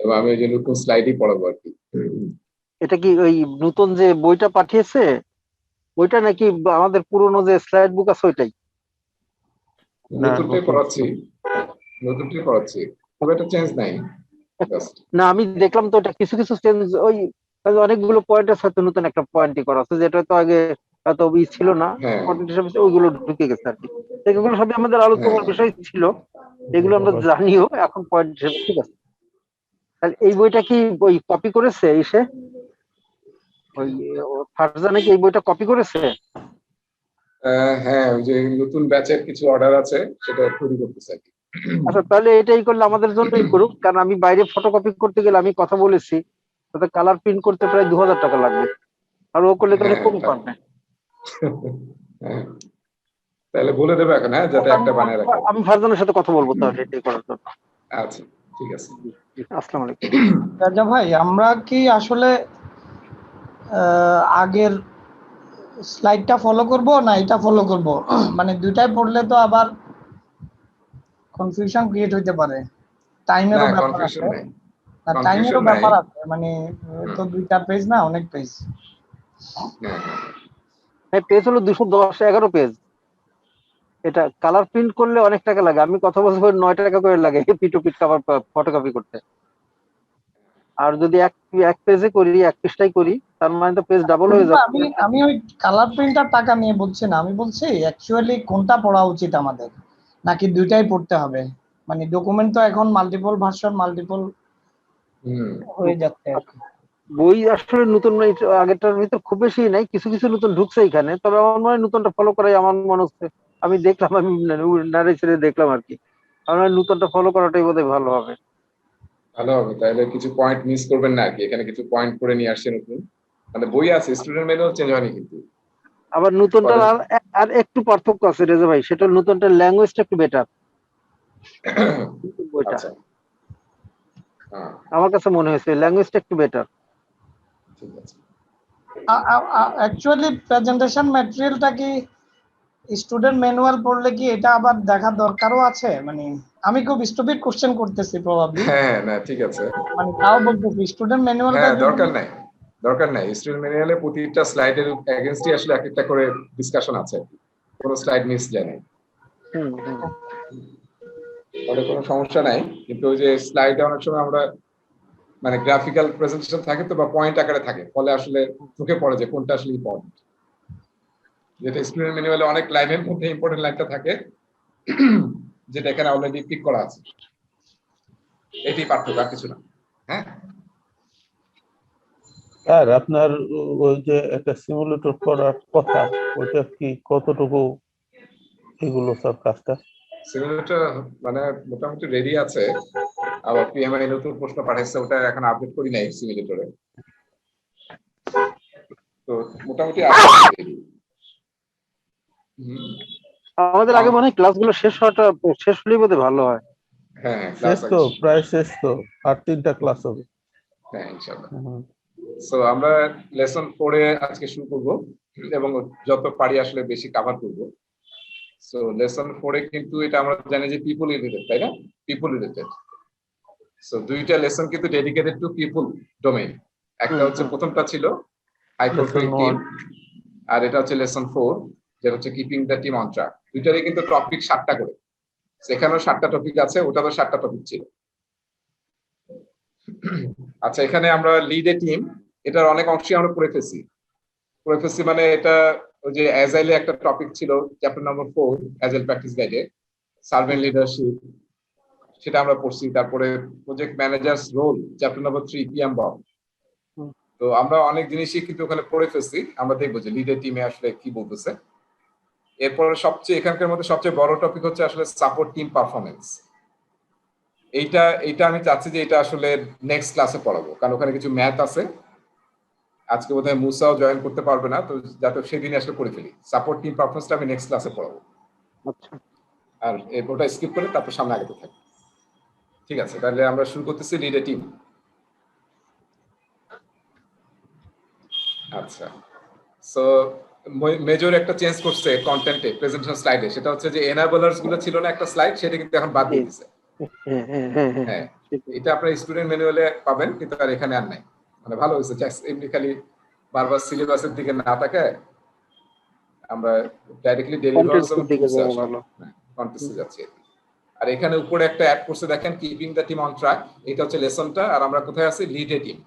এবং আমি ওই যে নতুন স্লাইডই পড়াবো আর কি। এটা কি ওই নতুন যে বইটা পাঠিয়েছে ওইটা নাকি আমাদের পুরনো যে স্লাইড বুক আছে ওইটাই? নতুনটাই পড়াচ্ছি, নতুনটাই পড়াচ্ছি, খুব একটা চেঞ্জ নাই। না আমি দেখলাম তো ওটা কিছু কিছু চেঞ্জ, ওই অনেকগুলো পয়েন্ট আছে, হয়তো নতুন একটা পয়েন্টই করা আছে যেটা তো আগে এত ছিল না, হ্যাঁ পয়েন্ট হিসেবে ওইগুলো ঢুকে গেছে আর কি। এগুলো সবই আমাদের আলোচনার হ্যাঁ বিষয় ছিল, এগুলো আমরা জানিও, এখন পয়েন্ট হিসেবে ঠিক আছে। তাহলে এই বইটা কি ওই কপি করেছে এসে, ওই ফারজানা কি এই বইটা কপি করেছে? হ্যাঁ, ওই যে নতুন ব্যাচের কিছু অর্ডার আছে সেটা তৈরি করতেছে আর কি। আচ্ছা তাহলে এটাই করলে আমাদের জন্যই করুক, কারণ আমি বাইরে ফটোকপি করতে গেলে আমি কথা বলেছি তাতে কালার প্রিন্ট করতে প্রায় 2000 টাকা লাগবে, আর ও করলে তাহলে হ্যাঁ কম পারবে। হ্যাঁ, তাহলে বলে দেবে এখন, হ্যাঁ, যাতে একটা বানায় রাখে। আমি ফারজানের সাথে কথা বলবো তাহলে এটাই করার জন্য। আচ্ছা ঠিক আছে। আসসালামু আলাইকুম। রাজা ভাই, আমরা কি আসলে আগের স্লাইডটা ফলো করব না এটা ফলো করব? মানে দুইটাই পড়লে তো আবার কনফিউশন ক্রিয়েট হইতে পারে, টাইমেরও ব্যাপার আছে। কনফিউশন নাই, না টাইমেরও ব্যাপার আছে, মানে তো দুইটা পেজ না, অনেক পেজ। হ্যাঁ পেজ হলো 211 পেজ। এটা কালার প্রিন্ট করলে অনেক টাকা লাগে, আমি কথা বলছি 9 টাকা করে লাগে পিট পিট কভার ফটোকপি করতে। আর যদি এক পেজে করি, এক পৃষ্ঠায় করি, তার মানে তো পেজ ডাবল হয়ে যাবে। আমি ওই কালার প্রিন্টার টাকা নিয়ে বলছি না, আমি বলছি অ্যাকচুয়ালি কোনটা পড়া উচিত আমাদের, নাকি দুইটাই পড়তে হবে? মানে ডকুমেন্ট তো এখন মাল্টিপল ভার্সন, মাল্টিপল হয়ে যাচ্ছে আর কি। বই আসলে নতুন আগেরটার ভিতর খুব বেশি নাই, কিছু কিছু নতুন ঢুকছে এখানে, তবে আমার মনে হয় নতুনটা ফলো করাই আমার মনে হচ্ছে। আমি দেখলাম, আমি নারে ছেড়ে দেখলাম আর কি, আমার নতুনটা ফলো করাটাই বোধহয় ভালো হবে। ভালো হবে, তাহলে কিছু পয়েন্ট মিস করবেন না আর কি। এখানে কিছু পয়েন্ট করে নিয়ে আসছে নতুন, মানে বই আছে, স্টুডেন্ট ম্যানুয়াল চেঞ্জ হয়নি কিন্তু। আবার নতুনটার আর একটু পার্থক্য আছে রেজা ভাই, সেটা নতুনটার ল্যাঙ্গুয়েজটা একটু বেটার বইটা। আমার কাছে মনে হয়েছে ল্যাঙ্গুয়েজটা একটু বেটার। ঠিক আছে। অ্যাকচুয়ালি প্রেজেন্টেশন ম্যাটেরিয়ালটা কি স্টুডেন্ট ম্যানুয়াল পড়লে কি এটা আবার দেখার দরকারও আছে? মানে আমি খুব স্টুপিড কোশ্চেন করতেছি প্রবাবলি। হ্যাঁ না ঠিক আছে, মানে তাও বলতেছি স্টুডেন্ট ম্যানুয়ালটা দরকার নাই, দরকার নাই। স্টুডেন্ট ম্যানুয়ালে প্রতিটা স্লাইডের এগেইনস্টই আসলে একটা করে ডিসকাশন আছে, কোনো স্লাইড মিস যায় না, তাহলে কোনো সমস্যা নাই। কিন্তু ওই যে স্লাইডে অনেক সময় আমরা মানে গ্রাফিক্যাল প্রেজেন্টেশন থাকে তো, বা পয়েন্ট আকারে থাকে, ফলে আসলে চোখে পড়ে যে কোনটা আসলে ইম্পর্টেন্ট। যেটা স্টুডেন্ট ম্যানুয়ালে অনেক লাইনের মধ্যে ইম্পর্টেন্ট লাইনটা থাকে, যেটা এখানে অলরেডি পিক করা আছে। এটাই পার্থক্য, আর কিছু না। হ্যাঁ আর আপনার ওই যে একটা সিমুলেটর করার কথা, ওটা কি কতটুকু এগুলো সব কাজটা? সিমুলেটর মানে মোটামুটি রেডি আছে, আবার পিএমআই নতুন প্রশ্ন পাঠাইছে, ওটা এখন আপডেট করি নাই সিমুলেটরে, তো মোটামুটি আমাদের আগে মনে হয় ক্লাসগুলো শেষ হলেই বোধহয় ভালো হয়। হ্যাঁ শেষ তো, প্রায় শেষ তো, আর 3টা ক্লাস হবে। হ্যাঁ ইনশাআল্লাহ। সো আমরা লেসন 4 এ আজকে শুরু করব এবং যত পারি আসলে বেশি কভার করব। সো লেসন 4 এ কিন্তু এটা আমরা জানি যে পিপল রিলেটেড, তাই না? People related. সো দুইটা লেসন কিন্তু ডেডিকেটেড টু পিপল ডোমেইন। একটা হচ্ছে প্রথমটা ছিল হাইপোথেটিক টিম, আর এটা হচ্ছে লেসন 4 যেটা হচ্ছে keeping the team on track. দুইটারই কিন্তু টপিক 7টা করে, সেখানেও 7টা টপিক আছে, ওটারও 7টা টপিক ছিল। আচ্ছা, এখানে আমরা লিড এ টিম, এটার অনেক অংশই আমরা পড়ে ফেলছি মানে এটা ওই যে অ্যাজাইলে একটা টপিক ছিল চ্যাপ্টার নাম্বার 4 অ্যাজাইল প্র্যাকটিস গাইডে, সার্ভেন্ট লিডারশিপ, সেটা আমরা পড়ছি। তারপরে project managers role chapter number 3 PM বব। তো আমরা অনেক জিনিসই কিন্তু ওখানে পড়ে ফেলছি, আমরা দেখবো যে লিডের টিমে আসলে কি বলতেছে। এরপরে এখানকার মধ্যে সবচেয়ে বড় টপিক হচ্ছে আসলে সাপোর্ট টিম পারফরমেন্স। এইটা আমি চাচ্ছি যে এটা আসলে নেক্সট ক্লাসে পড়াবো, কারণ ওখানে কিছু ম্যাথ আছে। আজকে বোধহয় মুসাও জয়েন করতে পারবে না, তো যাতে সেদিন আসলে পড়ে ফেলি। সাপোর্ট টিম পারফরমেন্সটা আমি নেক্সট ক্লাসে পড়াবো। আচ্ছা, আর এরপরটা স্কিপ করে তারপর সামনে আগাতে থাকি। ঠিক আছে, তাহলে আমরা শুরু করতেছি লিড এ টিম। আচ্ছা, সো মেজর একটা চেঞ্জ করছে কন্টেন্টে, প্রেজেন্টেশন স্লাইডে, সেটা হচ্ছে যে এনাবলারস গুলো ছিল না একটা স্লাইড, সেটা কিন্তু এখন বাদ দিয়ে দিয়েছে। হ্যাঁ, এটা আপনার স্টুডেন্ট ম্যানুয়ালে পাবেন, কিন্তু আর এখানে আর নাই। মানে ভালো হয়েছে, এমনি খালি বারবার সিলেবাসের দিকে না তাকায় আমরা ডাইরেক্টলি ডেলিভারস এবং টুলসে আসলাম, কন্টেস্টে যাচ্ছি। আর এখানে উপরে একটা অ্যাড করছে দেখেন, keeping the team on track. এটা হচ্ছে লেসনটা, আর আমরা কোথায় আছি? লিড এ টিম,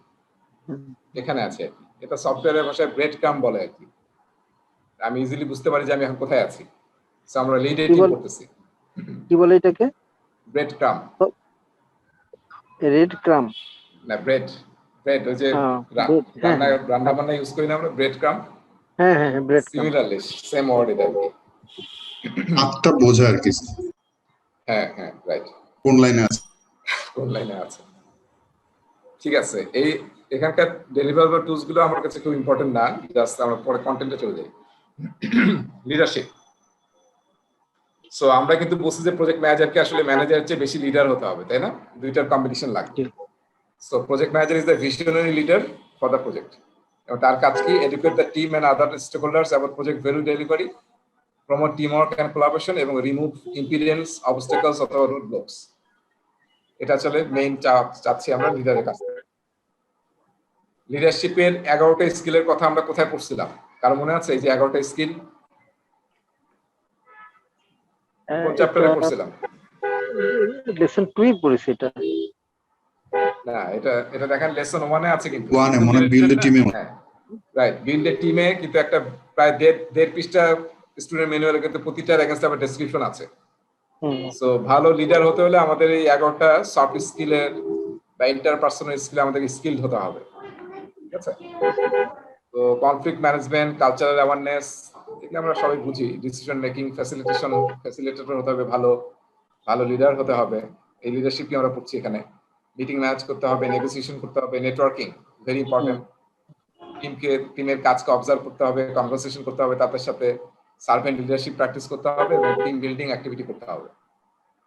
এখানে আছে। এটা সফটওয়্যারের ভাষায় ব্রেড ক্রাম্ব বলে আর কি। আমি ইজিলি বুঝতে পারি যে আমি এখন কোথায় আছি। সো আমরা লিড এ টিম করতেছি। কি বলে এটাকে? Bread crumb. রেড ক্রাম্ব না, ব্রেড ওই যে রান্না বান্না ইউজ করি না আমরা, ব্রেড ক্রাম্ব। হ্যাঁ হ্যাঁ, bread crumb similarly same word এটা। আপটা বোঝা আর কি। হ্যাঁ হ্যাঁ, রাইট। কোন লাইনে আছে? ঠিক আছে। এই এখানকার ডেলিভারেবল টুলস গুলো আমার কাছে খুব ইম্পর্টেন্ট না, জাস্ট আমরা পরে কন্টেন্টে চলে যাই। লিডারশিপ। সো আমরা কিন্তু বলছি যে প্রজেক্ট ম্যানেজারকে আসলে ম্যানেজারের চেয়ে বেশি লিডার হতে হবে, তাই না? দুইটার কম্বিনেশন লাগবে। So project manager is the visionary leader for the project. এবং তার কাজ কি? Educate the team and other stakeholders about project value delivery, promote team work and collaboration, এবং রিমুভ ইম্পিডেন্স, অবস্টাকলস অথবা রুট ব্লকস। এটা আসলে main চাচ্ছি আমরা লিডারের কাছ থেকে। লিডারশিপের 11টা স্কিলের কথা আমরা কোথায় পড়ছিলাম? কারো মনে আছে এই যে 11টা স্কিল? কোন চ্যাপ্টারে পড়ছিলাম? লেসন 2 পড়েছি এটা। না, এটা দেখেন লেসন 1 এ আছে কিন্তু। 1 এ মানে বিল্ড এ টিমে। হ্যাঁ, রাইট। বিল্ড এ টিমে কিন্তু একটা প্রায় 1.5 পৃষ্ঠা স্টুডেন্ট ম্যানুয়ালে কিন্তু প্রতিটার এগেইনস্ট আবার ডেসক্রিপশন আছে। সো ভালো লিডার হতে হলে আমাদের এই 11টা সফট স্কিলের বা ইন্টারপার্সোনাল স্কিল আমাদের স্কিলড হতে হবে। ঠিক আছে? তো কনফ্লিক্ট ম্যানেজমেন্ট, কালচারাল অ্যাওয়ারনেস, এগুলো আমরা সবাই বুঝি। ডিসিশন মেকিং, ফ্যাসিলিটেটর হতে হবে, ভালো লিডার হতে হবে। এই লিডারশিপই আমরা পড়ছি এখানে। মিটিং ম্যানেজ করতে হবে, নেগোসিয়েশন করতে হবে, নেটওয়ার্কিং ভেরি ইম্পর্টেন্ট। টিমের কাজকে অবজার্ভ করতে হবে, কনভারসেশন করতে হবে তাদের সাথে, সার্ভেন্ট লিডারশিপ প্র্যাকটিস করতে হবে, এবং টিম বিল্ডিং অ্যাক্টিভিটি করতে হবে।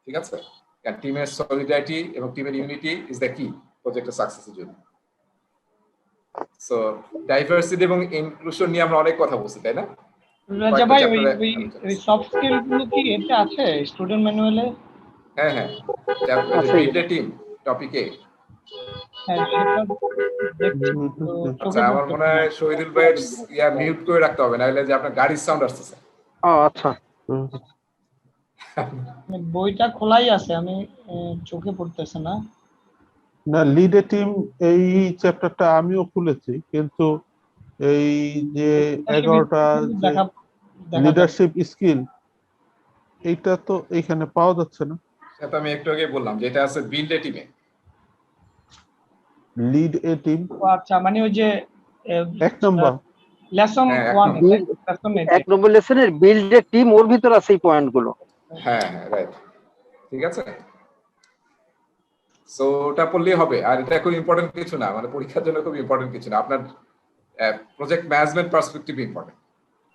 ঠিক আছে? কারণ টিমের সলিডারিটি এবং টিমের ইউনিটি ইজ দ্য কি প্রজেক্টের সাকসেসের জন্য। সো ডাইভার্সিটি এবং ইনক্লুশন নিয়ে আমরা অনেক কথা বলছি, তাই না? রাজা ভাই, ওই সফট স্কিল গুলো কি এটা আছে স্টুডেন্ট ম্যানুয়ালে? হ্যাঁ হ্যাঁ, বিল্ড এ টিম টপিক এ। হ্যাঁ, সেটা দেখছি। আচ্ছা, আমার মনে হয় শহীদুল ভাই মিউট করে রাখতে হবে, নাহলে যে আপনার গাড়ির সাউন্ড আসতেছে। আচ্ছা, বইটা খোলাই আছে, আমি চোখে পড়তেছে না। না, লিড এ টিম এই চ্যাপ্টারটা আমিও খুলেছি, কিন্তু এই যে 11টা লিডারশিপ স্কিল এইটা তো এখানে পাওয়া যাচ্ছে না। সেটা আমি একটু আগে বললাম যে এটা আছে বিল্ড এ টিমে। লিড এ টিম, আচ্ছা, মানে ওই যে 1 নম্বর লেসন 1, লেসন 1 নম্বর লেসনের বিল্ড এ টিম, ওর ভিতর আছে এই পয়েন্টগুলো। হ্যাঁ হ্যাঁ, রাইট। ঠিক আছে। সো ওটা পড়লেই হবে। আর এটা খুব ইম্পর্টেন্ট কিছু না, মানে পরীক্ষার জন্য খুব ইম্পর্টেন্ট কিছু না। আপনার প্রজেক্ট ম্যানেজমেন্ট পার্সপেক্টিভ ইম্পর্টেন্ট।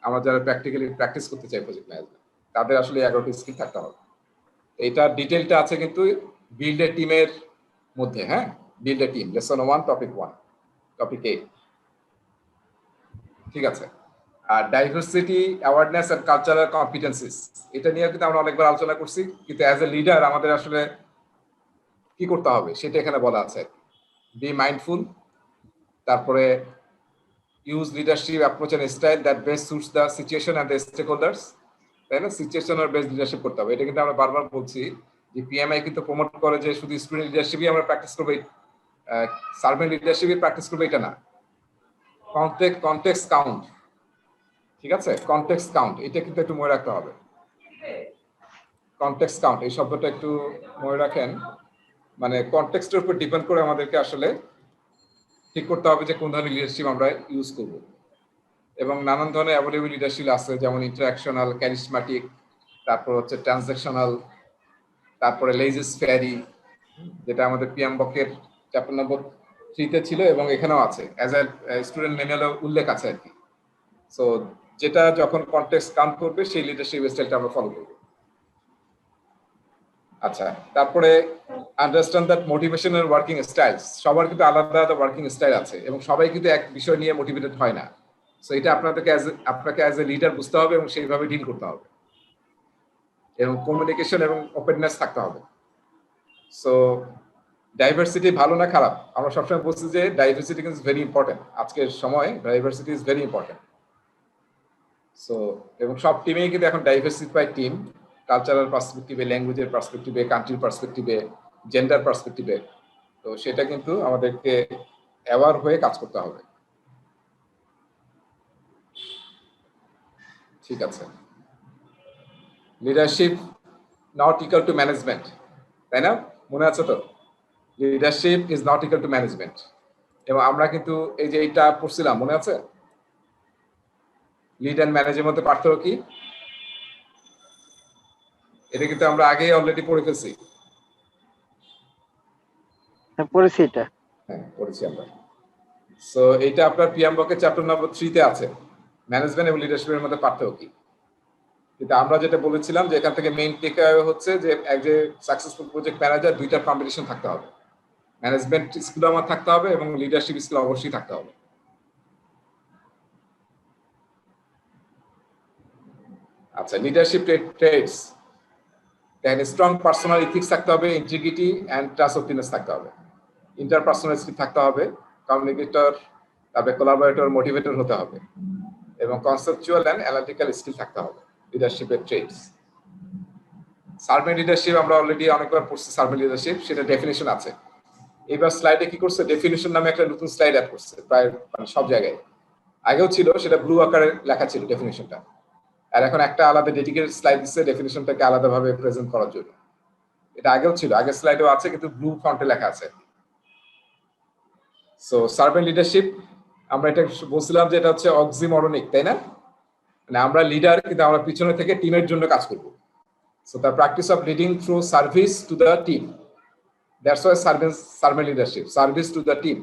আমরা যারা প্র্যাকটিক্যালি প্র্যাকটিস করতে চাই প্রজেক্ট ম্যানেজমেন্ট, তাদের আসলে 11টা স্কিল থাকতে হবে। এটা ডিটেইলটা আছে কিন্তু বিল্ড এ টিমের মধ্যে। হ্যাঁ, build a team lesson 1 topic 1 topic 8। ঠিক আছে। আর diversity, awareness and cultural competencies, এটা নিয়ে কিন্তু আমরা অনেকবার আলোচনা করছি, কিন্তু অ্যাজ এ লিডার আমাদের আসলে কি করতে হবে সেটা এখানে বলা আছে। বি মাইন্ডফুল, তারপরে use leadership approach and style that best suits the situation and the stakeholders. তাই না? সিচুয়েশন আর বেস্ট লিডারশিপ করতে হবে। এটা কিন্তু আমরা বারবার বলছি যে পিএমআই কিন্তু প্রমোট করে যে শুধু স্টুডেন্ট লিডারশিপই আমরা প্র্যাকটিস করবো, সার্ভেন্ট লিডারশিপই প্র্যাকটিস করবো, এটা না। Context count. ঠিক আছে? কনটেক্সট কাউন্ট, এটা কিন্তু একটু মনে রাখতে হবে। কনটেক্সট কাউন্ট এই শব্দটা একটু মনে রাখেন। মানে কনটেক্সটের উপর ডিপেন্ড করে আমাদেরকে আসলে ঠিক করতে হবে যে কোন ধরনের লিডারশিপ আমরা ইউজ করব। এবং নানান ধরনের অ্যাভেলেবল লিডারশিপ আছে, যেমন ইন্টারঅ্যাকশনাল, ক্যারিজম্যাটিক, তারপর হচ্ছে ট্রানজ্যাকশনাল, তারপরে লেজিস ফেয়ারি, যেটা আমাদের পিএম বকের চ্যাপ্টার নম্বর 3 ছিল এবং এখানেও আছে, অ্যাজ এ স্টুডেন্ট ম্যানুয়ালে উল্লেখ আছে আর কি। সো যেটা যখন কনটেক্সট কাউন্ট করবে সেই লিডারশিপ স্টাইলটা আমরা ফলো করব। আচ্ছা, তারপরে understand that motivational working styles. সবার কিন্তু আলাদা আলাদা ওয়ার্কিং স্টাইল আছে এবং সবাই কিন্তু এক বিষয় নিয়ে মোটিভেটেড হয় না। সো এটা আপনাকে অ্যাজ এ লিডার বুঝতে হবে এবং সেইভাবে ডিল করতে হবে, এবং কমিউনিকেশন এবং ওপেননেস থাকতে হবে। সো ডাইভার্সিটি ভালো না খারাপ? আমরা সবসময় বলছি যে ডাইভার্সিটি ইজ ভেরি ইম্পর্টেন্ট। আজকের সময় diversity is very important. So এবং সব টিমেই কিন্তু এখন ডাইভার্সিফাইড টিম, কালচারাল পার্সপেক্টিভে, ল্যাঙ্গুয়েজের পার্সপেক্টিভে, কান্ট্রির পার্সপেক্টিভে, জেন্ডার পার্সপেক্টিভে। তো সেটা কিন্তু আমাদেরকে অ্যাওয়ার হয়ে কাজ করতে হবে। ঠিক আছে, leadership not equal to management, তাই না? মনে আছে তো, leadership is not equal to management. এবং আমরা কিন্তু এই যে এইটা পড়ছিলাম, মনে আছে? লিড অ্যান্ড ম্যানেজের মধ্যে পার্থক্য কি? এটা কিন্তু আমরা আগেই অলরেডি পড়ে ফেলছি। হ্যাঁ, পড়েছি এটা। হ্যাঁ, পড়েছি আমরা। সো এটা আপনার পিএমবকের চ্যাপ্টার নম্বর 3 তে আছে, ম্যানেজমেন্ট এবং লিডারশিপের মধ্যে পার্থক্য কি। কিন্তু আমরা যেটা বলেছিলাম যে এখান থেকে মেইন টেকঅ্যাওয়ে হচ্ছে যে এক যে সাকসেসফুল প্রজেক্ট ম্যানেজার, দুইটা কম্বিনেশন থাকতে হবে। ম্যানেজমেন্ট স্কিল আমার থাকতে হবে এবং লিডারশিপ স্কিল অবশ্যই থাকতে হবে। আচ্ছা, লিডারশিপ ট্রেটস, দেখেন স্ট্রং পার্সোনাল ইথিক্স থাকতে হবে, ইন্টিগ্রিটি অ্যান্ড ট্রাস্টওয়ার্থিনেস থাকতে হবে, ইন্টারপার্সোনাল স্কিল থাকতে হবে, কমিউনিকেটর, তারপরে কোলাবোরেটর, মোটিভেটর হতে হবে, এবং কনসেপচুয়াল অ্যান্ড অ্যানালিটিক্যাল স্কিল থাকতে হবে। লিডারশিপের ট্রেটস। সার্ভেন্ট লিডারশিপ আমরা অলরেডি অনেকবার পড়ছি। সার্ভেন্ট লিডারশিপ সেটা ডেফিনিশন আছে। এবার স্লাইডে কি করছে, ডেফিনিশন নামে একটা নতুন স্লাইড অ্যাড করছে, প্রায় মানে সব জায়গায়। আগেও ছিল, সেটা ব্লু আকারে লেখা ছিল ডেফিনিশনটা, আর এখন একটা আলাদা ডেডিকেটেড স্লাইড দিচ্ছে ডেফিনিশনটাকে আলাদাভাবে প্রেজেন্ট করার জন্য। এটা আগেও ছিল, আগের স্লাইডেও আছে, কিন্তু ব্লু ফন্টে লেখা আছে। সো সার্ভেন্ট লিডারশিপ, আমরা এটা বলছিলাম যে এটা হচ্ছে অক্সিমরনিক, তাই না? মানে আমরা লিডার, কিন্তু আমরা পিছনে থেকে টিমের জন্য কাজ করব। So the practice of leading through service to the team, that's why servant leadership, service to the team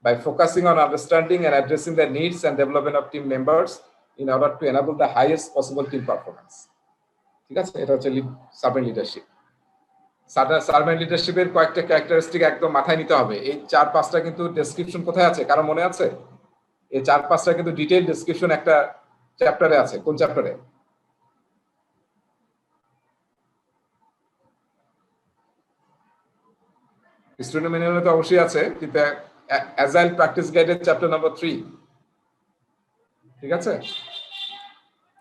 by focusing on understanding and addressing the needs and development of team members in order to enable the highest possible team performance. ঠিক আছে, এটা হচ্ছে servant leadership. Servant লিডারশিপের কয়েকটা characteristic একদম মাথায় নিতে হবে। এই 4-5টা কিন্তু ডেসক্রিপশন কোথায় আছে, কারো মনে আছে? এই 4-5টা কিন্তু ডিটেইল ডেসক্রিপশন একটা চ্যাপ্টারে আছে। কোন চ্যাপ্টারে? স্টুডেন্ট ম্যানুয়ালে তো অবশ্যই আছে, কিন্তু অ্যাজাইল প্র্যাকটিস গাইডের চ্যাপ্টার নম্বর 3। ঠিক আছে,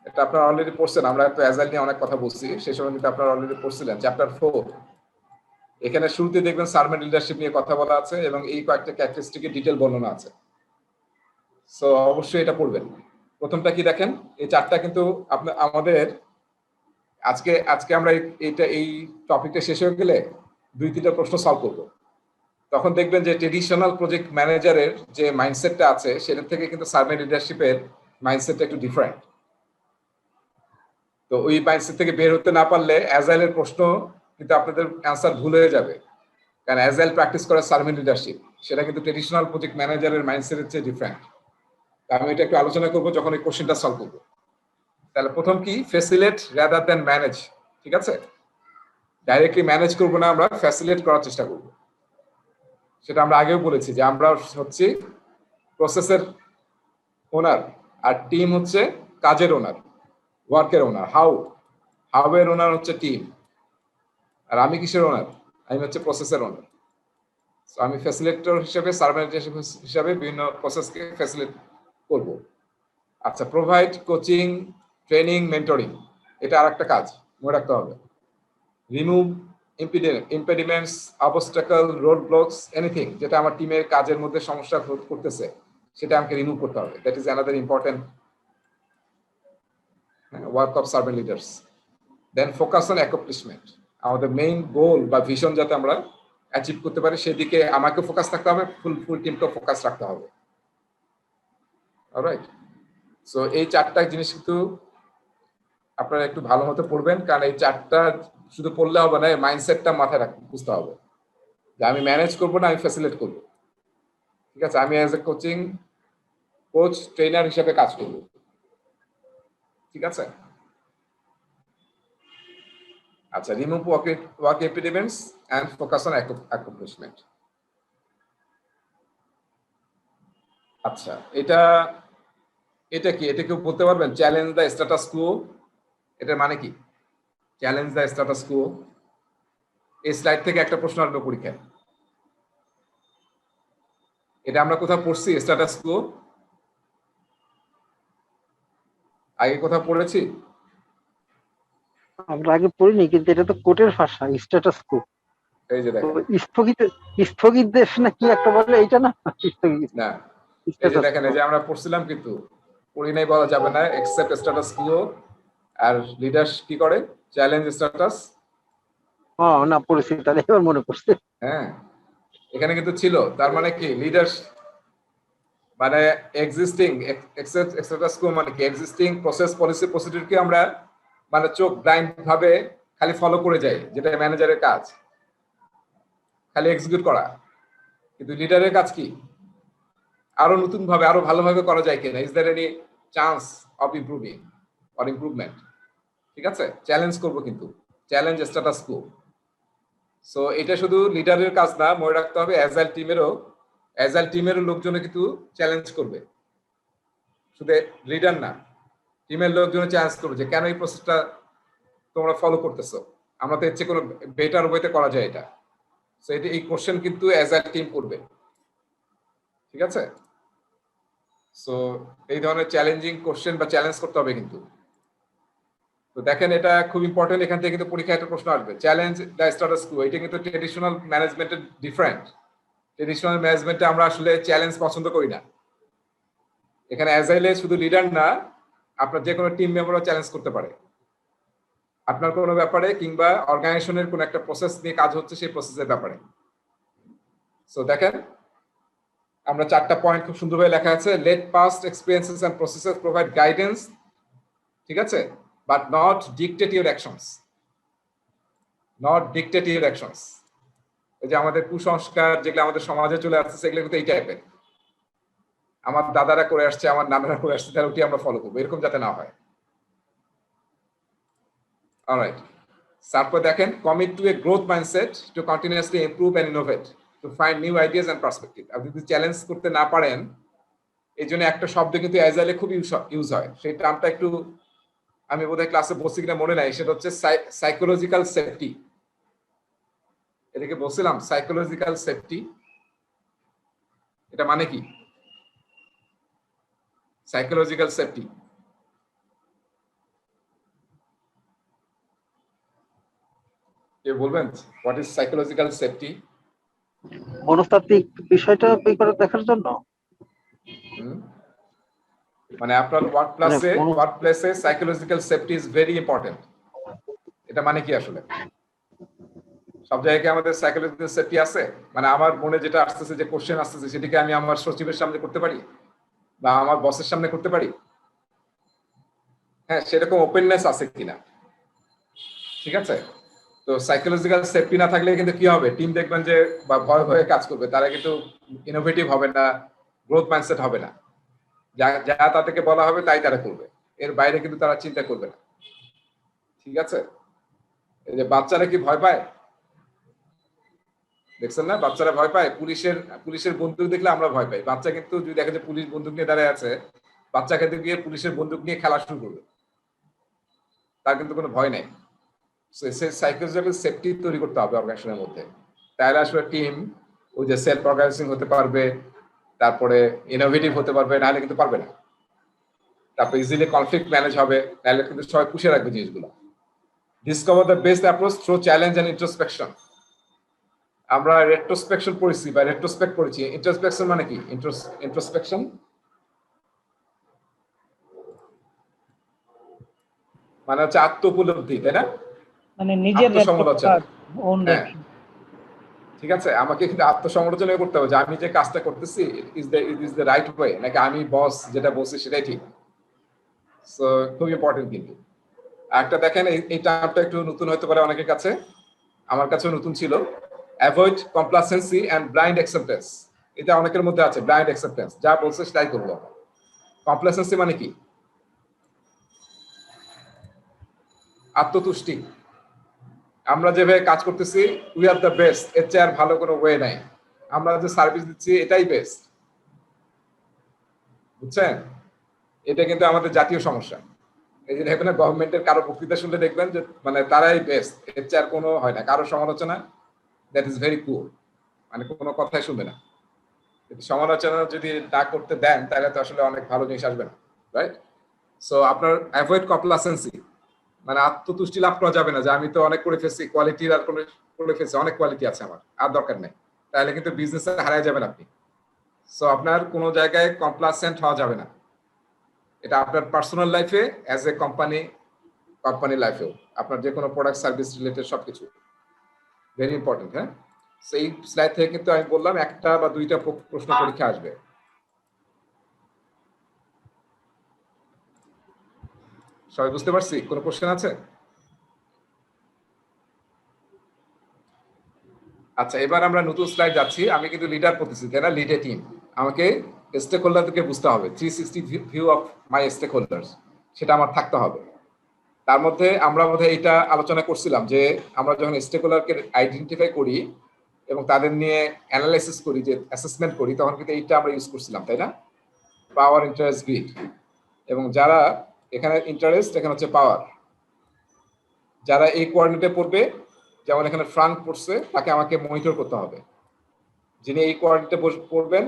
এটা আপনারা অলরেডি পড়ছেন। আমরা তো অ্যাজাইল নিয়ে অনেক কথা বলছি, সেই সময় কিন্তু আপনারা অলরেডি পড়ছিলেন চ্যাপ্টার 4। এখানে শুরুতে দেখবেন সার্ভেন্ট লিডারশিপ নিয়ে কথা বলা আছে এবং এই কয়েকটা ক্যারেক্টারিস্টিকের ডিটেইল বর্ণনা আছে। সো অবশ্যই এটা পড়বেন। প্রথমটা কি দেখেন, এই 4টা কিন্তু আমাদের আজকে আমরা এই টপিকটা শেষ হয়ে গেলে 2-3টা প্রশ্ন সলভ করব। তখন দেখবেন যে ট্রেডিশনাল প্রজেক্ট ম্যানেজারের যে মাইন্ডসেটটা আছে সেটা থেকে কিন্তু সার্ভেন্ট লিডারশিপের মাইন্ডসেটটা একটু ডিফারেন্ট। তো ওই মাইন্ডসেট থেকে বের হতে না পারলে অ্যাজাইলের প্রশ্ন কিন্তু আপনাদের অ্যান্সার ভুল হয়ে যাবে, কারণ অ্যাজাইল প্র্যাকটিস করা সার্ভেন্ট লিডারশিপ সেটা কিন্তু ট্রেডিশনাল প্রজেক্ট ম্যানেজারের মাইন্ডসেটের চেয়ে ডিফারেন্ট। আমি এটা একটু আলোচনা করবো যখন এই কোশ্চেনটা সলভ করবো। তাহলে প্রথম কি, ফ্যাসিলিটেট রাদার দ্যান ম্যানেজ। ঠিক আছে, ডাইরেক্টলি ম্যানেজ করবো না, আমরা ফ্যাসিলিটেট করার চেষ্টা করবো। সেটা আমরা আগেও বলেছি যে আমরা হচ্ছে প্রসেসের ওনার, আর টিম হচ্ছে কাজের ওনার, ওয়ার্কের ওনার। হাউ এর ওনার হচ্ছে টিম, আর আমি কিসের ওনার? আমি হচ্ছে প্রসেসের ওনার। আমি ফ্যাসিলিটেটর হিসেবে, সার্ভেন্ট হিসেবে বিভিন্ন প্রসেসকে ফ্যাসিলিটেট করব। আচ্ছা, প্রোভাইড কোচিং, ট্রেনিং, মেন্টরিং, এটা আর একটা কাজ, মনে রাখতে হবে। Remove impediments, obstacle, road blocks, anything যেটা আমার টিমের কাজের মধ্যে সমস্যা করতেছে সেটা আমাকে রিমুভ করতে হবে। That is another important work of servant leaders. Then focus on accomplishment, আমাদের মেইন গোল বা ভিশন যাতে আমরা অ্যাচিভ করতে পারি সেদিকে আমাকে ফোকাস থাকতে হবে, ফুল টিমকে ফোকাস রাখতে হবে। অলরাইট, সো এই 4টা জিনিস কিন্তু আপনারা একটু ভালো মতো পড়বেন, কারণ এই 4টা শুধু পড়লে হবে না, মাইন্ডসেটটা মাথায় বুঝতে হবে যে আমি ম্যানেজ করবো না, আমি ফ্যাসিলিটেট করবো। ঠিক আছে, আমি অ্যাজ এ কোচ ট্রেনার হিসেবে কাজ করবো। ঠিক আছে, আচ্ছা, remove work impediments and focus on accomplishment. আচ্ছা, এটা কি, এটা কেউ বলতে পারবেন? চ্যালেঞ্জ দ্য স্ট্যাটাস কোয়ো, এটার মানে কি? চ্যালেঞ্জ দ্য স্ট্যাটাস কোয়ো, এই স্লাইড থেকে একটা প্রশ্ন আসবে পরীক্ষায়। এটা আমরা কোথাও পড়ছি স্ট্যাটাস কো? আগে কোথাও পড়েছি? আমরা আগে পড়িনি, কিন্তু এটা তো কোর্টের ভাষা, স্ট্যাটাস কো। এই যে দেখেন, স্থগিত স্থগিত দেশ না কি একটা বলে, এইটা না? স্থগিত না এই যে স্ট্যাটাস দেখেন, কো। এই যে আমরা পড়ছিলাম কিন্তু পড়ি নাই বলা যাবে না, এক্সেপ্ট স্ট্যাটাস কো। আর লিডার কি করে? Challenge status. হ্যাঁ না, পড়েছি, তাহলে এবার মনে পড়ছে। হ্যাঁ, এখানে কিন্তু ছিল। তার মানে কি লিডার মানে এক্সিস্টিং স্ট্যাটাস কো মানে কি এক্সিস্টিং প্রসেস পলিসি প্রসিডিউরকে আমরা মানে চোখ ব্লাইন্ড ভাবে খালি ফলো করে যাই, যেটা ম্যানেজারের কাজ, খালি এক্সিকিউট করা। কিন্তু লিডারের কাজ কি? আরো নতুন ভাবে আরো ভালোভাবে করা যায় কিনা, is there any chance of improving or improvement? ঠিক আছে, চ্যালেঞ্জ করব কিন্তু, চ্যালেঞ্জ স্ট্যাটাস কো। সো এটা শুধু লিডারের কাজ না, মনে রাখতে হবে অ্যাজাইল টিমেরও লোকজনে কিন্তু চ্যালেঞ্জ করবে, শুধু লিডার না, টিমের লোকজনে চ্যালেঞ্জ করবে যে কেন এই প্রসেসটা তোমরা ফলো করতেছো, আমরা তো এর চেয়ে কোনো বেটার ওয়েতে করা যায় এটা। সো এটা এই কোশ্চেন কিন্তু অ্যাজাইল টিম করবে, ঠিক আছে? সো এই ধরনের চ্যালেঞ্জিং কোশ্চেন বা চ্যালেঞ্জ করতে হবে কিন্তু। তো দেখেন এটা খুব ইম্পর্টেন্ট, এখান থেকে কিন্তু পরীক্ষায় একটা প্রশ্ন আসবে, চ্যালেঞ্জ দ্য স্ট্যাটাস কো। এটা কিন্তু ট্রেডিশনাল ম্যানেজমেন্টের ডিফারেন্ট। ট্রেডিশনাল ম্যানেজমেন্টে আমরা আসলে চ্যালেঞ্জ পছন্দ করি না। এখানে অ্যাজাইলে শুধু লিডার না, আপনার যে কোনো টিম মেম্বারও চ্যালেঞ্জ করতে পারে আপনার কোনো ব্যাপারে, কিংবা অর্গানাইজেশনের কোনো একটা প্রসেস নিয়ে কাজ হচ্ছে সেই প্রসেসের ব্যাপারে। সো দেখেন আমরা 4টা পয়েন্ট খুব সুন্দরভাবে লেখা আছে। Let past experiences and processes provide guidance, ঠিক আছে, but not dictate your actions. Not dictate your actions. এই যে আমাদের কুসংস্কার যেগুলো আমাদের সমাজে চলে আসছে, সেগুলো কিন্তু এই টাইপের, আমার দাদারা করে আসছে, আমার নানারা করে আসছে, তাহলে ওটি আমরা ফলো করবো, এরকম যাতে না হয়। অলরাইট, তারপর দেখেন commit to a growth mindset to continuously improve and innovate to find new ideas and perspective. আপনি যদি চ্যালেঞ্জ করতে না পারেন, এই জন্য একটা শব্দ কিন্তু অ্যাজাইলে খুব ইউজ হয়, সেই টার্মটা একটু আমি বোধহয় ক্লাসে বলছি কিনা মনে নাই, সেটা হচ্ছে সাইকোলজিক্যাল সেফটি। এটাকে বলছিলাম সাইকোলজিক্যাল সেফটি। এটা মানে কি সাইকোলজিক্যাল সেফটি? কে বলবেন হোয়াট ইজ সাইকোলজিক্যাল সেফটি? মনস্তাত্ত্বিক বিষয়টা করে দেখার জন্য। মানে আপনার ওয়ার্ক প্লেসে psychological safety is very important. এটা মানে কি আসলে? সব জায়গায় আমাদের সাইকোলজিক্যাল সেফটি আছে? মানে আমার মনে যেটা আসতেছে, যে কোশ্চেন আসতেছে, সেটাকে আমি আমার সচিবের সামনে করতে পারি বা আমার বসের সামনে করতে পারি? হ্যাঁ, সেরকম ওপেননেস আছে কিনা, ঠিক আছে? তো সাইকোলজিক্যাল সেফটি না থাকলে কিন্তু কি হবে, টিম দেখবেন যে বা ভয় ভয়ে কাজ করবে, তারা কিন্তু ইনোভেটিভ হবে না, গ্রোথ মাইন্ডসেট হবে না। যা তাদেরকে বলা হবে তাই তারা করবে, এর বাইরে কিন্তু তারা চিন্তা করবে না, ঠিক আছে? এই যে বাচ্চারা কি ভয় পায়, দেখছেন না? বাচ্চারা ভয় পায়, পুলিশের বন্দুক দেখলে আমরা ভয় পাই। বাচ্চা কিন্তু যদি দেখে যে পুলিশ বন্দুক নিয়ে দাঁড়ায় আছে, বাচ্চা খেতে গিয়ে পুলিশের বন্দুক নিয়ে খেলা শুরু করবে, তার কিন্তু কোনো ভয় নেই। সাইকোলজিক্যাল সেফটি তৈরি করতে হবে অর্গানাইজেশনের মধ্যে, তাহলে আসলে টিম ওই যে সেলফ অর্গানাইজিং হতে পারবে, তারপরে ইনোভেটিভ হতে পারবে, নাহলে কিন্তু পারবে না। তারপরে ইজিলি কনফ্লিক্ট ম্যানেজ হবে, নাহলে কিন্তু সবাই পুষে রাখবে জিনিসগুলো। Discover the best approach through challenge and introspection. আমরা রেট্রোস্পেকশন পড়েছি বা রেট্রোস্পেক্ট পড়েছি। ইন্ট্রোস্পেকশন মানে কি? ইন্ট্রোস্পেকশন মানে হচ্ছে আত্ম উপলব্ধি, তাই না? মানে নিজের আত্মসমালোচনা। ওন হ্যাঁ, ঠিক আছে, আমাকে কিন্তু আত্মসমালোচনা করতে হবে যে আমি যে কাজটা করতেছি ইজ দ্য রাইট ওয়ে, নাকি আমি বস যেটা বলছি সেটাই ঠিক। সো খুব ইম্পর্টেন্ট কিন্তু। একটা দেখেন এই টার্মটা একটু নতুন হতে পারে অনেকের কাছে, আমার কাছেও নতুন ছিল। Avoid complacency and blind acceptance. এটা অনেকের মধ্যে আছে, ব্লাইন্ড অ্যাকসেপ্টেন্স, যা বলছে সেটাই করবো। কমপ্লাসেন্সি মানে কি? আত্মতুষ্টি। আমরা যেভাবে কাজ করতেছি উই আর দ্য বেস্ট, এর চেয়ে আর ভালো কোনো ওয়ে নাই, আমরা যে সার্ভিস দিচ্ছি এটাই বেস্ট, বুঝছেন? এটা কিন্তু আমাদের জাতীয় সমস্যা। এই যে দেখবেন গভর্নমেন্টের কারো বক্তৃতা শুনলে দেখবেন যে মানে তারাই বেস্ট, এর চেয়ে আর কোনো হয় না, কারো সমালোচনা দ্যাট ইজ ভেরি পুয়ার, মানে কোনো কথাই শুনবে না। সমালোচনা যদি না করতে দেন তাহলে তো আসলে অনেক ভালো জিনিস আসবে না, রাইট? সো আপনার অ্যাভয়েড কমপ্লাসেন্সি, মানে আত্মতুষ্টি লাভ করা যাবে না যে আমি তো অনেক করে ফেলছি, কোয়ালিটির আর করে ফেলছি, অনেক কোয়ালিটি আছে আমার, আর দরকার নেই, তাহলে কিন্তু বিজনেসে হারিয়ে যাবেন আপনি। সো আপনার কোনো জায়গায় কমপ্লাসেন্ট হওয়া যাবে না, এটা আপনার পার্সোনাল লাইফে অ্যাজ এ কোম্পানি লাইফেও, আপনার যে কোনো প্রোডাক্ট সার্ভিস রিলেটেড সবকিছু ভেরি ইম্পর্টেন্ট। হ্যাঁ, সেই স্লাইড থেকে কিন্তু আমি বললাম একটা বা দুইটা প্রশ্ন পরীক্ষা আসবে। সবাই বুঝতে পারছি? কোনো কোশ্চেন আছে? আচ্ছা, এবার আমরা নতুন স্লাইড যাচ্ছি। আমি কিন্তু লিডার করতেছি, তাই না? লিড এ টিম, আমাকে স্টেক হোল্ডারকে বুঝতে হবে, 360 view of my stakeholders, সেটা আমার থাকতে হবে। তার মধ্যে আমরা বোধহয় এটা আলোচনা করছিলাম যে আমরা যখন স্টেক হোল্ডারকে আইডেন্টিফাই করি এবং তাদের নিয়ে অ্যানালাইসিস করি, যে অ্যাসেসমেন্ট করি, তখন কিন্তু এইটা আমরা ইউজ করছিলাম, তাই না? পাওয়ার, ইন্টারেস্ট, গ্রিড। এবং যারা এখানে ইন্টারেস্ট, এখানে হচ্ছে পাওয়ার, যারা এই কোঅর্ডিনেটে পড়বে, যেমন এখানে ফ্রাঙ্ক পড়ছে, তাকে আমাকে মনিটর করতে হবে। যিনি এই কোঅর্ডিনেটে পড়বেন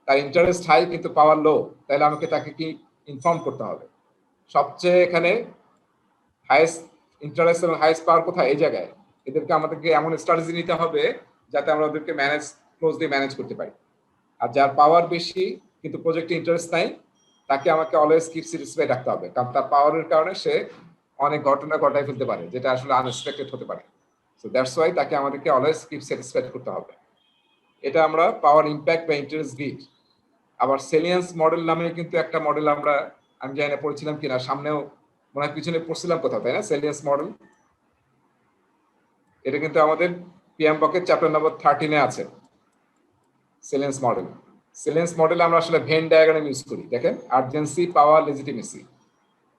তার ইন্টারেস্ট হাই কিন্তু পাওয়ার লো, তাহলে আমাকে তাকে কি ইনফর্ম করতে হবে। সবচেয়ে এখানে হাইয়েস্ট ইন্টারেস্ট এবং হাইয়েস্ট পাওয়ার কোথায়? এই জায়গায়। এদেরকে আমাদেরকে এমন স্ট্র্যাটেজি নিতে হবে যাতে আমরা ওদেরকে ক্লোজলি ম্যানেজ করতে পারি। আর যার পাওয়ার বেশি কিন্তু প্রজেক্টে ইন্টারেস্ট নাই, তাকে আমাকে অলওয়েজ কিপ স্যাটিসফাইড রাখতে হবে, কারণ তার পাওয়ারের কারণে সে অনেক ঘটনা ঘটায় ফেলতে পারে, যেটা আসলে আনএক্সপেক্টেড হতে পারে। সো দ্যাটস ওয়াই তাকে আমাদেরকে অলওয়েজ কিপ স্যাটিসফাইড করতে হবে। এটা আমরা পাওয়ার, ইম্প্যাক্ট বা ইন্টারেস্ট গ্রিড। আবার সেলিয়েন্স মডেল নামে কিন্তু একটা মডেল আমি জানি না পড়েছিলাম কিনা, সামনেও মনে হয় পিছনে পড়ছিলাম কোথাও, তাই না? সেলিয়েন্স মডেল, এটা কিন্তু আমাদের পিএমবকের চ্যাপ্টার নম্বর 13-এ আছে। সেলিয়েন্স মডেলে আমরা আসলে ভেন ডায়াগ্রাম ইউজ করি, দেখেন, আর্জেন্সি, পাওয়ার, লেজিটিমেসি,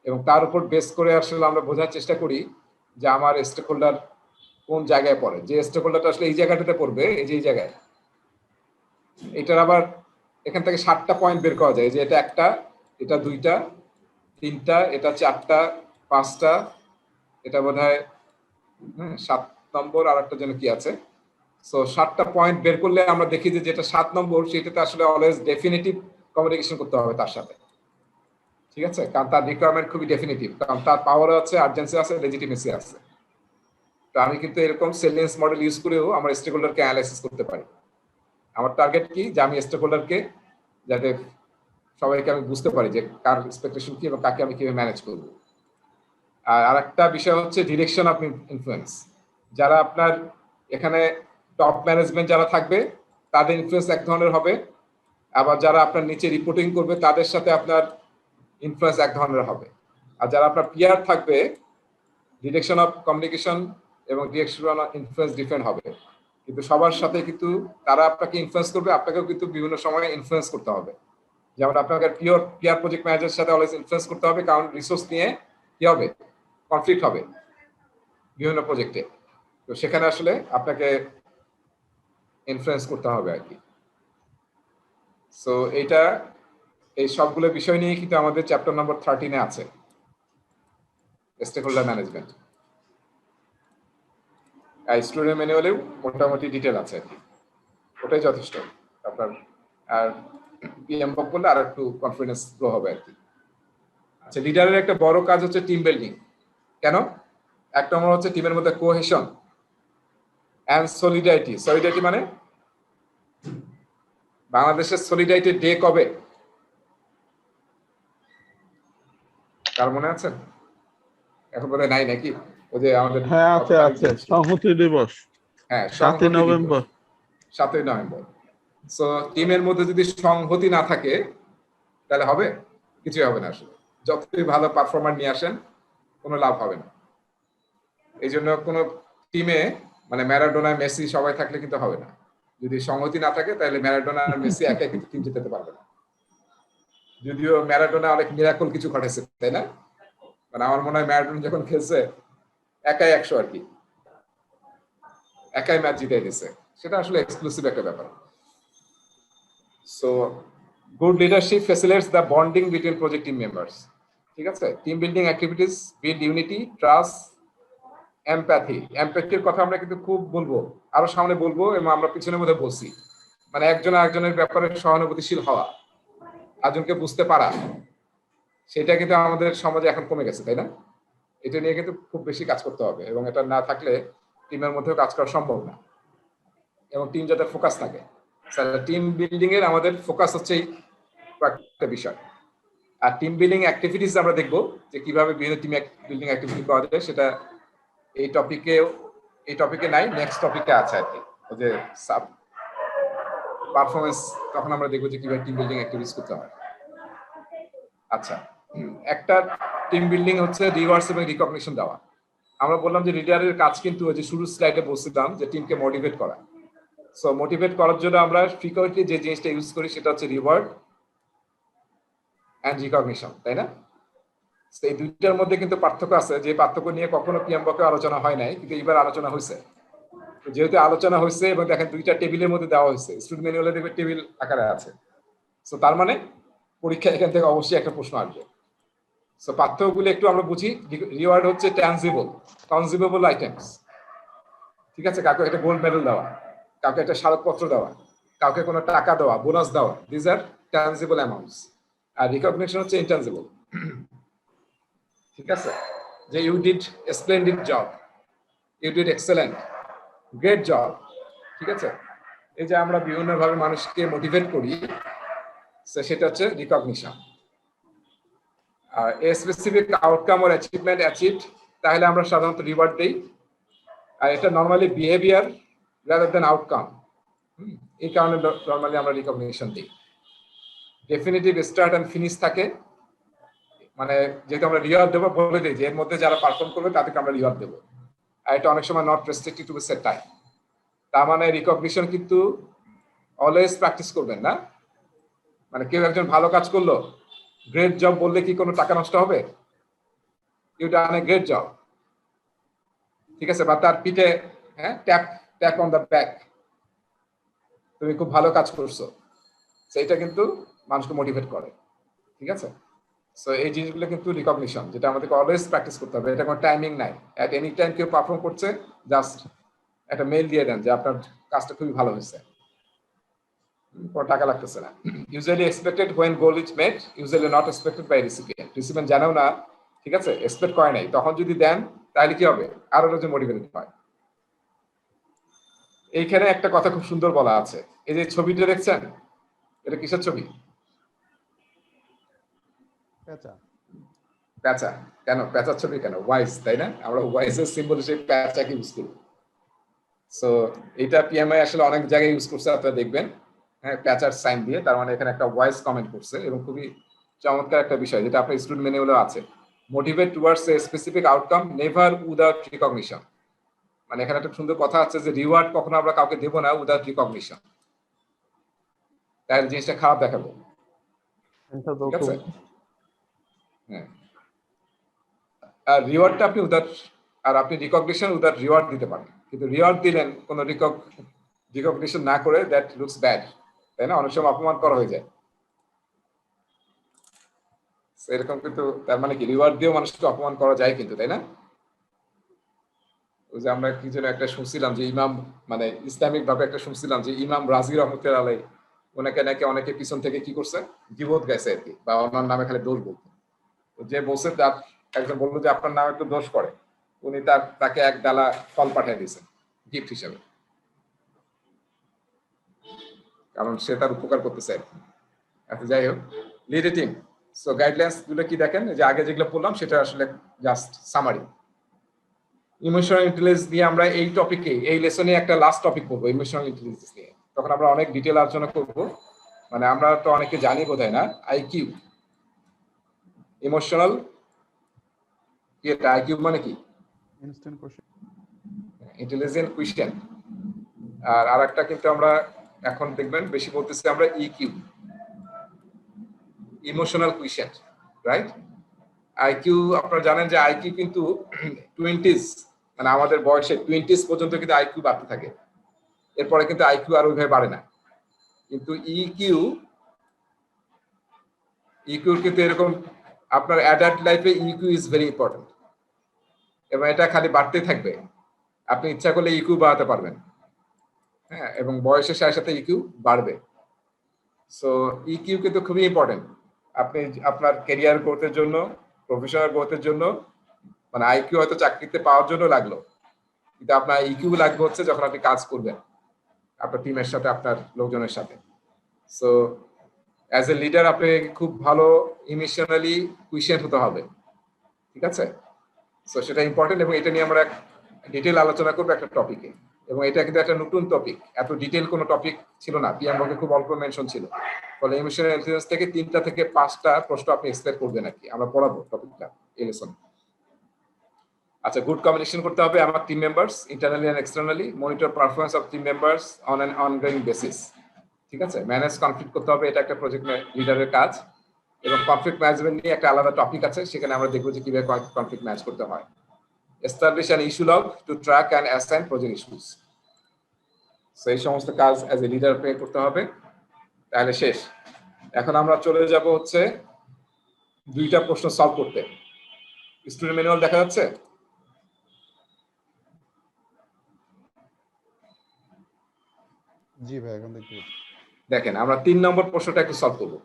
এবং তার উপর বেস করে আসলে আমরা বোঝার চেষ্টা করি যে আমার স্টেক হোল্ডার কোন জায়গায় পড়ে। যে স্টেক হোল্ডারটা আসলে এই জায়গাটাতে পড়বে, এই যে এই জায়গায়, এটার আবার এখান থেকে 7টা পয়েন্ট বের করা যায়, যে এটা 1টা, এটা 2টা, 3টা, এটা 4টা, 5টা, এটা বোধহয় 7 নম্বর, আর একটা যেন কি আছে। সো 7টা পয়েন্ট বের করলে আমরা দেখি যে যেটা 7 নম্বর, সেটাতে আসলে অলওয়েজ ডেফিনিটিভ কমিউনিকেশন করতে হবে তার সাথে, ঠিক আছে? কারণ তার রিকোয়ারমেন্ট খুবই ডেফিনিটিভ, কারণ তার পাওয়ার আছে, আর্জেন্সি আছে, লেজিটিমেসি আছে। তো আমি কিন্তু এরকম সেলিয়েন্স মডেল ইউজ করেও আমরা স্টেক হোল্ডারকে অ্যানালাইসিস করতে পারি। আমার টার্গেট কি, যে আমি স্টেক হোল্ডারকে, যাতে সবাইকে আমি বুঝতে পারি যে কার এক্সপেকটেশন কি এবং কাকে আমি কিভাবে ম্যানেজ করব। আর আরেকটা বিষয় হচ্ছে ডিরেকশন অফ ইনফ্লুয়েন্স। যারা আপনার এখানে টপ ম্যানেজমেন্ট যারা থাকবে, তাদের ইনফ্লুয়েন্স এক ধরনের হবে, আবার যারা আপনার নিচে রিপোর্টিং করবে তাদের সাথে আপনার ইনফ্লুয়েন্স এক ধরনের হবে। আর যারা আপনার পিয়ার থাকবে, ডিরেকশন অফ কমিউনিকেশন এবং ডিরেকশন অফ ইনফ্লুয়েন্স ডিফারেন্ট হবে। কিন্তু সবার সাথে কিন্তু তারা আপনাকে ইনফ্লুয়েন্স করবে, আপনাকেও কিন্তু বিভিন্ন সময় ইনফ্লুয়েন্স করতে হবে। যেমন আপনাকে পিয়ার প্রজেক্ট ম্যানেজারের সাথে অলওয়েজ ইনফ্লুয়েন্স করতে হবে, কারণ রিসোর্স নিয়ে কি হবে, কনফ্লিক্ট হবে বিভিন্ন প্রজেক্টে। তো সেখানে আসলে আপনাকে ইনফ্লুয়েন্স করতে হবে আর কি। সো এই সবগুলো বিষয় নিয়ে কিন্তু আমাদের চ্যাপ্টার নম্বর 13-এ আছে, স্টেক হোল্ডার ম্যানেজমেন্ট। আর স্টুডেন্ট ম্যানুয়ালেও মোটামুটি ডিটেল আছে আর কি, ওটাই যথেষ্ট আপনার। আর পিএমবক করলে আর একটু কনফিডেন্স গ্রো হবে আর কি। আচ্ছা, লিডারের একটা বড় কাজ হচ্ছে টিম বিল্ডিং। কেন? এক নম্বর হচ্ছে টিমের মধ্যে কোহেশন এন্ড সলিডারিটি। সলিডারিটি মানে বাংলাদেশের সলিডারিটি ডে কবে? কার মনে আছে? এখন বোধহয় নাই নাকি? ওই যে আমাদের, হ্যাঁ আছে, সংহতি দিবস। হ্যাঁ, 7ই নভেম্বর। 7ই নভেম্বর। সো টিমের মধ্যে যদি সংহতি না থাকে তাহলে হবে? কিছুই হবে না আসলে। যতই ভালো পারফরমার নিয়ে আসেন, কোনো লাভ হবে না। এই জন্য কোনো টিমে মানে ম্যারাডোনা, মেসি সবাই থাকলে কিন্তু হবে না। যদি সংহতি না থাকে তাহলে ম্যারাডোনা আর মেসি একাই কিন্তু টিম জিতাতে পারবে না। যদিও ম্যারাডোনা অনেক মিরাকল কিছু ঘটেছে, তাই না? মানে আমার মনে হয় ম্যারাডোনা যখন খেলছে একাই 100 আর কি, একাই ম্যাচ জিতাই দিছে, সেটা আসলে এক্সক্লুসিভ একটা ব্যাপার। So good leadership facilitates the bonding between project team members. ঠিক আছে? Team building activities build unity, trust, এমপ্যাথির কথা আমরা কিন্তু খুব বলবো, আরো সামনে বলবো, এবং আমরা পিছনের মধ্যে বলছি মানে একজন আরেকজনের ব্যাপারে সহানুভূতিশীল হওয়া, আরেকজনকে বুঝতে পারা, সেটা কিন্তু আমাদের সমাজে এখন কমে গেছে, তাই না? এটা নিয়ে কিন্তু খুব বেশি কাজ করতে হবে, এবং এটা না থাকলে টিমের মধ্যেও কাজ করা সম্ভব না। এবং টিম যাতে ফোকাস থাকে, টিম বিল্ডিং এর আমাদের ফোকাস হচ্ছে এই একটা বিষয়। আর টিম বিল্ডিং অ্যাক্টিভিটিস আমরা দেখবো যে কিভাবে বিভিন্ন টিম বিল্ডিং অ্যাক্টিভিটি করা যায়, সেটা এই টপিকে নাই, নেক্সট টপিকে আছে আর কি, যে সাব পারফরমেন্স, তখন আমরা দেখবো যে কিভাবে টিম বিল্ডিং অ্যাক্টিভিটিস করতে হয়। আচ্ছা, একটা টিম বিল্ডিং হচ্ছে রিওয়ার্ডস এবং রিকগনিশন দেওয়া। আমরা বললাম যে লিডারের কাজ কিন্তু ওই যে শুরুর স্লাইডে বলছিলাম যে টিমকে মোটিভেট করা। সো মোটিভেট করার জন্য আমরা ফ্রিকোয়েন্টলি যে জিনিসটা ইউজ করি সেটা হচ্ছে রিওয়ার্ড অ্যান্ড রিকগনিশন, তাই না? এই দুইটার মধ্যে কিন্তু পার্থক্য আছে, যে পার্থক্য নিয়ে কখনো পিএমবকে আলোচনা হয় নাই, কিন্তু এবার আলোচনা হয়েছে। যেহেতু আলোচনা হয়েছে এবং দেখেন দুইটা টেবিলের মধ্যে দেওয়া হয়েছে, স্টুডেন্ট ম্যানুয়ালে দেখবে টেবিল আকারে আছে। সো তার মানে পরীক্ষা এখান থেকে অবশ্যই একটা প্রশ্ন আসবে। সো পার্থক্যগুলো একটু আমরা বুঝি। রিওয়ার্ড হচ্ছে ট্যানজিবল, কনজিউমেবল আইটেমস, ঠিক আছে? কাউকে একটা গোল্ড মেডেল দেওয়া, কাউকে একটা স্মারকপত্র দেওয়া, কাউকে কোনো টাকা দেওয়া, বোনাস দেওয়া, দিজ আর ট্যানজিবল অ্যামাউন্টস। আর রিকগনিশন হচ্ছে ইনট্যানজিবল, ঠিক আছে? যে you did splendid job, you did excellent, great job, ঠিক আছে? এই যে আমরা বিভিন্নভাবে মানুষকে মোটিভেট করি, সেটা হচ্ছে রিকগনিশন। আর a specific outcome or achievement achieved, তাহলে আমরা সাধারণত রিওয়ার্ড দেই। আর এটা normally behaviour rather than outcome, এই কারণে নর্মালি আমরা রিকগনিশন দিই। ডেফিনিটিভ স্টার্ট অ্যান্ড ফিনিশ থাকে, মানে যেহেতু আমরা রিওয়ার্ড দেবো বলে দিই যে এর মধ্যে যারা পারফর্ম করবে তাদেরকে আমরা রিওয়ার্ড দেবো। আর এটা অনেক সময় not restricted two set time. তার মানে রিকগনিশন কিন্তু অলওয়েজ প্র্যাকটিস করবেন না। মানে কেউ একজন ভালো কাজ করলো, গ্রেট জব বললে কি কোনো টাকা নষ্ট হবে? You done a great job, ঠিক আছে? বা তার পিঠে ট্যাপ অন দ্য ব্যাক, তুমি খুব ভালো কাজ করছো, সেইটা কিন্তু মানুষকে মোটিভেট করে, ঠিক আছে? সো এই জিনিসগুলো কিন্তু রিকগনিশন, যেটা আমাদেরকে অলওয়েজ প্র্যাকটিস করতে হবে। এটা কোনো টাইমিং নাই, এট এনি টাইম কেউ পারফর্ম করছে, জাস্ট একটা মেইল দিয়ে দেন যে আপনার কাজটা খুবই ভালো হয়েছে, কোনো টাকা লাগতেছে না। Usually expected when goal is met, usually not expected by recipient. Recipient জানেও না, ঠিক আছে, এক্সপেক্ট করে নাই, তখন যদি দেন তাহলে কি হবে? আরো লোকজন মোটিভেটেড হয়। এইখানে একটা কথা খুব সুন্দর বলা আছে, এই যে ছবিটা দেখছেন, এটা কিসের ছবি? প্যাঁচা। কেন প্যাঁচার ছবি কেন? ওয়াইজ, তাই না? আমরা ওয়াইজের সিম্বল হিসেবে প্যাঁচাকে ইউজ করি। সো এটা পিএমআই আসলে অনেক জায়গায় ইউজ করছে, আপনারা দেখবেন, হ্যাঁ, প্যাঁচার সাইন দিয়ে। তার মানে এখানে একটা ওয়াইজ কমেন্ট করছে, এবং খুবই চমৎকার একটা বিষয়, যেটা আপনার স্টুডেন্ট ম্যানুয়ালেও আছে। মোটিভেট টুয়ার্ডস এ specific outcome, never without recognition. মানে এখানে একটা সুন্দর কথা আছে যে রিওয়ার্ড কখনো আমরা কাউকে দেবো না উইদাউট রিকগনিশন, তাহলে জিনিসটা খারাপ দেখাবো, ঠিক আছে? হ্যাঁ, আর রিওয়ার্ডটা আপনি উইদাউট, আর আপনি রিকগনিশন উইদাউট রিওয়ার্ড দিতে পারেন, কিন্তু রিওয়ার্ড দিলেন কোনো রিকগনিশন না করে, দ্যাট লুকস ব্যাড, তাই না? অনেক সময় অপমান করা হয়ে যায় এরকম। কিন্তু তার মানে কি রিওয়ার্ড দিয়েও মানুষকে অপমান করা যায় কিন্তু, তাই না? ওই যে আমরা কি যেন একটা শুনছিলাম যে ইমাম, মানে ইসলামিক ভাবে একটা শুনছিলাম যে ইমাম রাজি রহমতুল্লাহ আলাইহি, ওনাকে নাকি অনেকে পিছন থেকে কি করছে, গীবত গাইছে আর কি, বা ওনার নামে খালি দোষ বলতো। যে বলছে, তার একজন বললো যে আপনার নামে একটু দোষ করে, উনি তাকে এক ডালা ফল পাঠিয়ে দিয়েছেন গিফট হিসেবে, কারণ সে তার উপকার করতে চায়। আচ্ছা, যাই হোক, lead a team. So guidelines গুলো কি দেখেন, যে আগে যেগুলো বললাম সেটা আসলে জাস্ট সামারি। ইমোশনাল ইন্টেলিজেন্স নিয়ে আমরা এই টপিকে, এই লেসনে একটা লাস্ট টপিক পড়বো ইমোশনাল ইন্টেলিজেন্স নিয়ে। তখন আমরা অনেক ডিটেল আলোচনা করব। মানে আমরা তো অনেকে জানি বোধহয় না, আইকিউ, ইমোশনাল, এটা আইকিউ মানে কি? Instant question, intelligent question. আর আরেকটা কিন্তু আমরা এখন দেখবেন বেশি বলতেছি আমরা EQ, emotional question, right? IQ, আপনারা জানেন যে আইকিউ কিন্তু 20s, মানে আমাদের বয়সে 20s পর্যন্ত কিন্তু আইকিউ বাড়তে থাকে, এরপরে কিন্তু আইকিউ আর ওইভাবে বাড়ে না। কিন্তু ইকিউ কিন্তু এরকম, আপনার অ্যাডাল্ট লাইফে ইকিউ ইজ ভেরি ইম্পর্টেন্ট, এবং এটা খালি বাড়তেই থাকবে। আপনি ইচ্ছা করলে ইকিউ বাড়াতে পারবেন, হ্যাঁ, এবং বয়সের সাথে সাথে ইকিউ বাড়বে। সো ইকিউ কিন্তু খুবই ইম্পর্টেন্ট। আপনি আপনার ক্যারিয়ার গ্রোথের জন্য, প্রফেশনাল গ্রোথের জন্য, মানে আইকিউ হয়তো চাকরিতে পাওয়ার জন্য লাগলো, কিন্তু আপনার ইকিউ লাগবে হচ্ছে যখন আপনি কাজ করবেন আপনার টিমের সাথে, আপনার লোকজনের সাথে। সো অ্যাজ এ লিডার আপনি খুব ভালো ইমোশনালি কুইশিয়েন্ট হতে হবে, ঠিক আছে? সো সেটা ইম্পর্টেন্ট, এবং এটা নিয়ে আমরা ডিটেল আলোচনা করবো একটা টপিকে। এবং এটা কিন্তু একটা নতুন টপিক, এত ডিটেল কোনো টপিক ছিল না, পিএমওকে খুব অল্প মেনশন ছিল। ফলে ইমোশনাল ইন্টেলিজেন্স থেকে 3টা থেকে 5টা প্রশ্ন আপনি এক্সপেক্ট করবেন আর কি, আমরা পড়াবো টপিকটা এই লেসন। আচ্ছা, গুড কমিউনিকেশন করতে হবে আমার team members, internally and externally, monitor performance of team members on an ongoing basis, ঠিক আছে? ম্যানেজ কনফ্লিক্ট করতে হবে, এটা একটা প্রজেক্ট লিডারের কাজ। এবং কনফ্লিক্ট ম্যানেজমেন্ট নিয়ে একটা আলাদা টপিক আছে, সেখানে আমরা দেখবো যে কিভাবে কনফ্লিক্ট ম্যানেজ করতে হয়। Establish an issue log two track and assign project issues. So এই সমস্ত কাজ অ্যাজ এ লিডার প্লে করতে হবে। তাহলে শেষ। এখন আমরা চলে যাব হচ্ছে 2টা প্রশ্ন সলভ করতে। স্টুডেন্ট ম্যানুয়াল দেখা যাচ্ছে? জি ভাই, এখন দেখতে পাচ্ছি। দেখেন, আমরা 3 নম্বর প্রশ্নটা একটু সলভ করব।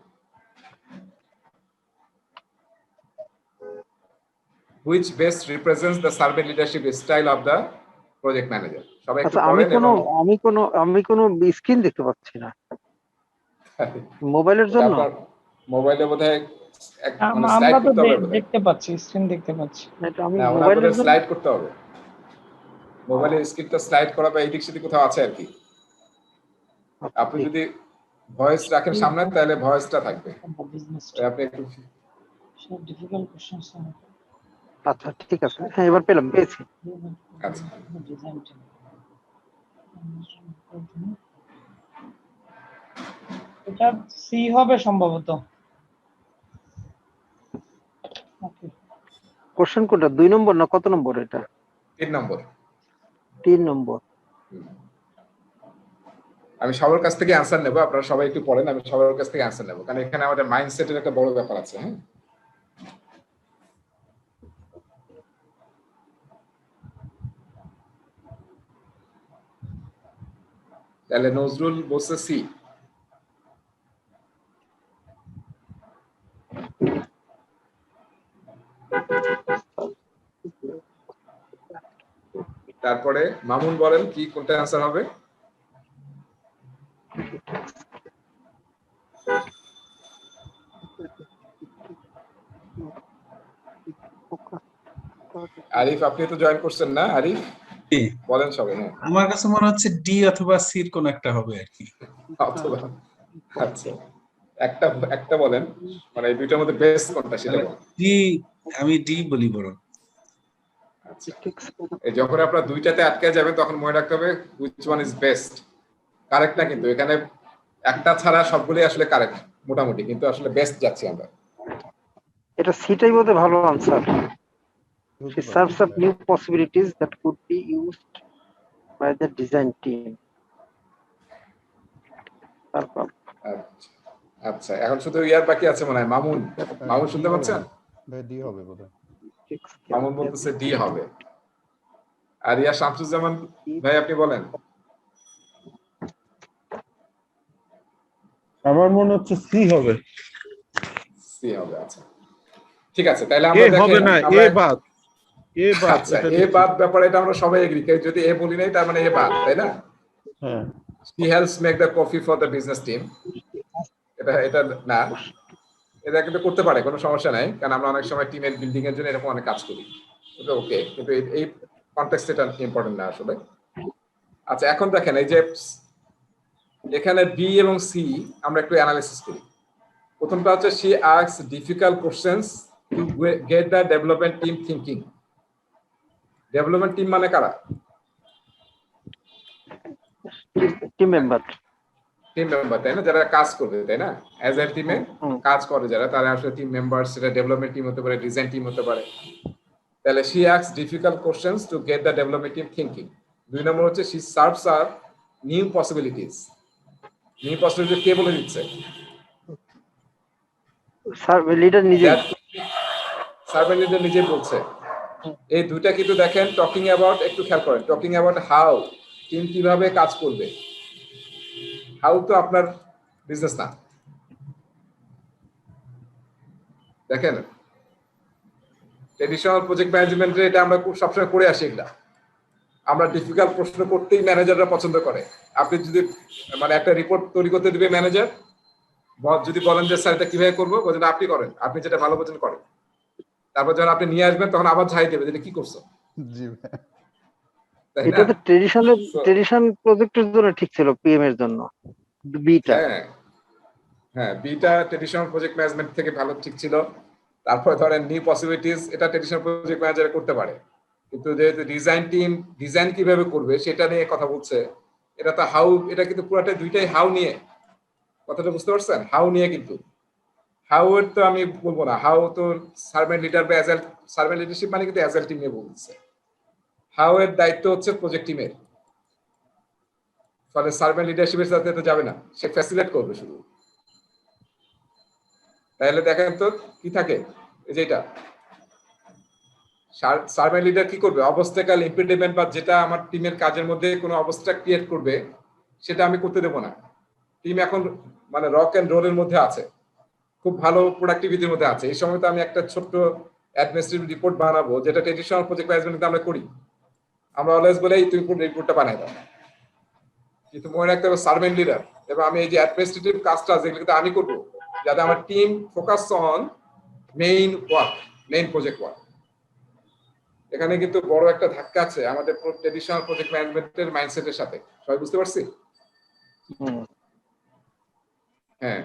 Which best represents the servant leadership style of the project manager? সবাই একটু আচ্ছা, পড়েন। আমি কোনো স্ক্রিন দেখতে পাচ্ছি না মোবাইলের জন্য। আপনার মোবাইলে বোধহয় মানে আমরা স্লাইড তো করতে হবে বোধহয়। দেখতে পাচ্ছি, স্ক্রিন দেখতে পাচ্ছি। এটা আমি না, ওনার মোবাইলের বোধহয় জন্য। স্লাইড করতে হবে। মোবাইলের স্ক্রিনটা স্লাইড করা বা এদিক সেদিক কোথাও আছে আর কি। আপনি যদি ভয়েস রাখেন সামনে তাহলে ভয়েসটা থাকবে। আপনি একটু আচ্ছা, ঠিক আছে, হ্যাঁ এবার পেয়েছি। আচ্ছা, এটা সি হবে সম্ভবত। কোশ্চেন কোনটা, 2 নম্বর না কত নম্বর এটা? 3 নম্বর। 3 নম্বর। আমি সবার কাছ থেকে অ্যানসার নেব, আপনারা সবাই একটু পড়েন, আমি সবার কাছ থেকে অ্যানসার নেব, কারণ এখানে আমাদের মাইন্ডসেটের একটা বড় ব্যাপার আছে। হ্যাঁ, তাহলে নজরুল বলছে সি। তারপরে মামুন বলেন কি, কোনটা অ্যানসার হবে? আরিফ, আপনি তো জয়েন করছেন না? আরিফ বলেন সবাই। হ্যাঁ, আমার কাছে মনে হচ্ছে ডি অথবা সির কোন একটা হবে আর কি। অথবা, আচ্ছা, একটা বলেন, মানে এই দুইটার মধ্যে বেস্ট কোনটা সেটা বলেন। ডি, আমি ডি বলি বড়। আচ্ছা, এই যখন আপনারা 2টাতে আটকে যাবেন তখন মনে রাখতে হবে which one is best। Correct না, কিন্তু এখানে একটা ছাড়া সবগুলোই আসলে কারেক্ট মোটামুটি, কিন্তু আসলে বেস্ট যাচ্ছি আমরা। এটা সিটাই বোধহয় ভালো answer. She serves up new possibilities that could be used by the design team. তারপর আচ্ছা, এখন শুধু ইয়ার বাকি আছে মনে হয়। মামুন শুনতে পাচ্ছেন? ভাই ডি হবে বোধহয়। মামুন বলতেছে ডি হবে। আর ইয়া শামসুজ্জামান ভাই, আপনি বলেন। আমার মনে হচ্ছে সি হবে। সি হবে, আচ্ছা ঠিক আছে। তাহলে আমরা দেখেন হবে না, এ বাদ। আচ্ছা, এ বাদ ব্যাপারে এটা আমরা সবাই এগ্রি। যদি এ বলি নাই তার মানে এ বাদ, তাই না? হ্যাঁ, She helps make the coffee for the business team. এটা না, এটা কিন্তু করতে পারে, কোনো সমস্যা নাই, কারণ আমরা অনেক সময় টিমের বিল্ডিং এর জন্য এরকম অনেক কাজ করি। ওকে, কিন্তু এই কনটেক্সটে এটা ইম্পর্টেন্ট না আসলে। আচ্ছা, এখন দেখেন এই যে এখানে বি এবং সি আমরা একটু অ্যানালাইসিস করি। প্রথমটা হচ্ছে she asks difficult questions to get the development team thinking. Development team মানে কারা? টিম মেম্বার, তাই না? যারা কাজ করবে, তাই না? অ্যাজ এ টিমে কাজ করে যারা, তারা আসলে টিম মেম্বার। সেটা ডেভেলপমেন্ট টিম হতে পারে, ডিজাইন টিম হতে পারে। তাহলে she asks difficult questions to get the development team thinking. 2 নম্বর হচ্ছে she serves up new possibilities. New possibility কে বলে দিচ্ছে? লিডার নিজে, সার্ভেন্ট লিডার নিজে বলছে। এই দুইটা কিন্তু দেখেন টকিং অ্যাবাউট, একটু খেয়াল করেন, টকিং অ্যাবাউট হাউ টিম কিভাবে কাজ করবে। হাউ তো আপনার বিজনেস না। দেখেন ট্রেডিশনাল প্রজেক্ট ম্যানেজমেন্টে এটা আমরা খুব সবসময় করে আসি, এগুলা আমরা ডিফিকাল্ট প্রশ্ন করতেই ম্যানেজাররা পছন্দ করে। আপনি যদি মানে একটা রিপোর্ট তৈরি করতে দিবে ম্যানেজার, যদি বলেন যে স্যার এটা কিভাবে করবো, বলছেন আপনি করেন, আপনি যেটা ভালো বোঝেন করেন। তারপর যখন আপনি নিয়ে আসবেন তখন আবার ঝাই দেবে যেটা কি করছো। জি ভাই। তাই এটা না? তো ট্রেডিশনাল প্রজেক্টের জন্য ঠিক ছিল, পিএম এর জন্য বিটা। হ্যাঁ হ্যাঁ, বিটা ট্রেডিশনাল প্রজেক্ট ম্যানেজমেন্ট থেকে ভালো ঠিক ছিল। তারপর ধরেন নিউ পসিবিলিটিস, এটা ট্রেডিশনাল প্রজেক্ট ম্যানেজার করতে পারে, কিন্তু যেহেতু ডিজাইন টিম ডিজাইন কিভাবে করবে সেটা নিয়ে কথা বলছে, এটা তো হাউ, এটা কিন্তু পুরাটাই দুইটাই হাউ নিয়ে। কথাটা বুঝতে পারছেন? হাউ নিয়ে, কিন্তু হাউ এর তো আমি বলবো না, হাউ তো সার্ভেন্ট লিডার বা অ্যাজাইল, সার্ভেন্ট লিডারশিপ মানে কিন্তু অ্যাজাইল টিম নিয়ে বলছে। হাউ এর দায়িত্ব হচ্ছে প্রজেক্ট টিমের, ফলে সার্ভেন্ট লিডারশিপের সাথে তো যাবে না, সে ফ্যাসিলিটেট করবে শুধু। তাহলে দেখেন তো কি থাকে, এই যে এটা সার্ভেন্ট লিডার কি করবে, অবস্টাকেল ইম্পিডিমেন্ট বা যেটা আমার টিমের কাজের মধ্যে কোনো অবস্থা ক্রিয়েট করবে সেটা আমি করতে দেবো না। টিম এখন মানে রক এন্ড রোলের মধ্যে আছে, খুব ভালো প্রোডাক্টিভিটির মধ্যে আছে। এই সময় তো আমি একটা ছোট্ট অ্যাডমিনিস্ট্রেটিভ রিপোর্ট বানাবো, যেটা ট্রেডিশনাল প্রজেক্ট ম্যানেজমেন্টে আমরা করি, আমরা অলওয়েজ বলেই তুমি রিপোর্টটা বানাই দাও। কিন্তু মনে রাখতে হবে সার্ভেন্ট লিডার, এবং আমি এই যে অ্যাডমিনিস্ট্রেটিভ কাজটা যেগুলো কিন্তু আমি করবো, যাতে আমার team focus on main work, main project work. এখানে কিন্তু বড় একটা ধাক্কা আছে আমাদের ট্রেডিশনাল প্রজেক্ট ম্যানেজমেন্টের মাইন্ডসেটের সাথে, সবাই বুঝতে পারছি? হ্যাঁ,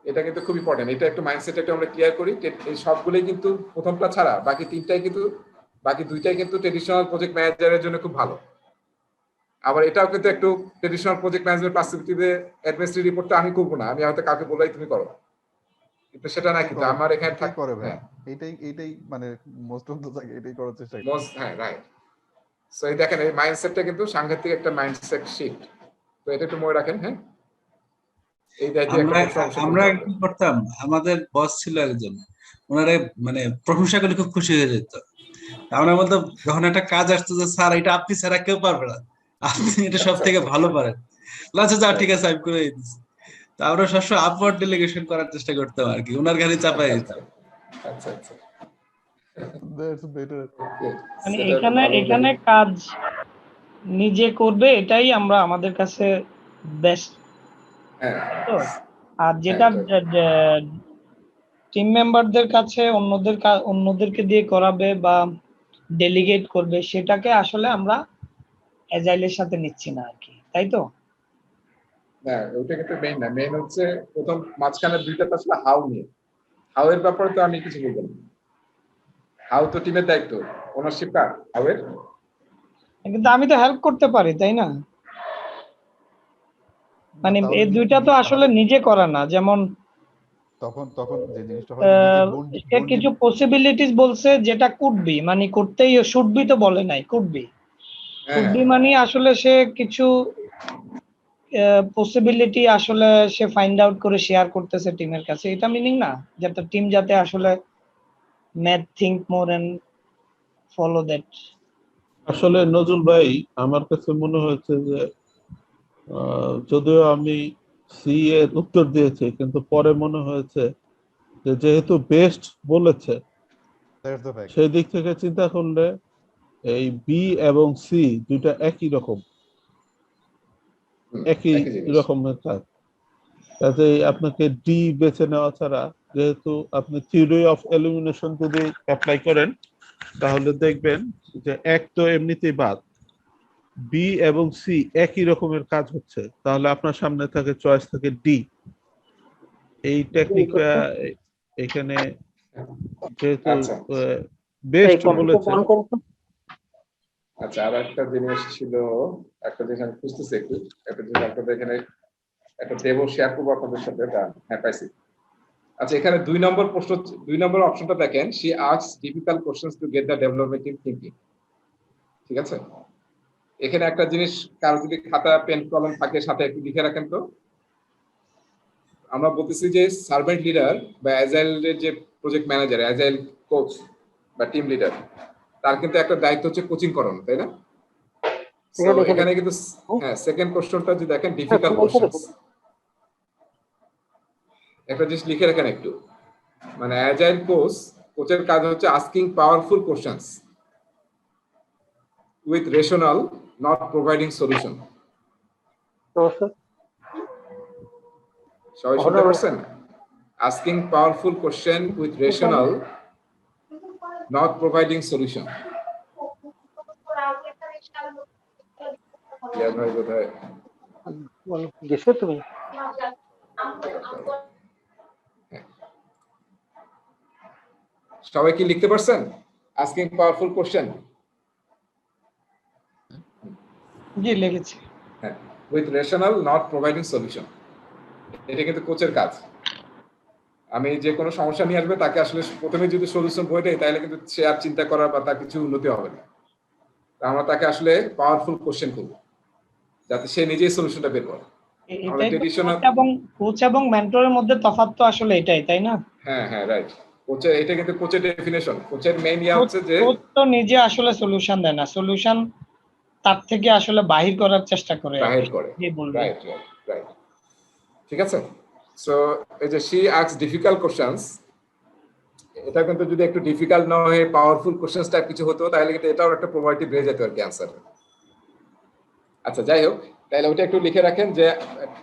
এটা কিন্তু খুব ইম্পর্টেন্ট, এটা একটু মাইন্ডসেট একটু আমরা ক্লিয়ার করি। এই সবগুলোই কিন্তু প্রথমটা ছাড়া বাকি তিনটাই কিন্তু, বাকি দুইটাই কিন্তু ট্রেডিশনাল প্রজেক্ট ম্যানেজারের জন্য খুব ভালো। আবার এটাও কিন্তু একটু ট্রেডিশনাল প্রজেক্ট ম্যানেজমেন্ট পার্সপেক্টিভে অ্যাডমিনিস্ট্রেটিভ রিপোর্টটা আমি করবো না, আমি হয়তো কাউকে বললেই তুমি করো, কিন্তু সেটা না, কিন্তু আমার এখানে এটাই করে ভাই। হ্যাঁ এইটাই মানে মোস্ট অফ দ্য জায়গায় এটাই করার চেষ্টা করি। হ্যাঁ রাইট। সো এই দেখেন এই মাইন্ডসেটটা কিন্তু সাংঘাতিক একটা মাইন্ডসেট শিফট, তো এটা একটু মনে রাখেন। হ্যাঁ, এই দায়িত্ব আমরা কি করতাম, আমাদের বস ছিল একজন, ওনারে মানে প্রশংসা করলে খুব খুশি হয়ে যেত। আমরা বলতাম যখন একটা কাজ আসতো যে স্যার এটা আপনি ছাড়া কেউ পারবে না, আপনি এটা সব থেকে ভালো পারেন। আচ্ছা যা ঠিক আছে আমি করে দিচ্ছি। তো আমরা সবসময় আপওয়ার্ড ডেলিগেশন করার চেষ্টা করতাম আর কি, ওনার ঘাড়ে চাপাই দিতাম। আচ্ছা আচ্ছা, দ্যাটস বেটার। মানে এখানে কাজ নিজে করবে, এটাই আমরা আমাদের কাছে বেস্ট। তো আর যেটা টিম মেম্বারদের কাছে অন্যদেরকে দিয়ে করাবে বা ডেলিগেট করবে, সেটাকে আসলে আমরা এজাইলের সাথে নিচ্ছি না আর কি, তাই তো? না ওটা কিন্তু মেইন না, মেইন হচ্ছে প্রথম মাঝখানে দুইটা তো আসলে হাউ নিয়ে। হাউ এর ব্যাপারে তো আমি কিছু বলবো না, হাউ তো টিমের দায়িত্ব, ওনারশিপ কার হাউ এর। কিন্তু আমি তো হেল্প করতে পারি, তাই না? মানে এই দুইটা তো আসলে নিজে করা না। যেমন তখন যে জিনিসটা হয় নিজে সে কিছু পসিবিলিটিস বলছে, যেটা কুড বি, মানে করতেই শুড বি তো বলে নাই, কুড বি। কুড বি মানে আসলে সে কিছু পসিবিলিটি আসলে সে ফাইন্ড আউট করে শেয়ার করতেছে টিমের কাছে, এটা মিনিং না? যাতে টিম যাতে আসলে math think more and follow that. আসলে নজরুল ভাই, আমার কাছে মনে হয়েছে যে যদিও আমি সি এর উত্তর দিয়েছি, কিন্তু পরে মনে হয়েছে যে যেহেতু বেস্ট বলেছে, সেই দিক থেকে চিন্তা করলে এই বি এবং সি দুইটা একই রকম, একই রকমের কাজ। কাজেই আপনাকে ডি বেছে নেওয়া ছাড়া, যেহেতু আপনি থিওরি অফ এলিমিনেশন যদি অ্যাপ্লাই করেন, তাহলে দেখবেন যে এক তো এমনিতেই বাদ, বি এবং সি একই রকমের কাজ হচ্ছে, তাহলে আপনার সামনে থাকে চয়েস থাকে ডি। এই টেকনিকটা এখানে যেহেতু বেস্ট বলেছে। আচ্ছা, আর একটা জিনিস ছিল, একটা জিনিস আমি খুঁজতেছি একটু, একটা জিনিস আপনাদের এখানে একটা দেব শেয়ার করবো আপনাদের সাথে। হ্যাঁ পাইছি। আচ্ছা, এখানে 2 নম্বর প্রশ্ন, 2 নম্বর অপশনটা দেখেন, she asks difficult questions to get the development in thinking. ঠিক আছে, এখানে একটা জিনিস, কারো যদি খাতা পেন কলম থাকে সাথে একটু লিখে রাখেন তো। আমরা বলতেছি যে সার্ভেন্ট লিডার বা অ্যাজাইলের যে প্রজেক্ট ম্যানেজার, অ্যাজাইল কোচ বা টিম লিডার, তার কিন্তু একটা দায়িত্ব হচ্ছে কোচিং করানো, তাই না? সো এখানে কিন্তু হ্যাঁ সেকেন্ড কোশ্চেনটা যদি দেখেন ডিফিকাল্ট কোশ্চেনস, একটা জিনিস লিখে রাখেন একটু, মানে অ্যাজাইল কোচের কাজ হচ্ছে asking powerful questions with rational, not providing solution. সবাই শুনতে পারছেন? Asking powerful question with rational, not providing solution. ভাই কোথায় গেছো তুমি? সবাই কি লিখতে পারছেন? আস্কিং পাওয়ারফুল কোশ্চেন, জি লিখেছি। হ্যাঁ, with rational, not providing solution. এটা কিন্তু কোচের কাজ। আমি যে কোনো সমস্যা নিয়ে আসবে তাকে আসলে প্রথমে যদি সলিউশন বলে দেয় তাহলে কিন্তু সে আর চিন্তা করার বা তার কিছু উন্নতি হবে না। আমরা তাকে আসলে পাওয়ারফুল কোশ্চেন করব যাতে সে নিজেই সলিউশনটা বের করে। কোচ এবং মেন্টরের মধ্যে তফাৎ তো আসলে এটাই, তাই না? হ্যাঁ হ্যাঁ রাইট। কোচের এটা কিন্তু কোচের ডেফিনিশন। কোচের মেইন ইয়া হচ্ছে যে কোচ তো নিজে আসলে সলিউশন দেয় না, সলিউশন তার থেকে আসলে বাহির করার চেষ্টা করে। রাইট রাইট রাইট, ঠিক আছে। সো এই যে শি আস্কস ডিফিকাল্ট কোশ্চেনস, এটা কিন্তু যদি একটু ডিফিকাল্ট না হয়ে পাওয়ারফুল কোশ্চেনস টাইপ কিছু হতো তাহলে কিন্তু এটাও একটা প্রবাবিলিটি বেড়ে যেত আর কি আনসার। আচ্ছা যাই হোক, তাহলে ওটা একটু লিখে রাখেন যে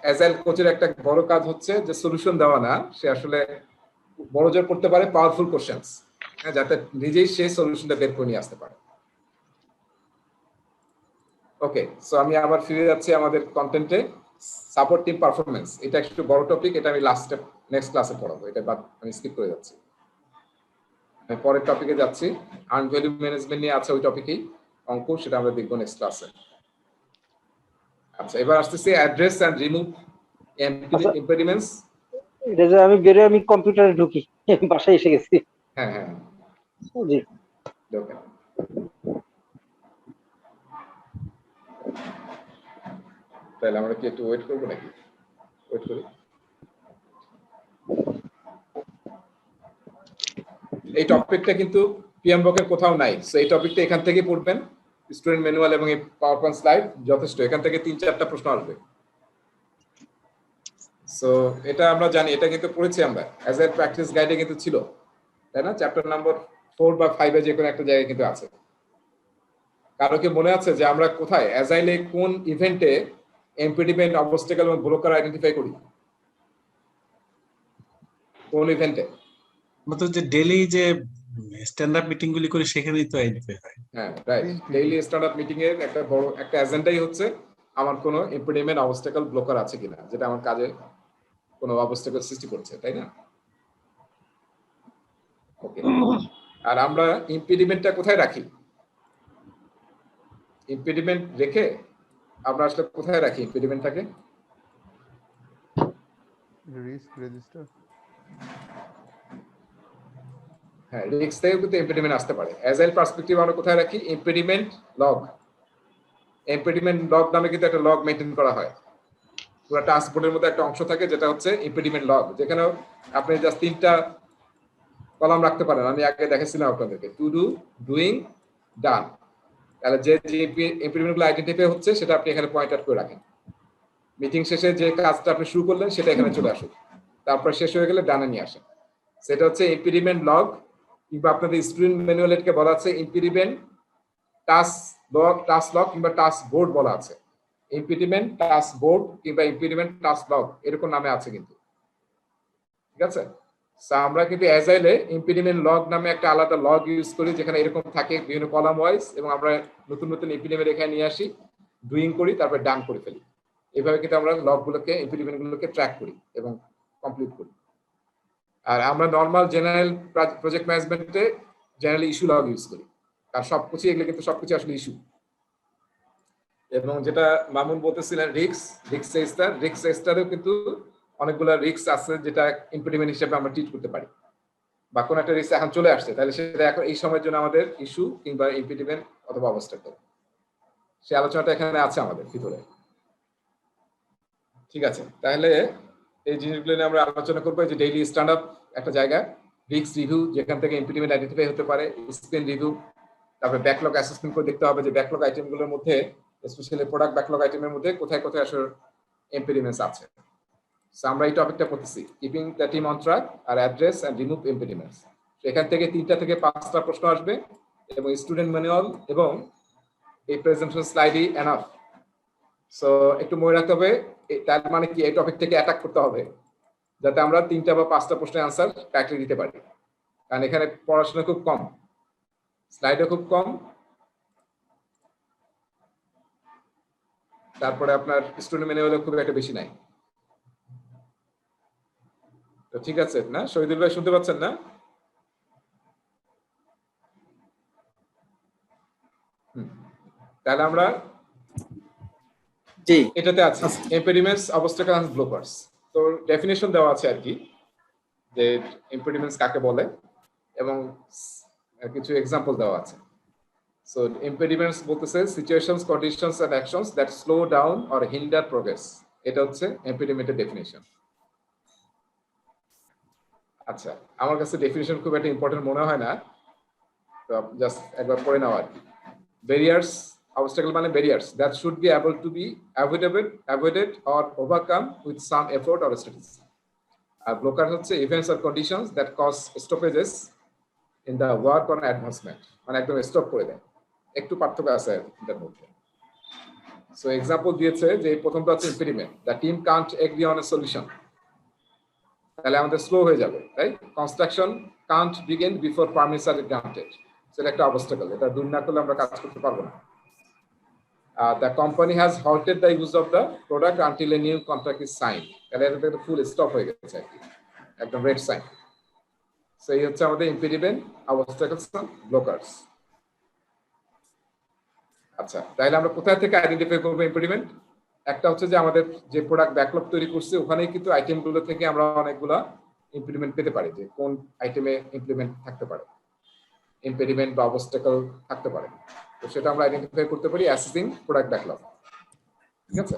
অ্যাজাইল কোচের একটা বড় কাজ হচ্ছে যে সলিউশন দেওয়া না, সে আসলে বড় জোর করতে পারে পাওয়ারফুল কোশ্চেনস, যাতে নিজেই সেই সলিউশনটা বের করে নিয়ে আসতে পারে। ওকে, সো আমি আবার ফিরে যাচ্ছি আমাদের কন্টেন্টে। সাপোর্ট টিম পারফরম্যান্স, এটা একটু বড় টপিক, এটা আমি নেক্সট ক্লাসে পড়াবো, এটা আমি স্কিপ করে যাচ্ছি। আমি পরের টপিকে যাচ্ছি, আর্ন ভ্যালু ম্যানেজমেন্ট নিয়ে আছে ওই টপিকেই অঙ্ক, সেটা আমরা দেখবো নেক্সট ক্লাসে। আচ্ছা এবার আসতেছি অ্যাড্রেস এন্ড রিমুভ ইম্পেডিমেন্টস। এটা যে আমি বেরে আমি কম্পিউটারে ঢুকি, বাসায় এসে গেছি। হ্যাঁ হ্যাঁ জি ওকে, তাহলে আমরা কি একটু ওয়েট করবো নাকি? ওয়েট করি। এই টপিকটা কিন্তু পিএমবকের কোথাও নাই, সো এই টপিকটা এখান থেকে পড়বেন। স্টুডেন্ট ম্যানুয়াল এবং এই পাওয়ার পয়েন্ট স্লাইড যথেষ্ট, এখান থেকে 3-4টা প্রশ্ন আসবে। সো এটা আমরা জানি, এটা কিন্তু পড়েছি আমরা অ্যাজ এ প্র্যাকটিস গাইডে কিন্তু ছিল, তাই না? চ্যাপ্টার নাম্বার 4 বা 5 এ যে কোনো একটা জায়গায় কিন্তু আছে। কারো কি মনে আছে যে আমরা কোথায় অ্যাজাইলে কোন ইভেন্টে ইম্পেডিমেন্ট, অবস্টাকেল এবং ব্লকার আইডেন্টিফাই করি? কোন ইভেন্টে? মতো যে ডেইলি যে স্ট্যান্ড আপ মিটিং গুলি করি সেখানেই তো আইডেন্টিফাই হয়। হ্যাঁ right, daily stand up meeting এর একটা বড় একটা এজেন্ডাই হচ্ছে আমার কোনো ইম্পেডিমেন্ট, অবস্টাকেল, ব্লকার আছে কিনা, যেটা আমার কাজে কোনো অবস্টাকেল সৃষ্টি করছে, তাই না? ওকে, আর আমরা ইম্পেডিমেন্টটা কোথায় রাখি? ইম্পেডিমেন্ট রেখে আমরা আসলে কোথায় রাখি ইম্পেডিমেন্টটাকে? Risk register. হ্যাঁ, রিস্ক থেকে কিন্তু ইম্পেডিমেন্ট আসতে পারে। অ্যাজাইল পার্সপেক্টিভ আমরা কোথায় রাখি? Impediment log. ইম্পেডিমেন্ট লগ নামে কিন্তু একটা লগ মেইনটেইন করা হয়। পুরো টাস্ক বোর্ডের মধ্যে একটা অংশ থাকে যেটা হচ্ছে ইম্পেডিমেন্ট লগ, যেখানে আপনি জাস্ট 3টা কলাম রাখতে পারেন। আমি আগে দেখাচ্ছিলাম আপনাদেরকে, টু ডু, ডুইং, ডান। তাহলে যে যে ইম্পেডিমেন্টগুলো আইডেন্টিফাই হচ্ছে সেটা আপনি এখানে পয়েন্ট আউট করে রাখেন। মিটিং শেষে যে কাজটা আপনি শুরু করলেন সেটা এখানে চলে আসুক, তারপর শেষ হয়ে গেলে ডানে নিয়ে আসেন। সেটা হচ্ছে ইম্পেডিমেন্ট লগ, কিংবা আপনাদের স্টুডেন্ট ম্যানুয়ালকে বলা আছে ইম্পেডিমেন্ট টাস্ক লগ কিংবা টাস্ক বোর্ড বলা আছে। ইম্পেডিমেন্ট টাস্ক বোর্ড কিংবা ইম্পেডিমেন্ট টাস্ক লগ এরকম নামে আছে কিন্তু, ঠিক আছে? আমরা কিন্তু অ্যাজাইলে ইম্পেডিমেন্ট লগ নামে একটা আলাদা লগ ইউজ করি, যেখানে এরকম থাকে বিভিন্ন কলাম ওয়াইজ, এবং আমরা নতুন নতুন ইম্পেডিমেন্ট এখানে নিয়ে আসি, ডুইং করি, তারপর ডান করে ফেলি। এইভাবে কিন্তু আমরা লগগুলোকে, ইম্পেডিমেন্টগুলোকে ট্র্যাক করি এবং কমপ্লিট করি। আর আমরা নর্মাল জেনারেল প্রজেক্ট ম্যানেজমেন্টে জেনারেলি ইস্যু লগ ইউজ করি, আর সবকিছু এগুলো কিন্তু সবকিছু আসলে ইস্যু। এবং যেটা মামুন বলতেছিলেন রিস্ক রেজিস্টারেও কিন্তু অনেকগুলো রিস্ক আছে যেটা ইম্পেডিমেন্ট হিসেবে আমরা ট্রিট করতে পারি। বা কোনো একটা রিস্ক এখন চলে আসছে, তাহলে সেটা এখন এই সময়ের জন্য আমাদের ইস্যু কিংবা ইম্পেডিমেন্ট অথবা অবস্টাকেল, সেই আলোচনাটা এখানে আছে আমাদের ভিতরে। ঠিক আছে, তাহলে এই জিনিসগুলো নিয়ে আমরা আলোচনা করবো। যে ডেইলি স্ট্যান্ড আপ একটা জায়গা, রিস্ক রিভিউ যেখান থেকে ইম্পেডিমেন্ট আইডেন্টিফাই হতে পারে, স্পেন রিভিউ, তারপরে ব্যাকলগ অ্যাসেসমেন্ট করে দেখতে হবে যে ব্যাকলগ আইটেমগুলোর মধ্যে স্পেশালি প্রোডাক্ট ব্যাকলগ আইটেমের মধ্যে কোথায় কোথায় আসলে ইম্পেডিমেন্টস আছে। সো আমরা এই টপিকটা পড়তেছি, keeping the team on track আর অ্যাড্রেস এন্ড রিমুভ ইম্পেডিমেন্টস। এখান থেকে 3টা থেকে 5টা প্রশ্ন আসবে এবং স্টুডেন্ট ম্যানুয়াল এবং এই প্রেজেন্টেশন স্লাইডই এনাফ। সো একটু মনে রাখতে হবে তার মানে কি এই টপিক থেকে অ্যাটাক করতে হবে যাতে আমরা 3টা বা 5টা প্রশ্নের আনসার কারেক্টলি দিতে পারি, কারণ এখানে পড়াশোনা খুব কম, স্লাইডও খুব কম, তারপরে আপনার স্টুডেন্ট ম্যানুয়ালও খুব একটা বেশি নাই। তো ঠিক আছে না, শহীদুল ভাই শুনতে পাচ্ছেন না? তাহলে আমরা জি এটাতে আছি, ইম্পেডিমেন্টস, অবস্টাকল এন্ড ব্লকার্স। তো ডেফিনিশন দেওয়া আছে আর কি, যে ইম্পেডিমেন্টস কাকে বলে এবং কিছু এক্সাম্পল দেওয়া আছে। সো ইম্পেডিমেন্টস বলতেছে situations, conditions and actions that slow down or hinder progress. এটা হচ্ছে ইম্পেডিমেন্টের ডেফিনিশন। আচ্ছা, আমার কাছে ডেফিনিশন খুব একটা ইম্পর্টেন্ট মনে হয় না, তো জাস্ট একবার পড়ে নাও আর কি। ব্যারিয়ার্স, obstacle মানে barriers that should be able to be avoided or overcome with some effort or strategy. আর ব্লকার হচ্ছে events or conditions that cause stoppages in the work or advancement, মানে একদম স্টপ করে দেয়। একটু পার্থক্য আছে এর মধ্যে। সো এক্সাম্পল দিয়েছে যে প্রথমটা হচ্ছে impediment, the team can't agree on a solution, তাহলে আমাদের স্লো হয়ে যাবে, right? Construction can't begin before permits are granted, সেটা একটা obstacle, এটা দূর না করলে আমরা কাজ করতে পারবো না। The company has halted the use of the product until a new contract is signed, তাহলে এটা ফুল স্টপ হয়ে গেছে আর কি, একদম রেড সাইন। সো এই হচ্ছে আমাদের ইম্পেডিমেন্ট, অবস্টাকলস, ব্লকারস। আচ্ছা, তাহলে আমরা কোথায় থেকে আইডেন্টিফাই করবো ইম্পেডিমেন্ট? একটা হচ্ছে যে আমাদের যে প্রোডাক্ট ব্যাকলগ তৈরি করছে ওখানেই কিন্তু আইটেমগুলো থেকে আমরা অনেকগুলা ইমপ্লিমেন্ট পেতে পারি, যে কোন আইটেমে ইমপ্লিমেন্ট থাকতে পারে, ইম্পেডিমেন্ট বা অবস্টাকল থাকতে পারে। তো সেটা আমরা আইডেন্টিফাই করতে পারি অ্যাসেসিং প্রোডাক্ট ব্যাকলগ। ঠিক আছে,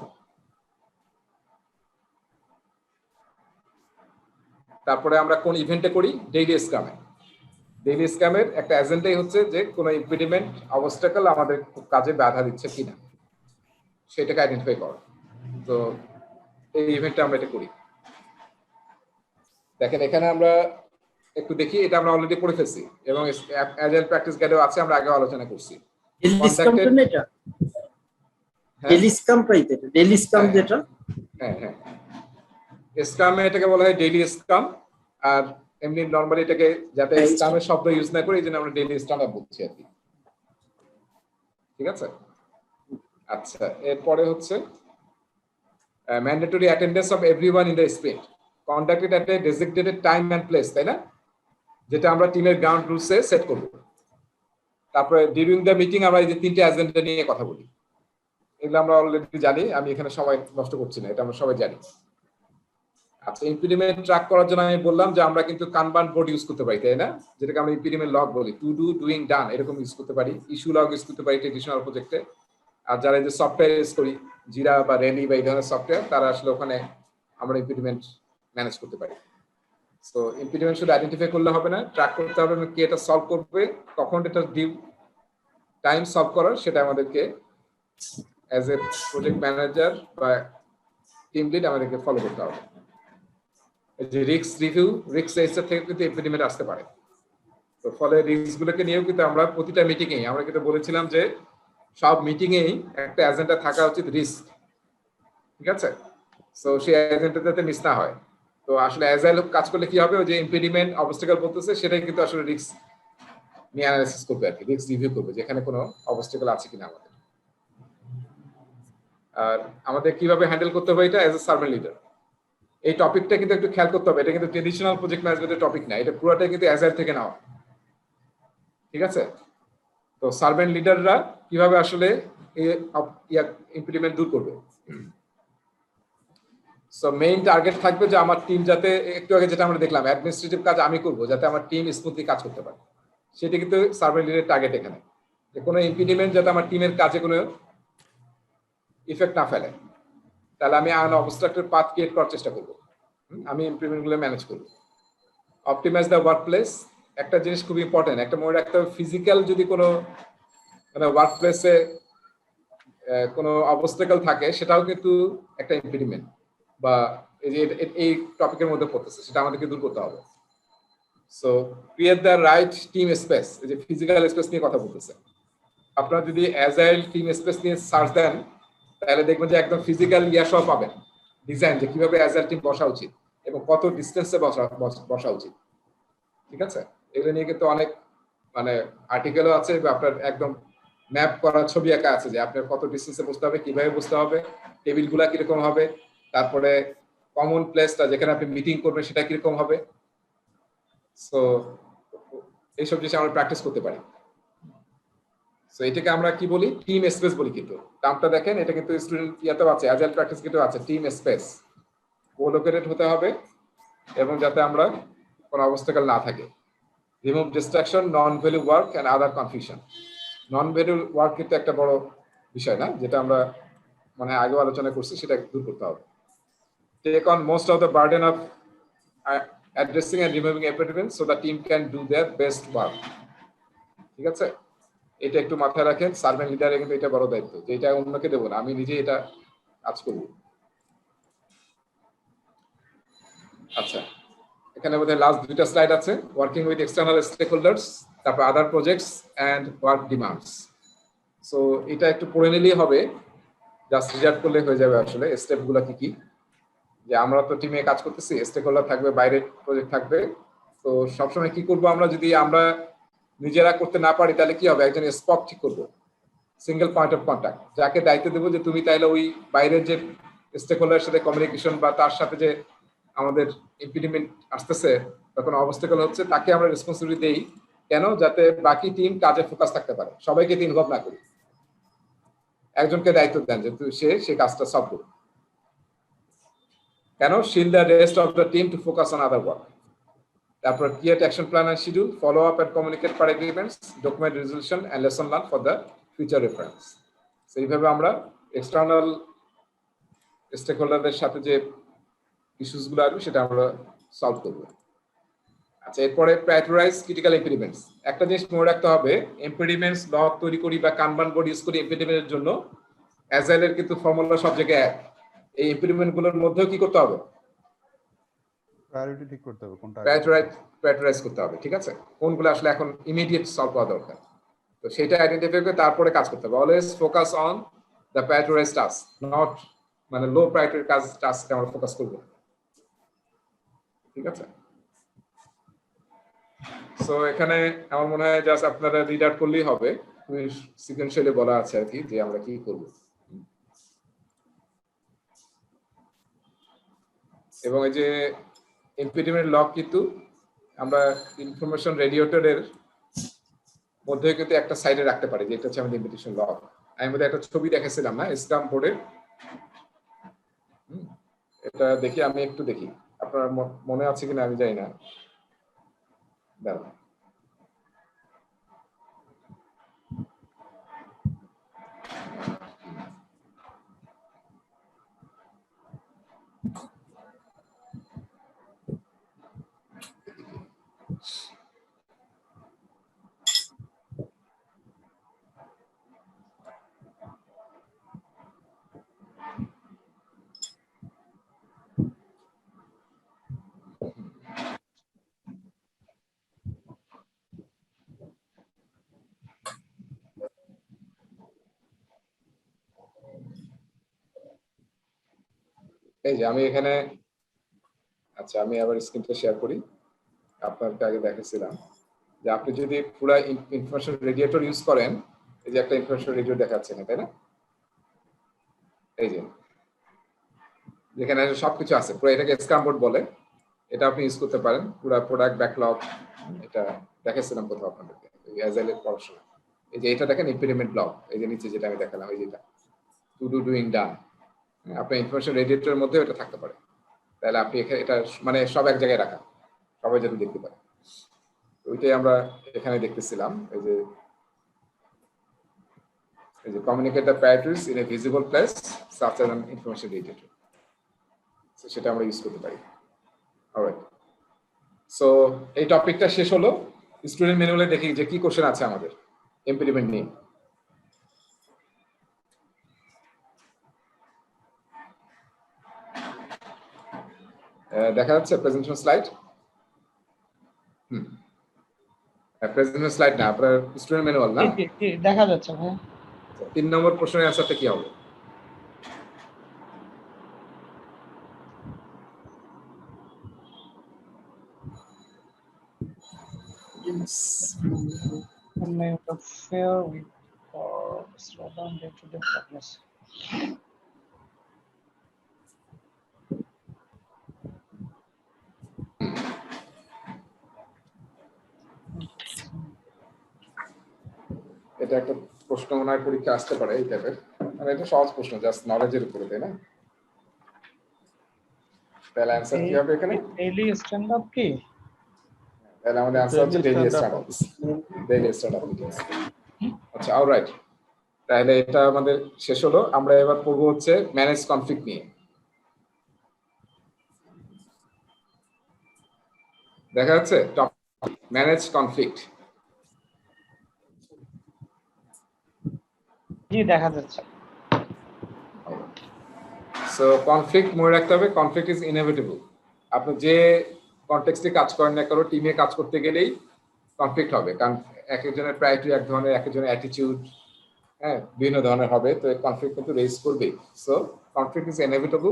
তারপরে আমরা কোন ইভেন্টে করি? ডেইলি স্ক্রামে। ডেইলি স্ক্রামের একটা এজেন্ডাই হচ্ছে যে কোন ইম্পেডিমেন্ট, অবস্টাকল আমাদের কাজে বাধা দিচ্ছে কিনা সেটাকে আইডেন্টিফাই করা। তো এই ইভেন্টটা আমরা এটা করি। দেখেন এখানে আমরা একটু দেখি, এটা আমরা অলরেডি পড়ে ফেলছি এবং অ্যাজাইল প্র্যাকটিস গাইডেও আছে, আমরা আগেও আলোচনা করছি। ডেইলি স্ক্রাম পাইতে, ডেইলি স্ক্রাম যেটা, হ্যাঁ হ্যাঁ, স্ক্রামে এটাকে বলা হয় ডেইলি স্ক্রাম, আর এমনি নরমালি এটাকে যাতে স্ক্রামের শব্দ ইউজ না করি এই জন্য আমরা ডেইলি স্ক্রাম বলছি আর কি। ঠিক আছে, আচ্ছা এরপরে হচ্ছে mandatory attendance of everyone in the sprint conducted at a designated time and place, তাই না? যেটা আমরা টিমের গ্রাউন্ড রুলসে সেট করব। তারপরে ডিউরিং দ্য মিটিং আমরা এই যে 3টে এজেন্ডা নিয়ে কথা বলি, এগুলো আমরা অলরেডি জানি, আমি এখানে সবাই নষ্ট করছি না, এটা আমরা সবাই জানি। আচ্ছা, ইম্পেডিমেন্ট ট্র্যাক করার জন্য আমি বললাম যে আমরা কিন্তু কানবান বোর্ড ইউজ করতে পারি, তাই না? যেটাকে আমরা ইম্পেডিমেন্ট লগ বলি, টু ডু, ডুইং, ডান, এরকম ইউজ করতে পারি। ইস্যু লগ ইউজ করতে পারি ট্রেডিশনাল প্রজেক্টে। আর যারা এই যে সফটওয়্যার ইউজ করি, জিরা বা রেলি বা এই ধরনের সফটওয়্যার, তারা আসলে ওখানে আমরা ইম্পেডিমেন্ট ম্যানেজ করতে পারি। সো ইম্পেডিমেন্ট শুধু আইডেন্টিফাই করলে হবে না, ট্র্যাক করতে হবে কে এটা সলভ করবে, কখন এটা ডিউ টাইম সলভ করার, সেটা আমাদেরকে অ্যাজ এ প্রজেক্ট ম্যানেজার বা টিম লিড আমাদেরকে ফলো করতে হবে। যে রিস্ক রিভিউ, রিস্ক অ্যাসেসমেন্ট থেকে কিন্তু ইম্পেডিমেন্ট আসতে পারে। তো ফলে রিস্কগুলোকে নিয়েও কিন্তু আমরা প্রতিটা মিটিংয়ে আমরা কিন্তু বলেছিলাম যে সব মিটিংয়েই একটা এজেন্ডা থাকা উচিত রিস্ক। ঠিক আছে, সো সেই এজেন্ডা যাতে মিস না হয়। তো আসলে অ্যাজাইল কাজ করলে কি হবে, ওই যে ইম্পেডিমেন্ট, অবস্টাকল বলতেছে সেটাই কিন্তু আসলে রিস্ক নিয়ে অ্যানালাইসিস করবে আর কি, রিস্ক রিভিউ করবে যেখানে কোনো অবস্টাকল আছে কিনা আমাদের। আর আমাদের কিভাবে হ্যান্ডেল করতে হবে এটা অ্যাজ এ সার্ভেন্ট লিডার, এই টপিকটা কিন্তু একটু খেয়াল করতে হবে। এটা কিন্তু ট্রেডিশনাল প্রজেক্ট ম্যানেজমেন্টের টপিক না, এটা পুরোটাই কিন্তু অ্যাজাইল থেকে নেওয়া। ঠিক আছে, তো সার্ভেন্ট লিডাররা কিভাবে আসলে ইমপ্লিমেন্ট দূর করবে। সো মেইন টার্গেট থাকবে যে আমার টিম যাতে, একটু আগে যেটা আমরা দেখলাম, অ্যাডমিনিস্ট্রেটিভ কাজ আমি করব যাতে আমার টিম স্মুথলি কাজ করতে পারে, সেটা কিন্তু সার্ভেন্ট লিডারের টার্গেট এখানে। যে কোনো ইমপ্লিমেন্ট যাতে আমার টিমের কাজে কোনো ইফেক্ট না ফেলে, তাহলে আমি অবস্ট্রাকটেড পাথ ক্রিয়েট করার চেষ্টা করব, আমি ইমপ্লিমেন্টগুলো ম্যানেজ করব। অপটিমাইজ দ্য ওয়ার্ক প্লেস, একটা জিনিস খুব ইম্পর্টেন্ট, একটা মনে রাখতে হবে, ফিজিক্যাল যদি কোনো মানে ওয়ার্ক প্লেসে কোনো অবস্টাকেল থাকে সেটাও কিন্তু একটা ইম্পিডিমেন্ট বা এই যে এই টপিকের মধ্যে পড়তেছে, সেটা আমাদেরকে দূর করতে হবে। So create the right team space, এই যে ফিজিক্যাল স্পেস নিয়ে কথা বলতেছে। আপনারা যদি অ্যাজাইল টিম স্পেস নিয়ে সার্চ দেন তাহলে দেখবেন যে একদম ফিজিক্যাল সব পাবেন, ডিজাইন যে কিভাবে অ্যাজাইল টিম বসা উচিত এবং কত ডিস্টেন্সে বসা উচিত। ঠিক আছে, এগুলো নিয়ে কিন্তু অনেক মানে আর্টিকেলও আছে বা আপনার একদম ম্যাপ করা ছবি আঁকা আছে যে আপনার কত ডিস্টেন্সে বসতে হবে, কিভাবে বসতে হবে, টেবিলগুলা কিরকম হবে, তারপরে কমন প্লেসটা যেখানে আপনি মিটিং করবেন সেটা কিরকম হবে। সো এইসব জিনিস আমরা প্র্যাকটিস করতে পারি। সো এটাকে আমরা কি বলি, টিম স্পেস বলি। কিন্তু টার্মটা দেখেন, এটা কিন্তু স্টুডেন্ট ইয়াতেও আছে, অ্যাজাইল প্র্যাকটিস কিন্তু আছে, টিম স্পেস কোলোকেটেড হতে হবে এবং যাতে আমরা কোনো অবস্টাকেল না থাকে। Remove distraction, non value work and other confusion. Non value work কিন্তু একটা বড় বিষয় না, যেটা আমরা মানে আগে আলোচনা করছি, সেটা দূর করতে হবে। Take on most of the burden of addressing and removing impediments so the team can do their best work। ঠিক আছে, এটা একটু মাথায় রাখেন। সার্ভেন্ট লিডারের কিন্তু এটা বড় দায়িত্ব যে এটা অন্যকে দেবো না, আমি নিজে এটা কাজ করব। আচ্ছা, এখানে বোধহয় লাস্ট দুইটা স্লাইড আছে, working with external stakeholders, তারপর other projects and work demands. So এটা একটু পড়ে নিলেই হবে, জাস্ট রিজার্ভ করলে হয়ে যাবে আসলে স্টেপগুলো কি কি। যে আমরা তো টিমে কাজ করতেছি, স্টেক হোল্ডার থাকবে, বাইরের প্রজেক্ট থাকবে। তো সবসময় কি করবো আমরা, যদি আমরা নিজেরা করতে না পারি তাহলে কি হবে, একজন স্পট ঠিক করবো, সিঙ্গেল পয়েন্ট অফ কন্ট্যাক্ট, যাকে দায়িত্ব দেবো যে তুমি তাইলে ওই বাইরের যে স্টেক হোল্ডারের সাথে কমিউনিকেশন বা তার সাথে যে আমাদের ইম্পিডিমেন্ট আসতেছে বা কোনো অবস্টাকেল হচ্ছে, তাকে আমরা রেসপন্সিবিলিটি দেই। কেন? যাতে বাকি টিম কাজে ফোকাস থাকতে পারে, সবাইকে ইনভলভ না করি, একজনকে দায়িত্ব দেন যে সে কাজটা সলভ করবে। কেন? Shield the rest of the team to focus on other work. তারপর create action plan and schedule, follow up and communicate per agreements, document resolution and lesson learn for the future reference. সেইভাবে আমরা external stake হোল্ডারদের সাথে যে issues গুলো আসবে সেটা আমরা সলভ করবো। আচ্ছা, এরপরে প্রায়োরিটাইজ ক্রিটিক্যাল ইম্পিডিমেন্টস। একটা জিনিস মনে রাখতে হবে, ইম্পিডিমেন্টস লগ তৈরি করি বা কানবান বোর্ড ইউজ করি ইম্পিডিমেন্টের জন্য, অ্যাজাইলের কিন্তু ফর্মুলা সব জায়গায় এক। এই ইম্পিডিমেন্ট গুলোর মধ্যেও কি করতে হবে, প্রায়োরিটি ঠিক করতে হবে, কোনটা প্রায়োরিটাইজ করতে হবে। ঠিক আছে, কোনগুলো আসলে এখন ইমিডিয়েট সলভ করা দরকার, তো সেটা আইডেন্টিফাই করে তারপরে কাজ করতে হবে। Always focus on the prioritise task, not মানে লো প্রায়োরিটির কাজ টাস্কে আমরা ফোকাস করব। ঠিক আছে, সো এখানে আমার মনে হয় জাস্ট আপনারা রিড আউট করলেই হবে, সিকোয়েন্সিয়ালি বলা আছে আর কি যে আমরা কি করব। এবং এই যে ইম্পিডিমেন্ট লগ কিন্তু আমরা ইনফরমেশন রেডিয়েটরের মধ্যে কিন্তু একটা সাইডে রাখতে পারি, যেটা হচ্ছে আমাদের ইম্পিডিমেন্ট লগ। আমি মধ্যে একটা ছবি দেখেছিলাম না স্ক্রাম বোর্ডের, এটা দেখি, আমি একটু দেখি আপনার মনে আছে কিনা আমি জানি না, দাঁড়ান। এই যে আমি এখানে, আচ্ছা আমি আবার স্ক্রিনটা শেয়ার করি, আপনাকে আগে দেখাচ্ছিলাম যে আপনি যদি পুরো ইনফরমেশন রেডিয়েটর ইউজ করেন, এই যে একটা ইনফরমেশন রেডিয়েটর দেখাচ্ছে না, তাই না? এই যে যেখানে সবকিছু আছে পুরো, এটাকে স্ক্রাম বোর্ড বলে, এটা আপনি ইউজ করতে পারেন। পুরো প্রোডাক্ট ব্যাকলগ এটা দেখাচ্ছিলাম কোথাও আপনাদেরকে অ্যাজাইলের পড়াশোনা। এই যে এটা দেখেন ইম্পিডিমেন্ট ব্লক, এই যে নিচে যেটা আমি দেখালাম, এই যেটা টু ডু ডুইং ডান, আপনার ইনফরমেশন রেডিয়েটরের মধ্যে এটা থাকতে পারে। তাহলে আপনি এখানে এটা মানে সব এক জায়গায় রাখা, সবাই যাতে দেখতে পারে। ওইটাই আমরা এখানে দেখতেছিলাম, এই যে communicate the priorities in a visible place such as an information radiator, সেটা আমরা ইউজ করতে পারি। অলরাইট, সো এই টপিকটা শেষ হলো। স্টুডেন্ট ম্যানুয়ালে দেখি যে কি কোশ্চেন আছে আমাদের ইম্পিডিমেন্ট নিয়ে। দেখা যাচ্ছে প্রেজেন্টেশন স্লাইড? প্রেজেন্টেশন স্লাইড না, আপনার স্টুডেন্ট ম্যানুয়াল না? দেখা যাচ্ছে ভাই। 3 নম্বর প্রশ্নের অ্যান্সারটা কি হবে? May interfere with or slow down day-to-day progress. এটা একটা প্রশ্ন মনে হয় পরীক্ষা আসতে পারে এই টাইপের, মানে এটা সহজ প্রশ্ন, জাস্ট নলেজের উপরে, তাই না? তাহলে অ্যান্সার কি হবে এখানে? ডেইলি স্ট্যান্ড আপ কি? তাহলে আমাদের অ্যান্সার হচ্ছে daily stand up. Daily stand up meetings. আচ্ছা, অলরাইট। তাহলে এটা আমাদের শেষ হলো। আমরা এবার পড়বো হচ্ছে ম্যানেজ কনফ্লিক্ট নিয়ে। দেখা যাচ্ছে টপিক ম্যানেজ কনফ্লিক্ট। জি দেখা যাচ্ছে। সো কনফ্লিক্ট মনে রাখতে হবে, কনফ্লিক্ট ইজ ইনএভিটেবল। আপনি যে কনটেক্সটে কাজ করেন না কারো, টিমে কাজ করতে গেলেই কনফ্লিক্ট হবে, কারণ এক একজনের প্রায়োরিটি এক ধরনের, এক একজনের অ্যাটিটিউড বিভিন্ন ধরনের হবে, তো কনফ্লিক্ট কিন্তু রেজ করবেই। সো কনফ্লিক্ট ইজ ইনএভিটেবল,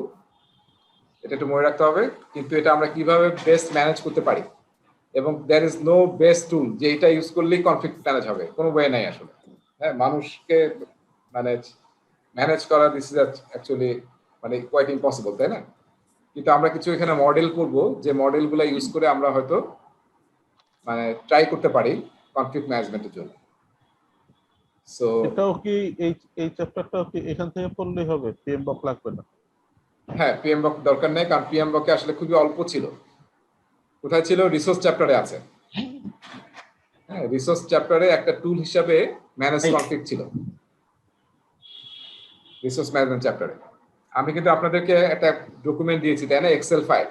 এটা একটু মনে রাখতে হবে। কিন্তু এটা আমরা কিভাবে বেস্ট ম্যানেজ করতে পারি, এবং there is no best tool যে এটা ইউজ করলেই কনফ্লিক্ট ম্যানেজ হবে, কোনো ওয়ে নাই আসলে। মানুষকে ম্যানেজ করা দিস ইজ অ্যাকচুয়ালি মানে কোয়াইট ইম্পসিবল, তাই না? কিন্তু আমরা কিছু এখানে মডেল করব, যে মডেলগুলো ইউজ করে আমরা হয়তো মানে ট্রাই করতে পারি কনফ্লিক্ট ম্যানেজমেন্টের জন্য। সো এটাও কি এই চ্যাপ্টারটাও কি এখান থেকে পড়লেই হবে, পিএমবক লাগবে না? হ্যাঁ, পিএমবক দরকার নেই, কারণ পিএমবকে আসলে খুবই অল্প ছিল। কোথায় ছিল? রিসোর্স চ্যাপ্টারে আছে। হ্যাঁ, রিসোর্স চ্যাপ্টারে একটা টুল হিসাবে ম্যানেজ কনফ্লিক্ট ছিল, রিসোর্স ম্যানেজমেন্ট চ্যাপ্টারে। আমি কিন্তু আপনাদেরকে একটা ডকুমেন্ট দিয়েছি, তাই না, এক্সেল ফাইল।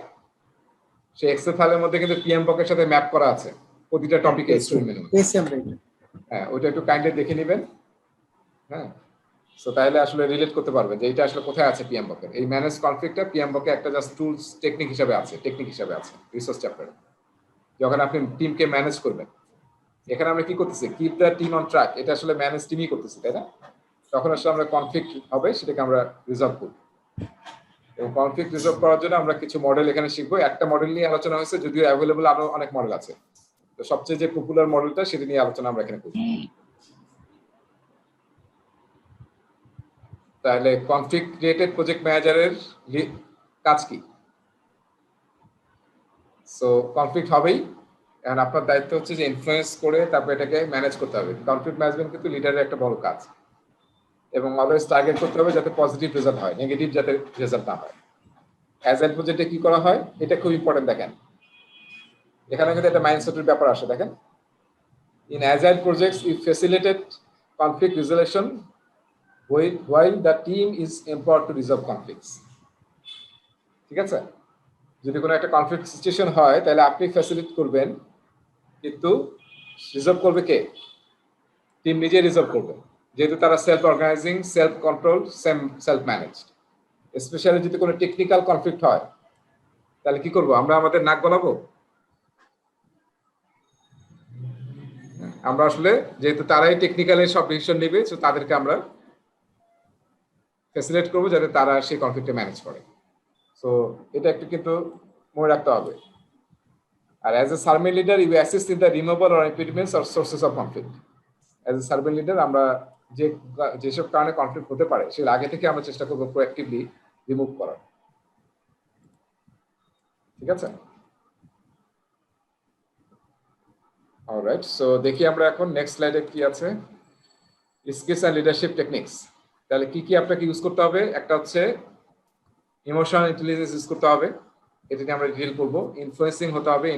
সেই এক্সেল ফাইলের মধ্যে কিন্তু পিএমবকের সাথে ম্যাপ করা আছে প্রতিটা টপিকে স্টুডেন্ট মেনু। হ্যাঁ, ওইটা একটু কাইন্ডলি দেখে নেবেন। হ্যাঁ, সো তাহলে আসলে রিলেট করতে পারবেন যে এটা আসলে কোথায় আছে পিএমবকের। এই ম্যানেজ কনফ্লিক্টটা পিএমবকে একটা জাস্ট টুলস টেকনিক হিসাবে আছে, রিসোর্স চ্যাপ্টারে। যখন আপনি টিমকে ম্যানেজ করবেন, এখানে আমরা কি করতেছি, keep the team on track, এটা আসলে ম্যানেজ টিমই করতেছি, তাই না? তখন আসলে আমরা কনফ্লিক্ট হবে সেটাকে আমরা রিজলভ করব, এবং কনফ্লিক্ট রিজলভ করার জন্য আমরা কিছু মডেল এখানে শিখবো। একটা মডেল নিয়ে আলোচনা হয়েছে, যদিও অ্যাভেলেবল আরো অনেক মডেল আছে, তো সবচেয়ে যে পপুলার মডেলটা সেটা নিয়ে আলোচনা আমরা এখানে করব। তাহলে কনফ্লিক্ট ক্রিয়েটেড প্রজেক্ট ম্যানেজারের কাজ কি? সো কনফ্লিক্ট হবেই, এখন আপনার দায়িত্ব হচ্ছে যে ইনফ্লুয়েন্স করে তারপর এটাকে ম্যানেজ করতে হবে। কনফ্লিক্ট ম্যানেজমেন্ট কিন্তু লিডারের একটা বড় কাজ, এবং অলওয়েজ টার্গেট করতে হবে যাতে পজিটিভ রেজাল্ট হয়, নেগেটিভ যাতে রেজাল্ট না হয়। অ্যাজাইল প্রজেক্টে কি করা হয় এটা খুব ইম্পর্টেন্ট। দেখেন এখানে কিন্তু একটা মাইন্ডসেটের ব্যাপার আসে। দেখেন, in agile projects you facilitate conflict resolution while the team is empowered to resolve conflicts. ঠিক আছে? যদি কোনো একটা কনফ্লিক্ট সিচুয়েশন হয় তাহলে আপনি ফ্যাসিলিটেট করবেন, কিন্তু রিজলভ করবে কে? টিম নিজে রিজলভ করবে, যেহেতু তারা self organizing, self control, self managed. Specially যদি কোনো টেকনিক্যাল কনফ্লিক্ট হয় তাহলে কি করব? আমরা আমাদের নাক গলাবো? আমরা আসলে যেহেতু তারাই টেকনিক্যালি সব ডিসিশন নেবে, সো তাদেরকে আমরা ফ্যাসিলিটেট করবো যাতে তারা সেই কনফ্লিক্টে ম্যানেজ করে। সো এটা একটু কিন্তু মনে রাখতে হবে। আর as a servant leader you assist in the removal or impediments or sources of conflict. As a servant leader আমরা যেসব কারণে কনফ্লিক্ট হতে পারে সেগুলো আগে থেকে আমরা চেষ্টা করবো প্রোঅ্যাক্টিভলি রিমুভ করার। ঠিক আছে? অলরাইট, সো দেখি আমরা এখন নেক্সট স্লাইডে কি আছে, স্কিলস অ্যান্ড লিডারশিপ টেকনিক্স। তাহলে কি কি আপনাকে ইউজ করতে হবে? একটা হচ্ছে ইমোশনাল ইন্টেলিজেন্স ইউজ করতে হবে, এটা নিয়ে আমরা ডিটেল করবো। ইনফ্লুয়েন্সিং হতে হবে,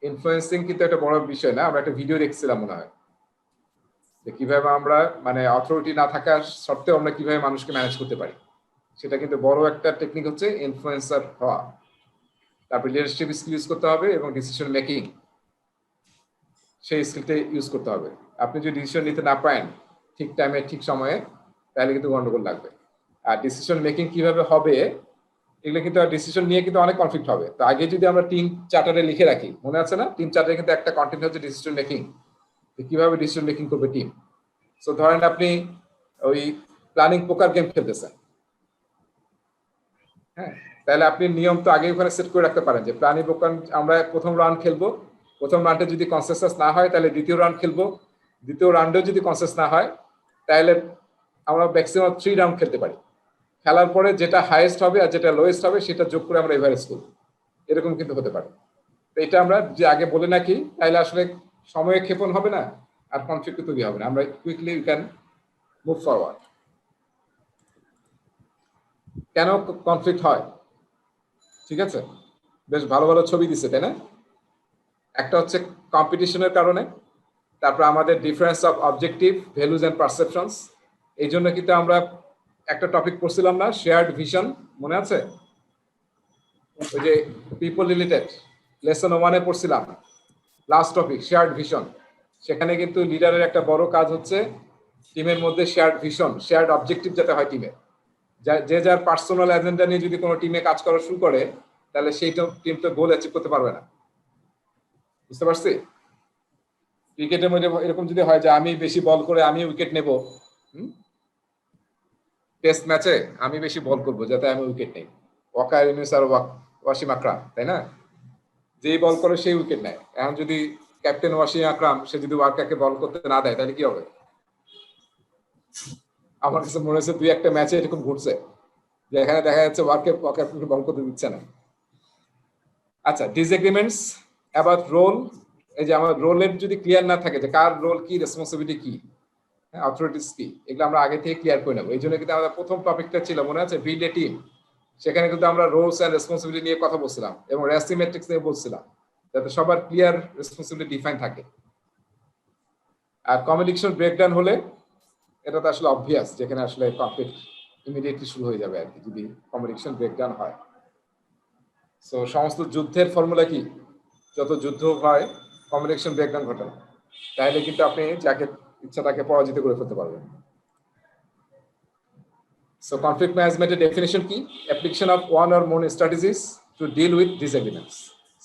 ইনফ্লুয়েন্সিং কিন্তু একটা বড় বিষয় না। আমরা একটা ভিডিও দেখছিলাম মনে হয়, যে কিভাবে আমরা মানে অথরিটি না থাকার সত্ত্বেও আমরা কিভাবে মানুষকে ম্যানেজ করতে পারি, সেটা কিন্তু বড় একটা টেকনিক হচ্ছে ইনফ্লুয়েন্সার হওয়া। তারপর লিডারশিপ স্কিল ইউজ করতে হবে, এবং ডিসিশন মেকিং সেই স্কিলটা ইউজ করতে হবে। আপনি যদি ডিসিশন নিতে না পারেন ঠিক টাইমে ঠিক সময়ে, তাহলে কিন্তু গন্ডগোল লাগবে। আর ডিসিশন মেকিং কিভাবে হবে এগুলো কিন্তু ডিসিশন নিয়ে কিন্তু অনেক কনফ্লিক্ট হবে। তো আগে যদি আমরা টিম চার্টারে লিখে রাখি, মনে আছে না, টিম চার্টারে কিন্তু একটা কন্টেন্ট হচ্ছে ডিসিশন মেকিং, কিভাবে ডিসিশন মেকিং করবে টিম। সো ধরেন আপনি ওই প্ল্যানিং পোকার গেম খেলতেছেন, হ্যাঁ, তাহলে আপনি নিয়ম তো আগে ওখানে সেট করে রাখতে পারেন যে প্ল্যানিং পোকার আমরা প্রথম রাউন্ড খেলবো, প্রথম রাউন্ডে যদি কনসেনসাস না হয় তাহলে দ্বিতীয় রাউন্ড খেলবো, দ্বিতীয় রাউন্ডেও যদি কনসেন্সাস না হয় তাহলে আমরা ম্যাক্সিমাম 3 রাউন্ড খেলতে পারি। খেলার পরে যেটা হাইয়েস্ট হবে আর যেটা লোয়েস্ট হবে সেটা যোগ করে আমরা এভারেজ করব, এরকম কিন্তু হতে পারে। তো এটা আমরা যে আগে বলে নাকি, তাহলে আসলে সময় ক্ষেপণ হবে না আর কনফ্লিক্ট তৈরি হবে না, আমরা quickly we can move forward. কেন কনফ্লিক্ট হয়? ঠিক আছে, বেশ ভালো ভালো ছবি দিচ্ছে, তাই না? একটা হচ্ছে কম্পিটিশনের কারণে, তারপর আমাদের difference of objective, values and perceptions. এই জন্য কিন্তু আমরা একটা টপিক পড়ছিলাম না, শেয়ার্ড ভিশন, মনে আছে? ওই যে পিপল রিলেটেড লেসন 1-এ পড়ছিলাম, লাস্ট টপিক শেয়ার্ড ভিশন। সেখানে কিন্তু লিডারের একটা বড় কাজ হচ্ছে টিমের মধ্যে শেয়ার্ড ভিশন, শেয়ার্ড অবজেক্টিভ যাতে হয় টিমের। যে যার পার্সোনাল এজেন্ডা নিয়ে যদি কোনো টিমে কাজ করা শুরু করে তাহলে সেই টিম তো গোল অ্যাচিভ করতে পারবে না। বুঝতে পারছি? ক্রিকেটের মধ্যে এরকম যদি হয় যে আমি বেশি বল করে আমি উইকেট নেব, টেস্ট ম্যাচে আমি বেশি বল করব যাতে আমি উইকেট নেই, ওয়াকার ইউনুস আর ওয়াসিম আকরাম, তাই না? যেই বল করে সেই উইকেট নেয়। এখন যদি ক্যাপ্টেন ওয়াসিম আকরাম সে যদি ওয়াকারকে বল করতে না দেয় তাহলে কি হবে? আমার কাছে মনে হচ্ছে 2-1টা ম্যাচে এরকম ঘটছে যে এখানে দেখা যাচ্ছে ওয়াকারকে বল করতে দিচ্ছে না। আচ্ছা, ডিসএগ্রিমেন্টস অ্যাবাউট রোল। এই যে আমার রোলের যদি ক্লিয়ার না থাকে যে কার রোল কি, রেসপন্সিবিলিটি কি, অথরিটিস কি, এগুলো আমরা আগে থেকে ক্লিয়ার করে নেবো। এই জন্য কিন্তু আমাদের প্রথম টপিকটা ছিল, মনে আছে, বিল্ড এ টিম। সেখানে কিন্তু আমরা রোলস এন্ড রেসপন্সিবিলিটি নিয়ে কথা বলছিলাম এবং রেসিমেট্রিক্স নিয়ে বলছিলাম, যাতে সবার ক্লিয়ার রেসপন্সিবিলিটি ডিফাইন থাকে। আর কমিউনিকেশন ব্রেকডাউন হলে এটা তো আসলে অবভিয়াস, যেখানে আসলে কনফ্লিক্ট ইমিডিয়েটলি শুরু হয়ে যাবে আর কি, যদি কমিউনিকেশন ব্রেকডাউন হয়। সো সমস্ত যুদ্ধের ফর্মুলা কি? যত যুদ্ধ হয় কমিউনিকেশন ব্রেকডাউন ঘটে না, তাহলে কিন্তু আপনি যাকে ইচ্ছা তাকে পরাজিত করে ফেলতে পারবেন। সো কনফ্লিক্ট ম্যানেজমেন্টের ডেফিনিশন কি? Application of one or more strategies to deal with disagreements.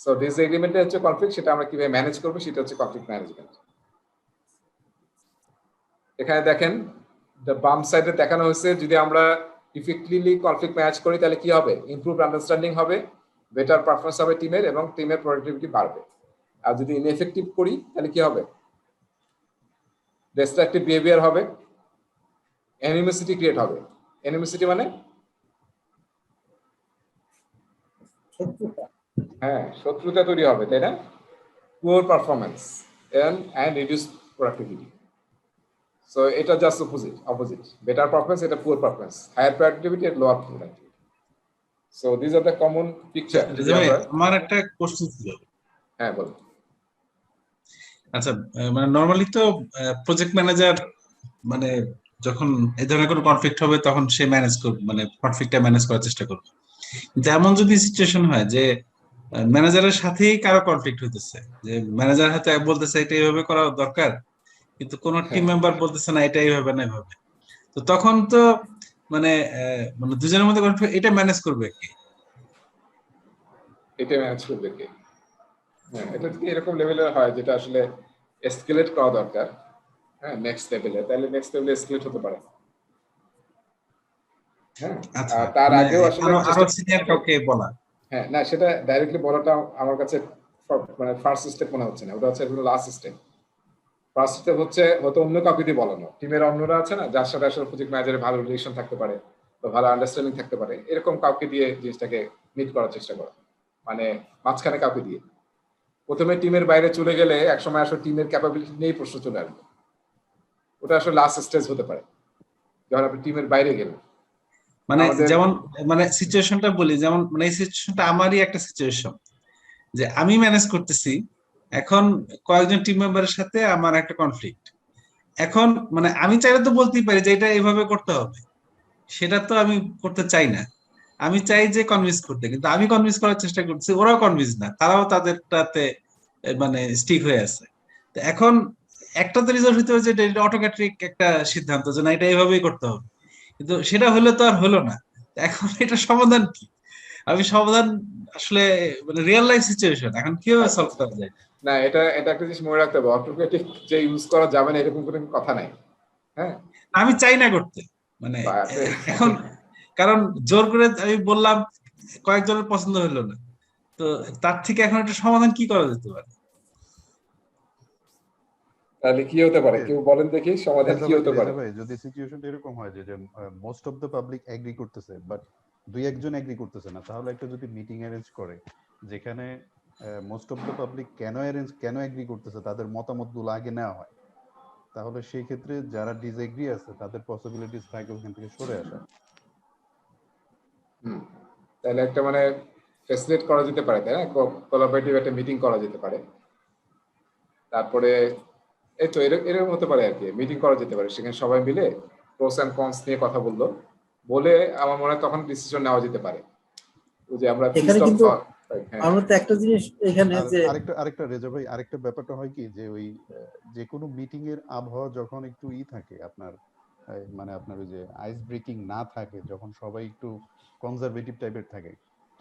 So ডিসএগ্রিমেন্টে হচ্ছে কনফ্লিক্ট, সেটা আমরা কিভাবে ম্যানেজ করবো সেটা হচ্ছে কনফ্লিক্ট ম্যানেজমেন্ট। এখানে দেখেন বাম সাইডে দেখানো হয়েছে, যদি আমরা ইফেক্টিভলি কনফ্লিক্ট ম্যানেজ করি তাহলে কি হবে? ইমপ্রুভ আন্ডারস্ট্যান্ডিং হবে, বেটার পারফরমেন্স হবে টিমের, এবং টিমের প্রোডাক্টিভিটি বাড়বে। আর যদি ইনএফেক্টিভ করি তাহলে কি হবে? ডিস্ট্রাকটিভ বিহেভিয়ার হবে, অ্যানিমিসিটি ক্রিয়েট হবে। অ্যানিমিসিটি মানে হ্যাঁ, শত্রুতা তৈরি হবে, তাই না? Poor performance and reduce productivity. So এটা জাস্ট অপোজিট। বেটার পারফরমেন্স এটা পুয়ার পারফরমেন্স, হায়ার প্রোডাক্টিভিটি আর lower productivity. So this are the common picture. আমার একটা কোশ্চেন ছিল। হ্যাঁ, বলুন। আচ্ছা, মানে নরমালি তো প্রজেক্ট ম্যানেজার মানে যখন এই ধরনের কোনো কনফ্লিক্ট হবে তখন সে ম্যানেজ করবে, মানে কনফ্লিক্টটা ম্যানেজ করার চেষ্টা করবে। যেমন যদি সিচুয়েশন হয় যে ম্যানেজারের সাথেই কারো কনফ্লিক্ট হইতেছে, যে ম্যানেজার হয়তো বলতেছে এটা এইভাবে করা দরকার, কিন্তু কোন টিম মেম্বার বলতেছে না এটা এইভাবে না এইভাবে, তো তখন তো মানে মানে দুজনের মধ্যে কনফ্লিক্ট, এটা ম্যানেজ করবে কি? এটা ম্যানেজ করবে কে? হ্যাঁ, এটা যদি এরকম লেভেলের হয় যেটা আসলে এসকেলেট করা দরকার, হ্যাঁ, নেক্সট লেভেলে, তাহলে নেক্সট লেভেলে এসকেলেট হতে পারে। হ্যাঁ, তার আগেও আসলে আরো সিনিয়র কাউকে বলা। হ্যাঁ, না, সেটা ডাইরেক্টলি বলাটা আমার কাছে মানে ফার্স্ট স্টেপ মনে হচ্ছে না, ওটা হচ্ছে লাস্ট স্টেপ। ফার্স্ট স্টেপ হচ্ছে হয়তো অন্য কাউকে দিয়ে বলানো, টিমের অন্যরা আছে না যার সাথে আসলে প্রজেক্ট ম্যানেজারের ভালো রিলেশন থাকতে পারে বা ভালো আন্ডারস্ট্যান্ডিং থাকতে পারে, এরকম কাউকে দিয়ে জিনিসটাকে মিট করার চেষ্টা করা, মানে মাঝখানে কাউকে দিয়ে। প্রথমে টিমের বাইরে চলে গেলে একসময় আসলে টিমের ক্যাপাবিলিটি নিয়েই প্রশ্ন চলে আসবে, ওটা আসলে লাস্ট স্টেজ হতে পারে যখন আপনি টিমের বাইরে গেলেন। মানে যেমন মানে সিচুয়েশনটা বলি, যেমন মানে এই সিচুয়েশনটা আমারই একটা সিচুয়েশন যে আমি ম্যানেজ করতেছি, এখন কয়েকজন টিম মেম্বারের সাথে আমার একটা কনফ্লিক্ট। এখন মানে আমি চাইলে তো বলতেই পারি যে এটা এইভাবে করতে হবে, সেটা তো আমি করতে চাই না, আমি চাই যে কনভিন্স করতে, কিন্তু আমি কনভিন্স করার চেষ্টা করছি, ওরাও কনভিন্স না, তারাও তাদেরটাতে মানে স্টিক হয়ে আছে। তো এখন একটা তো রিজলভ হতে হবে যে এটা অটোমেটিক একটা সিদ্ধান্ত যে না এটা এইভাবেই করতে হবে, কিন্তু সেটা হলে তো আর হলো না। এখন এটা সমাধান কি? আমি সমাধান আসলে মানে রিয়েল লাইফ সিচুয়েশন, এখন কিভাবে আচ্ছা, সলভ আচ্ছা। করা যায়? না, এটা এটা একটা জিনিস মনে রাখতে হবে, অটোক্রেটিক যে ইউজ করা যাবে না এরকম কোনো কথা নাই। হ্যাঁ, আমি চাই না করতে, মানে বা আছে। এখন কারণ জোর করে আমি বললাম, কয়েকজনের পছন্দ হলো না, তো তার থেকে এখন একটা সমাধান কি করা যেতে পারে? তাহলে কি হতে পারে, কেউ বলেন দেখি সমাধান কি হতে পারে? রেজা ভাই, যদি সিচুয়েশনটা এরকম হয় যে most of the public agree করতেছে বাট দুই একজন এগ্রি করতেছে না, তাহলে একটা যদি মিটিং অ্যারেঞ্জ করে যেখানে মোস্ট অফ দ্য পাবলিক কেন এগ্রি করতেছে তাদের মতামতগুলো আগে নেওয়া হয়, তাহলে সেই ক্ষেত্রে যারা ডিসএগ্রি আছে তাদের পসিবিলিটিস থাকে ওখান থেকে সরে আসা। তাহলে একটা মানে ফ্যাসিলিটেট করা যেতে পারে, তাই না? কোলাবোরেটিভ একটা মিটিং করা যেতে পারে। তারপরে এই তো এরকম হতে পারে আর কি, মিটিং করা যেতে পারে, সেখানে সবাই মিলে প্রোস এন্ড কনস নিয়ে কথা বলে আমার মনে হয় তখন ডিসিশন নেওয়া যেতে পারে। ওই যে আমরা এখানে কিন্তু আমরা তো একটা জিনিস এখানে যে আরেকটা রেজা ভাই, আরেকটা ব্যাপারটা হয় কি যে ওই যে কোনো মিটিং এর আবহাওয়া যখন একটু থাকে আপনার, মানে আপনার ওই যে আইস ব্রেকিং না থাকে, যখন সবাই একটু কনজারভেটিভ টাইপের থাকে,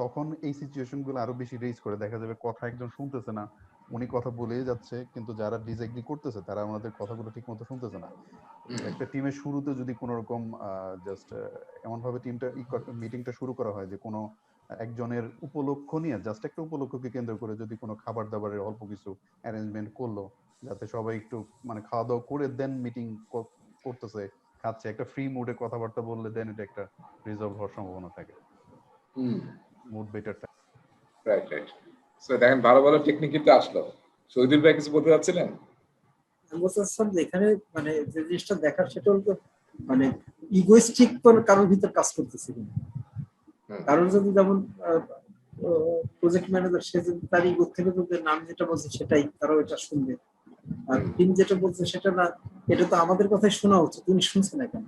তখন এই সিচুয়েশন গুলো আরো বেশি রেজ করে। দেখা যাবে কথা একজন শুনতেছে না, উনি কথা বলেই যাচ্ছে, কিন্তু যারা ডিসএগ্রি করতেছে তারা আমাদের কথাগুলো ঠিক মতো শুনতেছে না। একটা টিমের শুরুতে যদি কোনো রকম জাস্ট এমন ভাবে মিটিংটা শুরু করা হয় যে কোনো একজনের উপলক্ষ নিয়ে, জাস্ট একটা উপলক্ষকে কেন্দ্র করে যদি কোনো খাবার দাবারের অল্প কিছু অ্যারেঞ্জমেন্ট করলো, যাতে সবাই একটু মানে খাওয়া দাওয়া করে দেন মিটিং করতেছে, খাচ্ছে, একটা ফ্রি মুডে কথাবার্তা বললে দেন এটা একটা রিজলভ হওয়ার সম্ভাবনা থাকে, মুড বেটার থাকে। Right, right. সো দেখেন, ভালো ভালো টেকনিক কিন্তু আসলো। শহীদুল ভাই কিছু বলতে চাচ্ছিলেন? এখানে মানে যে জিনিসটা দেখার সেটা হলো মানে ইগোইস্টিক কারোর ভিতর কাজ করতেছে কিনা। কারণ যদি যেমন প্রজেক্ট ম্যানেজার, সে যদি তার ইগো থেকে যদি নাম যেটা বলছে সেটাই তারাও এটা শুনবে, আর টিম যেটা বলছে সেটা না, এটা তো আমাদের কথাই শোনা উচিত, উনি শুনছে না কেন?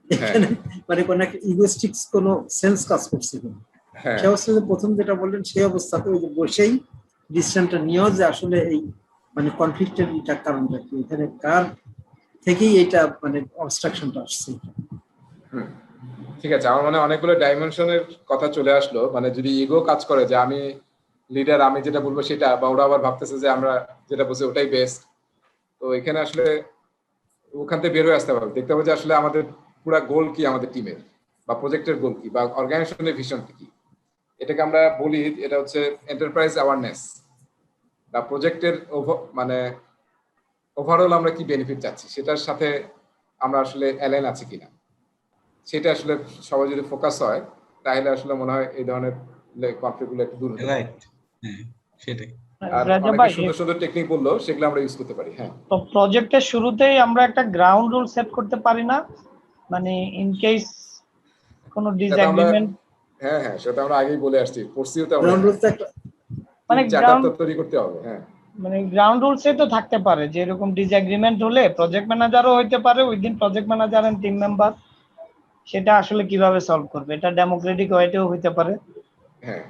এখানে মানে কোন একটা ইগোইস্টিক কোনো সেন্স কাজ করছে কিনা। সে অবস্থা প্রথম যেটা বললেন সেই অবস্থাতে ওই যে বসেই ডিসিশনটা নিয়েও যে আসলে এই মানে কনফ্লিক্টের কারণটা কি, এখানে কার থেকেই এটা মানে অবস্ট্রাকশনটা আসছে। ঠিক আছে, আমার মনে হয় অনেকগুলো ডাইমেনশনের কথা চলে আসলো। মানে যদি ইগো কাজ করে যে আমি লিডার, আমি যেটা বলবো সেটা, বা ওরা আবার ভাবতেছে যে আমরা যেটা বলছি ওটাই বেস্ট, তো এখানে আসলে ওখান থেকে বের হয়ে আসতে হবে, দেখতে হবে যে আসলে আমাদের পুরো গোল কি, আমাদের টিমের বা প্রজেক্টের গোল কি, বা অর্গানাইজেশনের ভিশন কি। এটাকে আমরা বলি এটা হচ্ছে এন্টারপ্রাইজ অ্যাওয়ারনেস, বা প্রজেক্টের মানে ওভারঅল আমরা কি বেনিফিট চাচ্ছি সেটার সাথে আমরা আসলে অ্যালাইন আছি কিনা, সেটা আসলে সবাই যদি ফোকাস হয় তাহলে আসলে মনে হয় এই ধরনের কনফ্লিক্টগুলো একটু দূর হতে পারে। সেটাই। আর রাজা অনেকে ভাই, সুন্দর সুন্দর টেকনিক বললো, সেগুলো আমরা ইউজ করতে পারি। হ্যাঁ, তো প্রজেক্টের শুরুতেই আমরা একটা গ্রাউন্ড রুল সেট করতে পারি না, মানে ইন কেস কোনো ডিসএগ্রিমেন্ট? হ্যাঁ হ্যাঁ, সেটা আমরা আগেই বলে আসছি, পড়ছিও তো আমরা, গ্রাউন্ড রুলস একটা মানে চার্টার তৈরি করতে হবে। হ্যাঁ, মানে গ্রাউন্ড রুলসে তো থাকতে পারে যে এরকম ডিসএগ্রিমেন্ট হলে প্রজেক্ট ম্যানেজারও হইতে পারে within project manager and team member, সেটা আসলে কিভাবে সলভ করবে, এটা ডেমোক্রেটিক ওয়েতেও হইতে পারে। হ্যাঁ,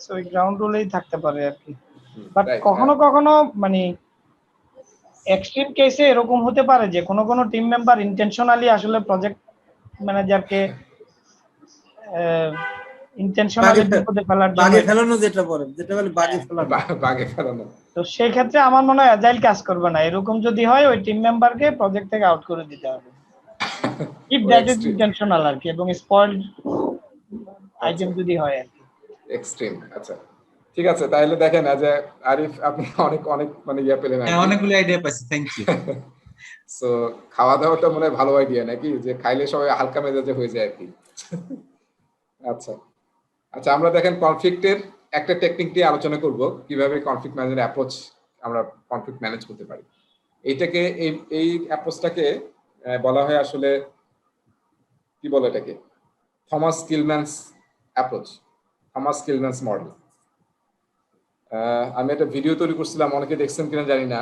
সো এই গ্রাউন্ড রুলেই থাকতে পারে আর কি। But right. কখনো কখনো মানে এক্সট্রিম কেসে এরকম হতে পারে যে কোনো কোনো টিম মেম্বার ইন্টেনশনালি আসলে প্রজেক্ট ম্যানেজারকে ইন্টেনশনালি বিপদে ফেলার জন্য, বাগে ফেলানো, যেটা বলে বাগে ফেলানো, বাগে ফেলানো। তো সেই ক্ষেত্রে আমার মনে হয় অ্যাজাইল কাজ করবে না। এরকম যদি হয় ওই টিম মেম্বারকে প্রজেক্ট থেকে আউট করে দিতে হবে, ইফ দ্যাট ইজ ইন্টেনশনাল আর কি, এবং স্পয়েলড আইটেম যদি হয় আর কি। এক্সট্রিম। আচ্ছা, ঠিক আছে, তাহলে দেখেন আজ আরিফ, আপনি অনেক অনেক মানে ইয়া পেলেন, অনেকগুলো আইডিয়া পাইছি, থ্যাংক ইউ। সো খাওয়া দাওয়াটা মনে হয় ভালো আইডিয়া নাকি, যে খাইলে সবাই হালকা মেজাজে হয়ে যায় আর কি। আচ্ছা আচ্ছা, আমরা দেখেন কনফ্লিক্টের একটা টেকনিক দিয়ে আলোচনা করব, কিভাবে কনফ্লিক্ট ম্যানেজমেন্ট অ্যাপ্রোচ আমরা কনফ্লিক্ট ম্যানেজ করতে পারি। এইটাকে এই অ্যাপ্রোচটাকে বলা হয় আসলে, কি বলে এটাকে, থমাস স্কিলম্যানস অ্যাপ্রোচ, থমাস স্কিলম্যানস মডেল। আমি একটা ভিডিও তৈরি করছিলাম, অনেকে দেখছেন কিনা জানি না।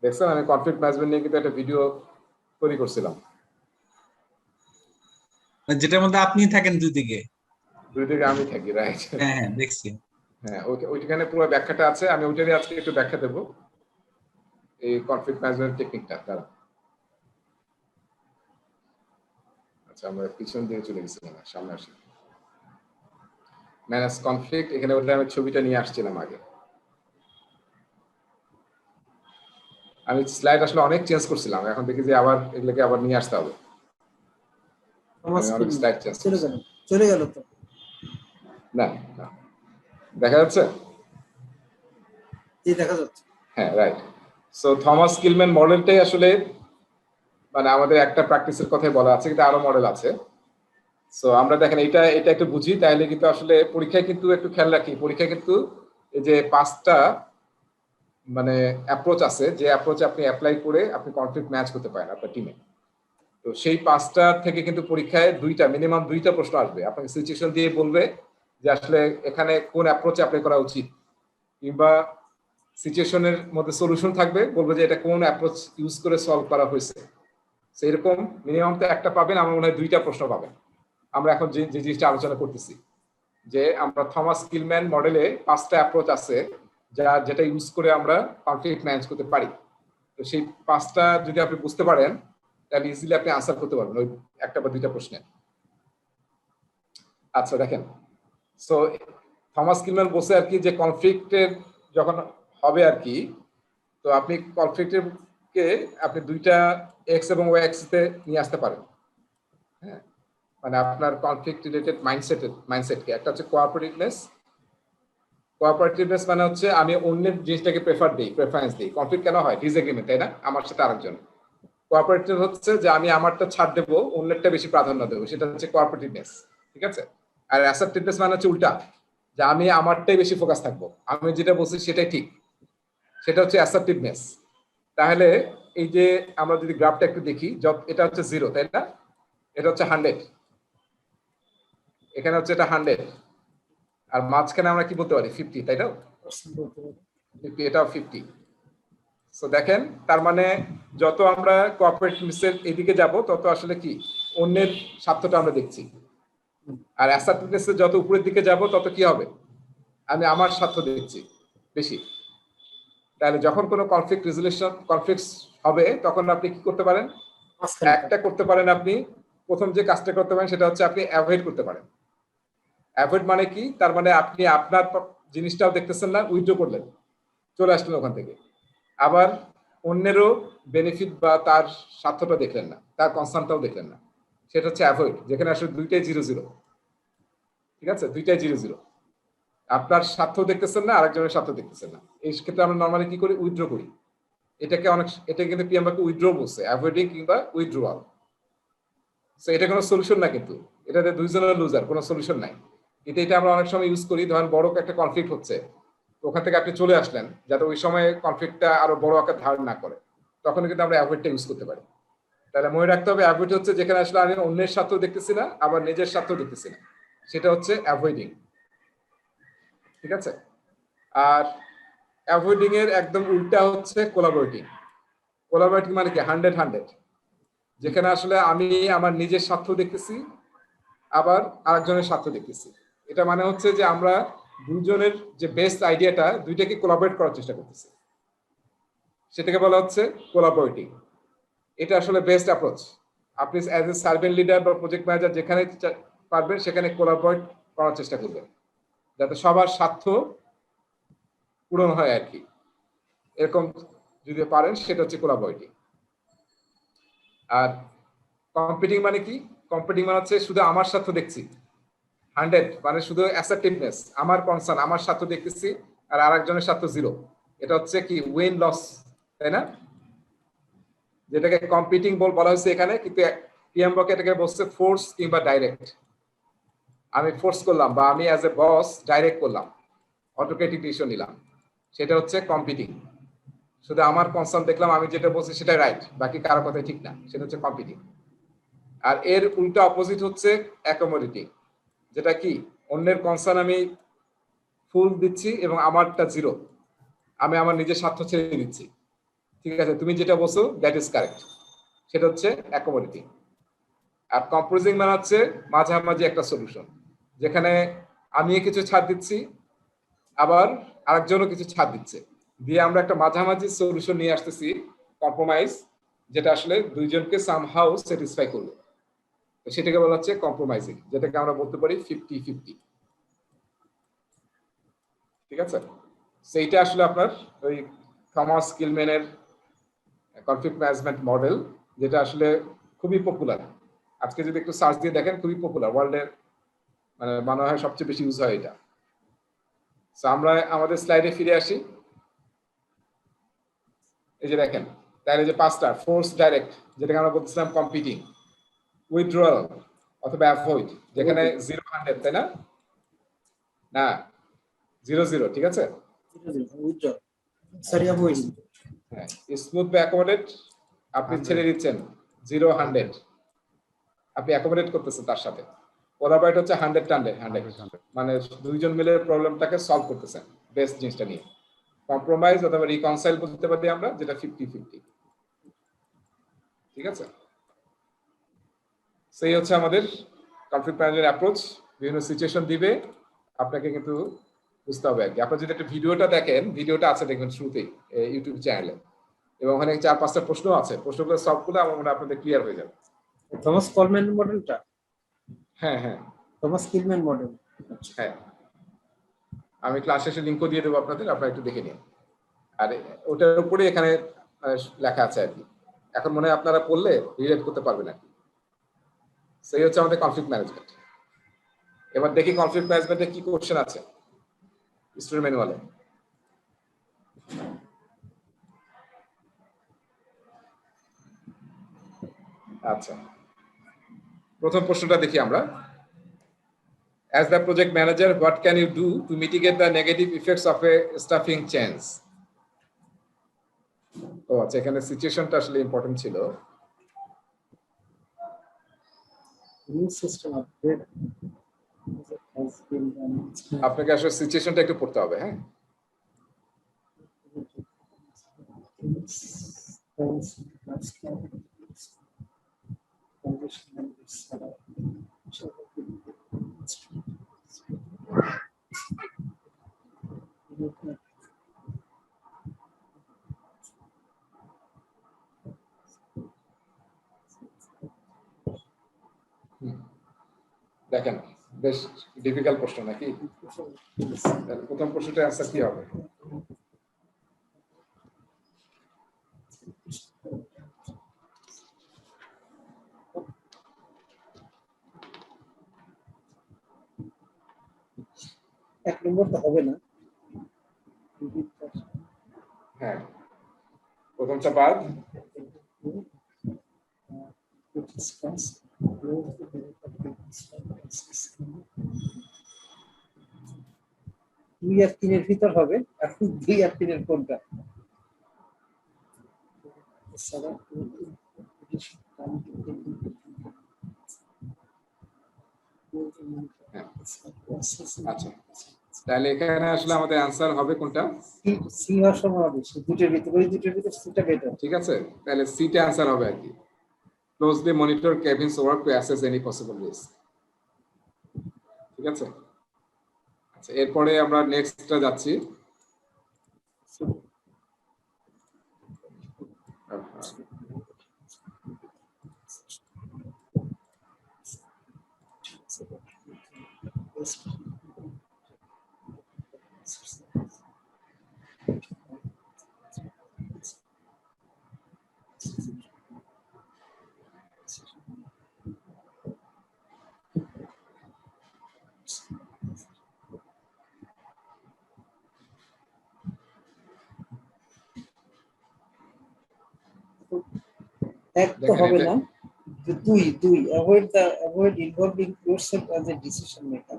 দেখছেন? আমি কনফ্লিক্ট ম্যানেজমেন্ট নিয়ে কিন্তু একটা ভিডিও তৈরি করছিলাম, যেটার মধ্যে আপনি থাকেন দুই দিকে আমি থাকি, রাইট? হ্যাঁ হ্যাঁ, দেখছি। হ্যাঁ, ওইখানে পুরো ব্যাখ্যাটা আছে, আমি ওইটারই আজকে একটু ব্যাখ্যা দেবো, এই কনফ্লিক্ট ম্যানেজমেন্ট টেকনিকটা দ্বারা। আচ্ছা, আমরা পিছন দিয়ে চলে গেছিলাম, সামনে আসি। ম্যানেজ কনফ্লিক্ট, এখানে ওটা আমি ছবিটা নিয়ে আসছিলাম আগে। আমি স্লাইড আসলে অনেক চেঞ্জ করছিলাম, এখন দেখি যে আবার এগুলোকে আবার নিয়ে আসতে হবে। আমার আমি অনেক স্লাইড চেঞ্জ চলে গেল তো না, দেখা যাচ্ছে? এই দেখা যাচ্ছে। হ্যাঁ, রাইট। সো থমাস কিলম্যান মডেলটাই আসলে মানে আমাদের একটা প্র্যাকটিসের কথাই বলা আছে, কিন্তু আরো মডেল আছে। সো আমরা দেখেন এটা একটু বুঝি, তাহলে কিন্তু আসলে পরীক্ষায় কিন্তু একটু খেয়াল রাখি, পরীক্ষায় কিন্তু এই যে 5টা মানে অ্যাপ্রোচ আছে, যে অ্যাপ্রোচে আপনি অ্যাপ্লাই করে আপনি কনফ্লিক্ট ম্যাচ করতে পারেন আপনার টিমে। তো সেই 5টা থেকে কিন্তু পরীক্ষায় মিনিমাম 2টা প্রশ্ন আসবে, আপনাকে সিচুয়েশন দিয়ে বলবে যে আসলে এখানে কোন অ্যাপ্রোচে অ্যাপ্লাই করা উচিত, কিংবা সিচুয়েশনের মধ্যে সলিউশন থাকবে, বলবে যে এটা কোন অ্যাপ্রোচ ইউজ করে সলভ করা হয়েছে। সেরকম মিনিমাম তো একটা পাবেন, আমার মনে হয় 2টা প্রশ্ন পাবেন। আমরা এখন যে জিনিসটা আলোচনা করতেছি, যে আমরা থমাস কিলম্যান মডেলে 5টা অ্যাপ্রোচ আছে যেটা ইউজ করে আমরা কনফ্লিক্ট ম্যানেজ করতে পারি। তো সেই 5টা যদি আপনি বুঝতে পারেন, তাহলে ইজিলি আপনি আনসার করতে পারবেন ওই একটা বা 2টা প্রশ্নে। আচ্ছা দেখেন, সো থমাস কিলম্যান বলছে আর কি যে কনফ্লিক্টের যখন হবে আর কি, তো আপনি কনফ্লিক্টের কে আপনি 2টা এক্স এবং ওয়াই অ্যাক্সিসে নিয়ে আসতে পারেন। হ্যাঁ, মানে আপনার কনফ্লিক্ট রিলেটেড মাইন্ডসেটকে, একটা হচ্ছে কোঅপারেটিভনেস মানে হচ্ছে আমি অন্যের জিনিসটাকে প্রেফারেন্স দিই। কনফ্লিক্ট কেন হয়? ডিসএগ্রিমেন্ট, তাই না? আমার সাথে আরেকজন। কোঅপারেটিভ হচ্ছে যে আমি আমারটা ছাড় দেবো, অন্যেরটা বেশি প্রাধান্য দেবো, সেটা হচ্ছে কোঅপারেটিভনেস। ঠিক আছে? আর অ্যাসার্টিভনেস মানে হচ্ছে উল্টা, যে আমি আমারটাই বেশি ফোকাস থাকবো, আমি যেটা বলছি সেটাই ঠিক, সেটা হচ্ছে অ্যাসার্টিভনেস। তাহলে এই যে আমরা যদি গ্রাফটা একটু দেখি, এটা হচ্ছে 0, তাই না? এটা হচ্ছে 100, এখানে হচ্ছে এটা 100, আর মাঝখানে আমরা কি বলতে পারি? 50, তাই না? 50, এটাও 50। সো দেখেন, তার মানে যত আমরা কোঅপারেটিভনেসের এদিকে যাব, তত আসলে কি অন্যের স্বার্থটা আমরা দেখছি। আর অ্যাসার্টিভনেসের যত উপরের দিকে যাব, তত কি হবে? আমি আমার স্বার্থ দেখছি বেশি। তাহলে যখন কোনো কনফ্লিক্ট হবে, তখন আপনি কি করতে পারেন? একটা করতে পারেন, আপনি প্রথম যে কাজটা করতে পারেন সেটা হচ্ছে আপনি অ্যাভয়েড করতে পারেন। অ্যাভয়েড মানে কি? তার মানে আপনি আপনার জিনিসটাও দেখতেছেন না, উইথড্র করলেন, চলে আসলেন ওখান থেকে। আবার অন্যেরও বেনিফিট বা তার স্বার্থটা দেখলেন না, তার কনসার্নটাও দেখলেন না, সেটা হচ্ছে অ্যাভয়েড, যেখানে আসলে 2টাই 0-0। ঠিক আছে? 2টাই 0-0, আপনার স্বার্থ দেখতেছেন না, আরেকজনের স্বার্থ দেখতেছেন না। এই ক্ষেত্রে আমরা নর্মালি কি করি? উইথড্র করি। এটা কিন্তু পিএমবাকে উইথড্র বলছে, অ্যাভয়েডিং কিংবা উইথড্রোয়াল। সো এটা কোনো সলিউশন না, কিন্তু এটাতে 2জনের লুজার, কোনো সলিউশন নাই। কিন্তু এটা আমরা অনেক সময় ইউজ করি, ধরেন বড় একটা কনফ্লিক্ট হচ্ছে, তো ওখান থেকে আপনি চলে আসলেন যাতে ওই সময় কনফ্লিক্টটা আরো বড় আকার ধারণ না করে, তখন কিন্তু আমরা অ্যাভয়েডটা ইউজ করতে পারি। তাহলে মনে রাখতে হবে, অ্যাভয়েড হচ্ছে যেখানে আসলে আমি অন্যের স্বার্থ দেখতেছি না, আবার নিজের স্বার্থ দেখতেছি না, সেটা হচ্ছে অ্যাভয়েডিং। ঠিক আছে? আর অ্যাভয়েডিং এর একদম উল্টা হচ্ছে কোলাবোরেটিং। কোলাবোরেটিং মানে কি? 100-100, যেখানে আসলে আমি আমার নিজের স্বার্থ দেখতেছি, আবার আরেকজনের স্বার্থ দেখতেছি। এটা মানে হচ্ছে যে আমরা দুজনের যে বেস্ট আইডিয়াটা, দুইটাকে কোলাবোরেট করার চেষ্টা করতেছি, সেটাকে বলা হচ্ছে কোলাবোরেটিং। এটা আসলে বেস্ট অ্যাপ্রোচ। আপনি অ্যাজ এ সার্ভেন্ট লিডার বা প্রজেক্ট ম্যানেজার যেখানে পারবেন সেখানে কোলাবোরেট করার চেষ্টা করবেন, যাতে সবার স্বার্থ পূরণ হয় আর কি। এরকম যদি পারেন, সেটা হচ্ছে কোলাবোরেটিং। আর কম্পিটিং মানে কি? কম্পিটিং মানে হচ্ছে শুধু আমার স্বার্থ দেখছি, 100 মানে শুধু অ্যাসার্টিভনেস, আমার কনসার্ন, আমার স্বার্থ দেখতেছি, আর আরেকজনের স্বার্থ 0। এটা হচ্ছে কি? উইন লস, তাই না? যেটাকে কম্পিটিং বলা হয়েছে এখানে, কিন্তু পিএমবকে এটাকে বলছে ফোর্স কিংবা ডাইরেক্ট। আমি ফোর্স করলাম, বা আমি অ্যাজ এ বস ডাইরেক্ট করলাম, অটোক্রেটিক ডিসিশন নিলাম, সেটা হচ্ছে কম্পিটিং। শুধু আমার কনসার্ন দেখলাম, আমি যেটা বলছি সেটাই রাইট, বাকি কারো কথাই ঠিক না, সেটা হচ্ছে কম্পিটিং। আর এর উল্টা অপোজিট হচ্ছে অ্যাকোমোডেটিং, যেটা কি? অন্যের কনসার্ন আমি ফুল দিচ্ছি এবং আমারটা 0, আমি আমার নিজের স্বার্থ ছেড়ে দিচ্ছি। ঠিক আছে, তুমি যেটা বলছো দ্যাট ইজ কারেক্ট, সেটা হচ্ছে অ্যাকোমোডেটিং। আর কম্প্রোমাইজিং মানে হচ্ছে মাঝামাঝি একটা সলিউশন, যেখানে আমি কিছু ছাড় দিচ্ছি, আবার আরেকজনও কিছু ছাড় দিচ্ছে, দিয়ে আমরা একটা মাঝামাঝি সলিউশন নিয়ে আসতেছি, কম্প্রোমাইজ, যেটা আসলে দুইজনকে সামহাউ স্যাটিসফাই করবে। তো সেটাকে বলা হচ্ছে কম্প্রোমাইজিং, যেটাকে আমরা বলতে পারি 50-50। ঠিক আছে, সেইটা আসলে আপনার ওই থমাস কিলম্যানের কনফ্লিক্ট ম্যানেজমেন্ট মডেল, যেটা আসলে খুবই পপুলার। আজকে যদি একটু সার্চ দিয়ে দেখেন, খুবই পপুলার, ওয়ার্ল্ডের মানে মনে হয় সবচেয়ে বেশি ইউজ হয় এটা। তো আমরা আমাদের স্লাইডে ফিরে আসি। এই যে দেখেন, তাহলে যে পাঁচটা ফোর্স ডাইরেক্ট, যেটাকে আমরা বলতেছিলাম কম্পিটিং, উইথড্রয়াল অথবা অ্যাভয়েড, যেখানে 0-100, তাই না? না, 0-0, ঠিক আছে। হ্যাঁ, স্মুথ বা অ্যাকোমোডেট, আপনি ছেড়ে দিচ্ছেন 0-100, আপনি অ্যাকোমোডেট করতেছেন তার সাথে। কোলাবরেট হচ্ছে 100-100, মানে দুইজন মিলে প্রবলেমটাকে সলভ করতেছেন বেস্ট জিনিসটা নিয়ে। কম্প্রোমাইজ অথবা রিকনসাইল বলতে পারি আমরা, যেটা 50-50, ঠিক আছে। সেই হচ্ছে আমাদের কনফ্লিক্ট ম্যানেজমেন্ট অ্যাপ্রোচ। বিভিন্ন সিচুয়েশন দিবে, আপনাকে কিন্তু বুঝতে হবে আর কি। আপনারা যদি একটা ভিডিওটা দেখেন, ভিডিওটা আছে দেখবেন শুরুতেই ইউটিউব চ্যানেলে, এবং ওখানে 4-5টা প্রশ্ন আছে, প্রশ্নগুলো সলভ করলে আমার মনে হয় আপনাদের ক্লিয়ার হয়ে যাবে। থমাস কলম্যান মডেলটা? হ্যাঁ হ্যাঁ, থমাস কিলম্যান মডেল। হ্যাঁ, আমি ক্লাস শেষে লিঙ্কও দিয়ে দেবো আপনাদের, আপনারা একটু দেখে নিন। আর ওটার উপরে এখানে লেখা আছে আর কি। এখন মনে হয় আপনারা পড়লে রিলেট করতে পারবেন আর কি। সেই হচ্ছে আমাদের কনফ্লিক্ট ম্যানেজমেন্ট। এবার দেখি কনফ্লিক্ট ম্যানেজমেন্টে কি কোশ্চেন আছে স্টুডেন্ট ম্যানুয়ালে। আচ্ছা, প্রথম প্রশ্নটা দেখি আমরা। As the project manager, what can you do to mitigate the negative effects of a staffing change? ও আচ্ছা, এখানে সিচুয়েশনটা আসলে ইম্পর্টেন্ট ছিল। আপনাকে আসলে সিচুয়েশনটা একটু পড়তে হবে, হ্যাঁ। দেখেন, বেশ ডিফিকাল্ট প্রশ্ন নাকি? প্রথম প্রশ্নটার অ্যান্সার কি হবে? এক নম্বর তো হবে না। হ্যাঁ, প্রথমটা বাদ। দুই আর তিনের ভিতর হবে। এখন 2 আর 3 কোনটা? আচ্ছা, তাহলে এখানে আসলে আমাদের অ্যান্সার হবে কোনটা? সি হওয়ার সময় হবে। দুটোর ভিতর, ওই দুটোর ভিতর সিটা বেটার। ঠিক আছে, তাহলে সিটা অ্যান্সার হবে আর কি। Closely monitor Kevin's work to assess any possible risk. ঠিক আছে, আচ্ছা, এরপরে আমরা নেক্সটটা যাচ্ছি। এক তো হবে না, দুই avoid involving yourself as a decision maker.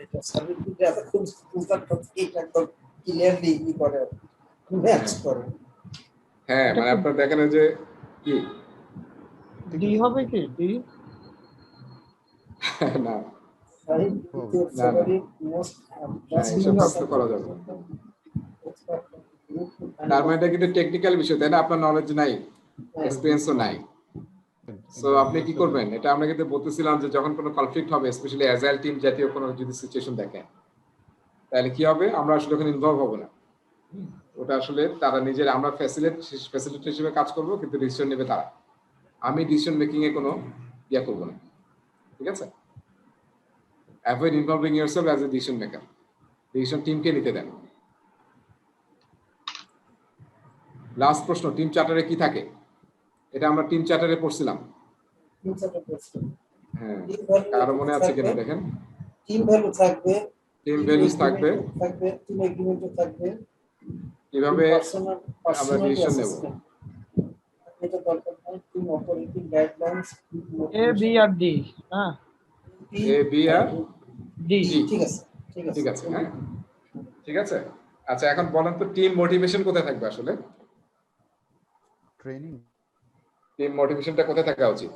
এটা সার্ভিসে এত খুব সুন্দর কথা, এটা তো ক্লিয়ারলি ই করে, ম্যাচ করে। হ্যাঁ, মানে আপনারা দেখেন যে কি ডি হবে কি? ডি না, করা যাবে। তার মানে এটা কিন্তু টেকনিক্যাল বিষয়, তাই না? আপনার নলেজ নাই, এক্সপেরিয়েন্সও নাই। সো আপনি কি করবেন? এটা আমরা কিন্তু বলতেছিলাম যে যখন কোনো কনফ্লিক্ট হবে, স্পেশালি অ্যাজাইল টিম জাতীয় কোনো যদি সিচুয়েশন দেখেন, তাহলে কি হবে? আমরা আসলে ওখানে ইনভলভ হব না। ওটা আসলে তারা নিজের, আমরা ফ্যাসিলিটি হিসেবে কাজ করব, কিন্তু ডিসিশন নেবে তারা। আমি ডিসিশন মেকিং এ কোনো ইয়া করব না। ঠিক আছে, avoid involving yourself as a decision maker, decision টিমকে নিতে দেন। লাস্ট প্রশ্ন, টিম চার্টারে কি থাকে? এটা আমরা টিম চার্টারে পড়ছিলাম। হ্যাঁ, কারো মনে আছে কিনা দেখেন। টিম ভ্যালু থাকবে, টিম ভ্যালুস থাকবে, টিম এগ্রিমেন্ট থাকবে, কিভাবে আমরা ডিসিশন নেব এটা দরকার নাই। Team operating guidelines, A B R D. হ্যাঁ, এ বি আর ডি। ঠিক আছে, ঠিক আছে। হ্যাঁ, ঠিক আছে। আচ্ছা, এখন বলেন তো টিম মোটিভেশন কোথায় থাকবে আসলে? ট্রেনিং। টিম মোটিভেশনটা কোথায় থাকা উচিত?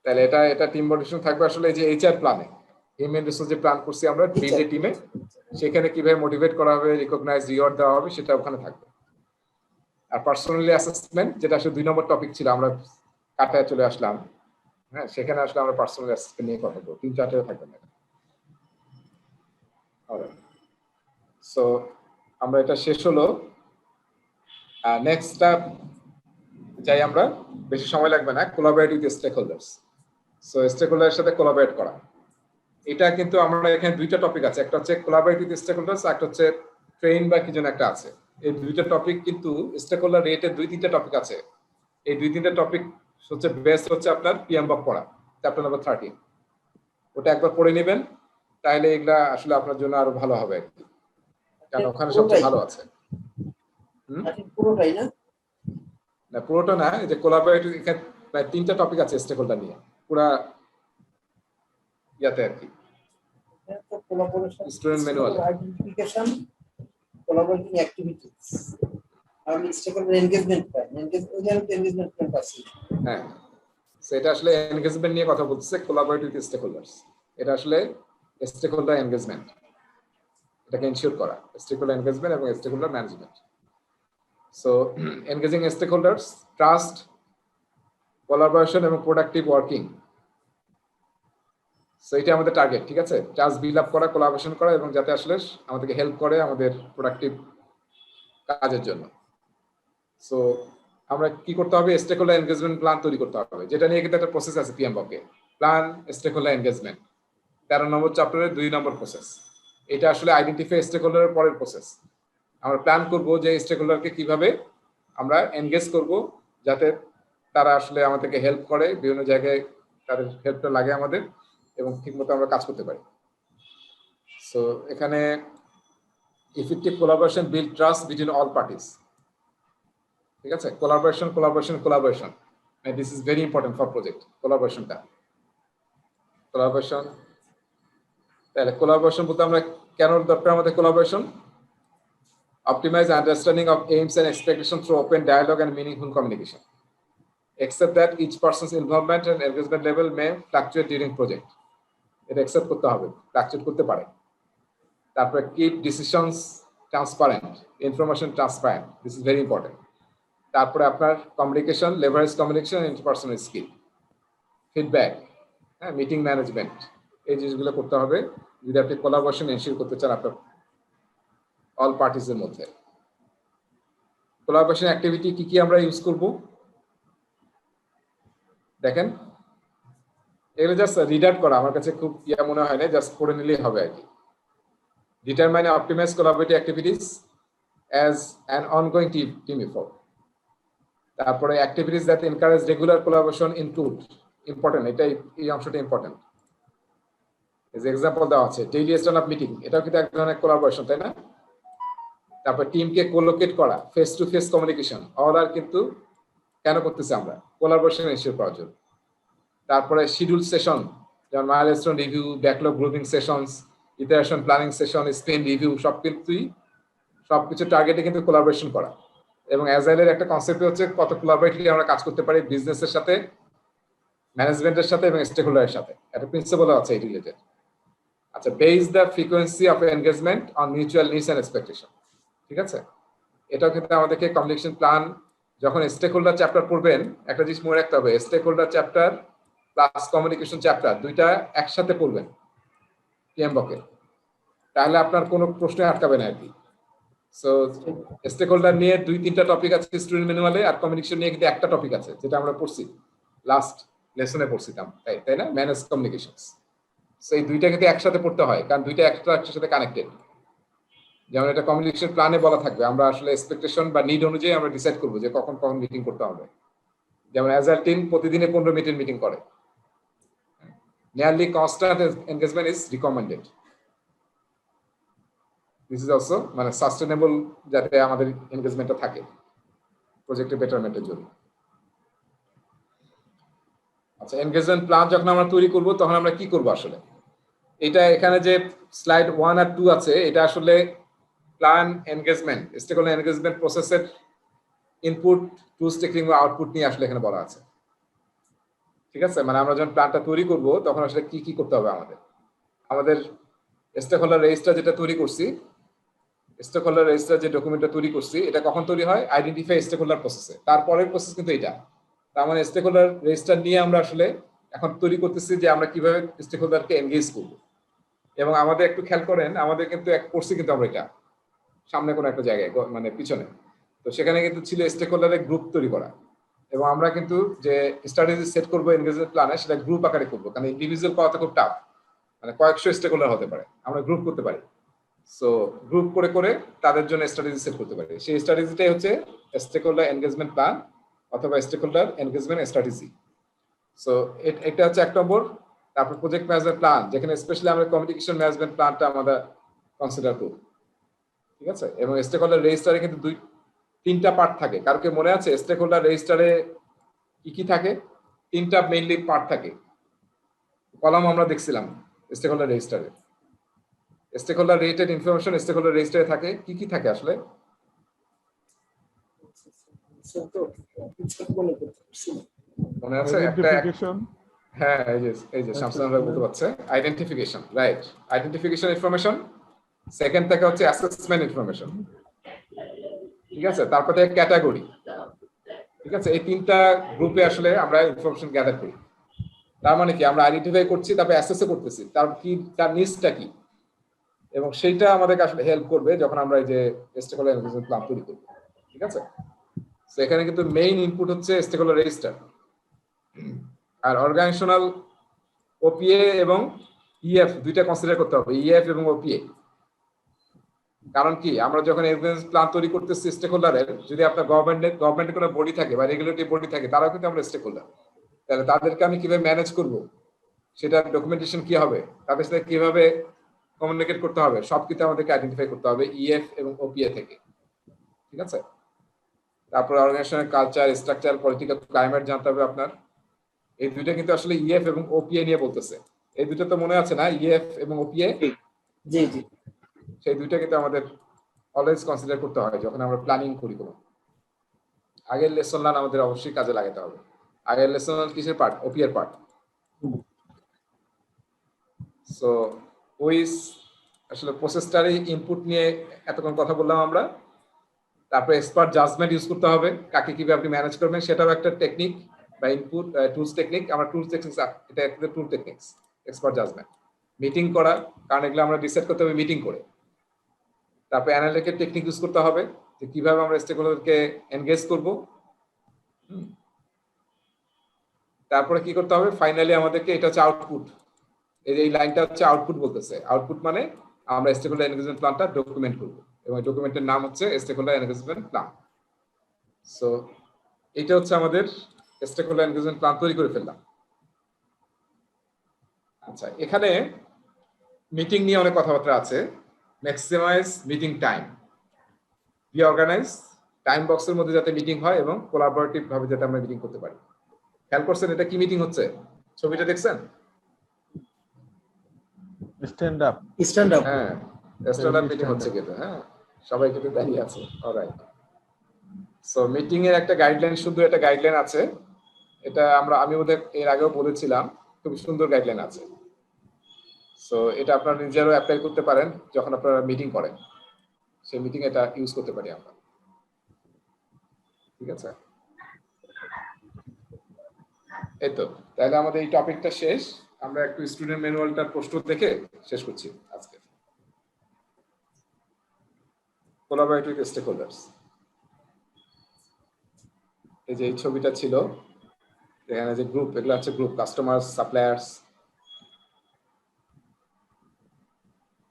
তাহলে এটা টিম মোটিভেশন থাকবে আসলে এই যে এইচআর প্ল্যানে, হিউম্যান রিসোর্স যে প্ল্যান করছি আমরা বিল্ড এ টিমে, সেখানে কিভাবে মোটিভেট করা হবে, রিকগনাইজ, রিওয়ার্ড দেওয়া হবে, সেটা ওখানে থাকবে। আর পার্সোনালি অ্যাসেসমেন্ট, যেটা আসলে 2 নম্বর টপিক ছিল, আমরা কাটায় চলে আসলাম। হ্যাঁ, সেখানে আসলে আমরা পার্সোনাল অ্যাসেসমেন্ট নিয়ে কথা বলবো, টিম চার্টারে থাকবে না। সো আমরা এটা শেষ হলো। নেক্সটটা যাই আমরা, বেশি সময় লাগবে না। Collaborate with stakeholders. সো স্টেকহোল্ডারের সাথে কোলাবরেট করা, এটা কিন্তু আমরা এখানে 2টা টপিক আছে, একটা হচ্ছে কোলাবরেট উইথ স্টেকহোল্ডার্স, একটা হচ্ছে ট্রেন বা কি যেন একটা আছে। এই 2টা টপিক কিন্তু স্টেকহোল্ডার রেটের 2-3টা টপিক আছে। এই 2-3টা টপিক হচ্ছে বেস্ট হচ্ছে আপনার পিএমবক পড়া, চ্যাপ্টার নাম্বার 13। ওটা একবার পড়ে নেবেন, তাহলে এগুলা আসলে আপনার জন্য আরো ভালো হবে, কারণ ওখানে সবচেয়ে ভালো আছে। পুরোটাই না? না, পুরোটা না। এই যে কোলাবরেট, এখানে প্রায় 3টা টপিক আছে স্টেকহোল্ডার নিয়ে, পুরা ইয়াতে আর কি। Student manual, identification, collaborating activities, আর stakeholder engagement plan, engagement plan আছে। হ্যাঁ, সেটা আসলে এনগেজমেন্ট নিয়ে কথা বলতেছে, কোলাবরেট উইথ স্টেকহোল্ডার্স। এটা আসলে স্টেকহোল্ডার এনগেজমেন্ট, এটাকে এনশিওর করা, স্টেকহোল্ডার এনগেজমেন্ট এবং stakeholder management. So engaging stakeholders, trust, collaboration এবং প্রোডাক্টিভ ওয়ার্কিং। সো এটা আমাদের টার্গেট, ঠিক আছে? ট্রাস্ট বিল্ড আপ করা, কোলাবোরেশন করা, এবং যাতে আসলে আমাদেরকে হেল্প করে আমাদের প্রোডাক্টিভ কাজের জন্য। সো আমরা কি করতে হবে? স্টেকহোল্ডার এনগেজমেন্ট প্ল্যান তৈরি করতে হবে, যেটা নিয়ে কিন্তু একটা প্রসেস আছে পিএমবকে। প্ল্যান স্টেকহোল্ডার এনগেজমেন্ট 13 নম্বর চ্যাপ্টারের 2 নম্বর প্রসেস। এটা আসলে আইডেন্টিফাই স্টেকহোল্ডারের পরের প্রসেস। আমরা প্ল্যান করব যে স্টেকহোল্ডারকে কিভাবে আমরা এনগেজ করব, যাতে তারা আসলে আমাদেরকে হেল্প করে, বিভিন্ন জায়গায় তাদের হেল্পটা লাগে আমাদের, এবং ঠিকমতো আমরা কাজ করতে পারি। সো এখানে effective collaboration build trust between all parties. ঠিক আছে? Collaboration, collaboration, collaboration, this is very important for project. কোলাবোরেশনটা, কোলাবোরেশন। তাহলে কোলাবোরেশন বলতে আমরা কেন দরকার আমাদের collaboration? Optimize understanding of aims and expectations through open dialogue and meaningful communication. Except that each person's involvement and engagement level may fluctuate during project. It accept করতে হবে, fluctuate করতে পারে। তারপরে keep decisions transparent, information transparent. This is very important. তারপরে আপনার communication, leverage communication, interpersonal skill, feedback, meeting management, এই জিনিসগুলো করতে হবে যদি আপনি কোলাবোরেশন এনশিওর করতে চান আপনার অল পার্টিস এর মধ্যে। কোলাবোরেশন অ্যাক্টিভিটি কি কি আমরা ইউজ করব দেখেন, এগুলো জাস্ট রিড আউট করা আমার কাছে খুব মনে হয় না, জাস্ট পড়ে নিলেই হবে আর কি। Determine optimize collaborative activities as an ongoing team effort. তারপরে activities that encourage regular collaboration include, important, এই অংশটা ইম্পর্টেন্ট। এই যে এক্সাম্পল দেওয়া আছে, ডেইলি স্ট্যান্ড আপ মিটিং, এটাও কিন্তু এক ধরনের কোলাবোরেশন, তাই না? তারপর টিমকে কোলোকেট করা, face to face communication, all আর কিন্তু কেন করতেছি আমরা? কোলাবোরেশন এনশিওর করার জন্য। তারপরে শিডিউল সেশন, যেমন milestone review, backlog grouping sessions, iteration planning session, span review, সবকিছু টার্গেটে কিন্তু কোলাবোরেশন করা। এবং অ্যাজাইলের একটা কনসেপ্ট হচ্ছে কত কোলাবোরেটিভলি আমরা কাজ করতে পারি বিজনেসের সাথে, ম্যানেজমেন্টের সাথে এবং স্টেকহোল্ডারের সাথে। একটা প্রিন্সিপাল আছে এই রিলেটেড। আচ্ছা, base the frequency of engagement on mutual needs and expectation. ঠিক আছে? এটাও কিন্তু আমাদেরকে কমিউনিকেশন প্ল্যান, যখন স্টেকহোল্ডার চ্যাপ্টার পড়বেন, একটা জিনিস মনে রাখতে হবে, stakeholder chapter plus communication chapter দুইটা একসাথে পড়বেন পিএমবকে, তাহলে আপনার কোনো প্রশ্নে আটকাবে না আর কি। সো স্টেকহোল্ডার নিয়ে 2-3টা টপিক আছে স্টুডেন্ট ম্যানুয়ালে, আর কমিউনিকেশন নিয়ে কিন্তু একটা টপিক আছে যেটা আমরা পড়ছি লাস্ট লেসনে পড়ছিলাম, তাই না, ম্যানেজ কমিউনিকেশনস। সো এই দুইটা কিন্তু একসাথে পড়তে হয়, কারণ দুইটা একটার সাথে কানেক্টেড। যেমন এটা কমিউনিকেশন প্ল্যানে বলা থাকবে, আমরা আসলে এক্সপেকটেশন বা নিড অনুযায়ী আমরা ডিসাইড করবো যে কখন কখন মিটিং করতে হবে। যেমন অ্যাজাইল টিম প্রতিদিনে 15 মিনিটের মিটিং করে। Nearly constant engagement is recommended. This is also মানে সাস্টেনেবল, যাতে আমাদের এনগেজমেন্টটা থাকে প্রজেক্টের বেটারমেন্টের জন্য। আচ্ছা, এনগেজমেন্ট প্ল্যান যখন আমরা তৈরি করব তখন আমরা কি করব আসলে? এটা এখানে যে স্লাইড 1 আর 2 আছে, এটা আসলে প্ল্যান এনগেজমেন্ট, স্টেকহোল্ডার এনগেজমেন্ট প্রসেসের ইনপুট, টুলস টেকনিক বা আউটপুট নিয়ে আসলে এখানে বলা আছে। ঠিক আছে, মানে আমরা যখন প্ল্যানটা তৈরি করব তখন আসলে কি কি করতে হবে আমাদের স্টেকহোল্ডার রেজিস্টার যেটা তৈরি করছি, স্টেকহোল্ডার রেজিস্টার যে ডকুমেন্টটা তৈরি করছি, এটা কখন তৈরি হয়? আইডেন্টিফাই স্টেকহোল্ডার প্রসেসে। তারপরের প্রসেস কিন্তু এটা। তার মানে স্টেকহোল্ডার রেজিস্টার নিয়ে আমরা আসলে এখন তৈরি করতেছি যে আমরা কিভাবে স্টেকহোল্ডারকে এনগেজ করব। এবং আমাদের একটু খেয়াল করেন, আমাদের কিন্তু এক করছি কিন্তু আমরা এটা সামনে কোনো একটা জায়গায়, মানে পিছনে, তো সেখানে কিন্তু ছিল স্টেকহোল্ডারের গ্রুপ তৈরি করা। এবং আমরা কিন্তু যে স্ট্র্যাটেজি সেট করবো এনগেজমেন্ট প্ল্যানে, সেটা গ্রুপ আকারে করবো, কারণ ইন্ডিভিজুয়াল পাওয়াটা খুব টাফ, মানে কয়েকশো স্টেকহোল্ডার হতে পারে, আমরা গ্রুপ করতে পারি। সো গ্রুপ করে করে তাদের জন্য স্ট্র্যাটেজি সেট করতে পারি। সেই স্ট্র্যাটেজিটাই হচ্ছে স্টেকহোল্ডার এনগেজমেন্ট প্ল্যান অথবা স্টেকহোল্ডার এনগেজমেন্ট স্ট্র্যাটেজি। সো এটা হচ্ছে 1 নম্বর। তারপর প্রজেক্ট ম্যানেজমেন্ট প্ল্যান, যেখানে স্পেশালি আমরা কমিউনিকেশন ম্যানেজমেন্ট প্ল্যানটা আমরা কনসিডার করব। ঠিক আছে, এবং স্টেকহোল্ডার রেজিস্টারে কিন্তু 3টা পার্ট থাকে। কারো কি মনে আছে স্টেকহোল্ডার রেজিস্টারে কি কি থাকে? 3টা মেইনলি পার্ট থাকে, কলাম আমরা দেখছিলাম স্টেকহোল্ডার রেজিস্টারে। স্টেকহোল্ডার রিলেটেড ইনফরমেশন স্টেকহোল্ডার রেজিস্টারে থাকে, কি কি থাকে আসলে? মনে আছে একটা? আইডেন্টিফিকেশন। হ্যাঁ, এই যে শামসুল ভাই বলতে পারছে, identification, right, identification information. Second থাকে হচ্ছে অ্যাসেসমেন্ট ইনফরমেশন। ঠিক আছে, তারপর থেকে ক্যাটাগরি। ঠিক আছে, এই 3টা গ্রুপে আসলে আমরা ইনফরমেশন গ্যাদার করি। তার মানে কি, আমরা আইডেন্টিফাই করছি, তারপরে অ্যাসেস করতেছি তার নিডসটা কি, এবং সেইটা আমাদেরকে আসলে হেল্প করবে যখন আমরা এই যে স্টেকহোল্ডার এনগেজমেন্ট প্ল্যান তৈরি করব। ঠিক আছে, তো এখানে কিন্তু মেইন ইনপুট হচ্ছে স্টেকহোল্ডার রেজিস্টার। আর অর্গানাইজেশনাল ওপিএ এবং ইএফ দুইটা কনসিডার করতে হবে, ইএফ এবং ওপিএ। কারণ কি, আমরা যখন এনগেজমেন্ট প্ল্যান তৈরি করতেছি স্টেকহোল্ডারের, যদি আপনার গভর্নমেন্টের কোনো বডি থাকে বা রেগুলেটরি বডি থাকে, তারাও কিন্তু আমরা স্টেকহোল্ডার। তাহলে তাদেরকে আমি কিভাবে ম্যানেজ করব, সেটা ডকুমেন্টেশন কি হবে, তাদের সাথে কিভাবে কমিউনিকেট করতে হবে, সবকিছু আমাদেরকে আইডেন্টিফাই করতে হবে ইএফ এবং ওপিএ থেকে। ঠিক আছে, তারপর অর্গানাইজেশনের কালচার, স্ট্রাকচার, পলিটিক্যাল ক্লাইমেট জানতে হবে আপনার। এই দুইটা কিন্তু আসলে ইএফ এবং ওপিএ নিয়ে বলতেছে। এই দুটো তো মনে আছে না, ইএফ এবং ওপিএ? জি জি, সেই দুইটা কিন্তু আমাদের অলওয়েজ কনসিডার করতে হয় যখন আমরা প্ল্যানিং করি। কোনো আগের লেসন লার্ন আমাদের অবশ্যই কাজে লাগাতে হবে। আগের লেসন লার্ন কিসের পার্ট? ওপি এর পার্ট। সো ওই আসলে প্রসেসটারই ইনপুট নিয়ে এতক্ষণ কথা বললাম আমরা। তারপরে এক্সপার্ট জাজমেন্ট ইউজ করতে হবে, কাকে কিভাবে আপনি ম্যানেজ করবেন, সেটাও একটা টেকনিক বা ইনপুট, টুলস টেকনিক। আমরা টুলস টেকনিক্স, এটা একটা টুল টেকনিক্স, এক্সপার্ট জাজমেন্ট। মিটিং করা, কারণ এগুলো আমরা ডিসাইড করতে হবে মিটিং করে। তারপরে অ্যানালিটিক্যাল টেকনিক ইউজ করতে হবে, যে কিভাবে আমরা স্টেকহোল্ডারকে এনগেজ করব। তারপরে কি করতে হবে, ফাইনালি আমাদেরকে, এটা হচ্ছে আউটপুট, এই লাইনটা হচ্ছে আউটপুট বলতেছে। আউটপুট মানে আমরা স্টেকহোল্ডার এনগেজমেন্ট প্ল্যানটা ডকুমেন্ট করব, এবং ডকুমেন্টের নাম হচ্ছে স্টেকহোল্ডার এনগেজমেন্ট প্ল্যান। সো এটা হচ্ছে আমাদের স্টেকহোল্ডার এনগেজমেন্ট প্ল্যান তৈরি করে ফেললাম। আচ্ছা, এখানে মিটিং নিয়ে অনেক কথাবার্তা আছে। Maximize meeting time, be organize, time বক্সের মধ্যে যাতে মিটিং হয় এবং কোলাবোরেটিভ ভাবে যাতে আমরা মিটিং করতে পারি। খেয়াল করছেন এটা কি মিটিং হচ্ছে? ছবিটা দেখছেন? Stand up. হ্যাঁ, স্ট্যান্ড আপ মিটিং হচ্ছে কিন্তু। হ্যাঁ, সবাই কিন্তু দাঁড়িয়ে আছে। অলরাইট, সো মিটিং এর একটা গাইডলাইন, সুন্দর একটা গাইডলাইন আছে। এটা আমি ওদের এর আগেও বলেছিলাম, খুব সুন্দর গাইডলাইন আছে। সো এটা আপনারা নিজেরাও অ্যাপ্লাই করতে পারেন যখন আপনারা মিটিং করেন, সেই মিটিং এটা ইউজ করতে পারি আমরা। ঠিক আছে, এই তো। তাহলে আমাদের এই টপিকটা শেষ। আমরা একটু স্টুডেন্ট ম্যানুয়ালটার প্রশ্ন দেখে শেষ করছি আজকে। কোলাবরেট উইথ স্টেকহোল্ডার্স, এই যে এই ছবিটা ছিল, এখানে যে গ্রুপ, এগুলো হচ্ছে গ্রুপ, কাস্টমার, সাপ্লায়ার্স।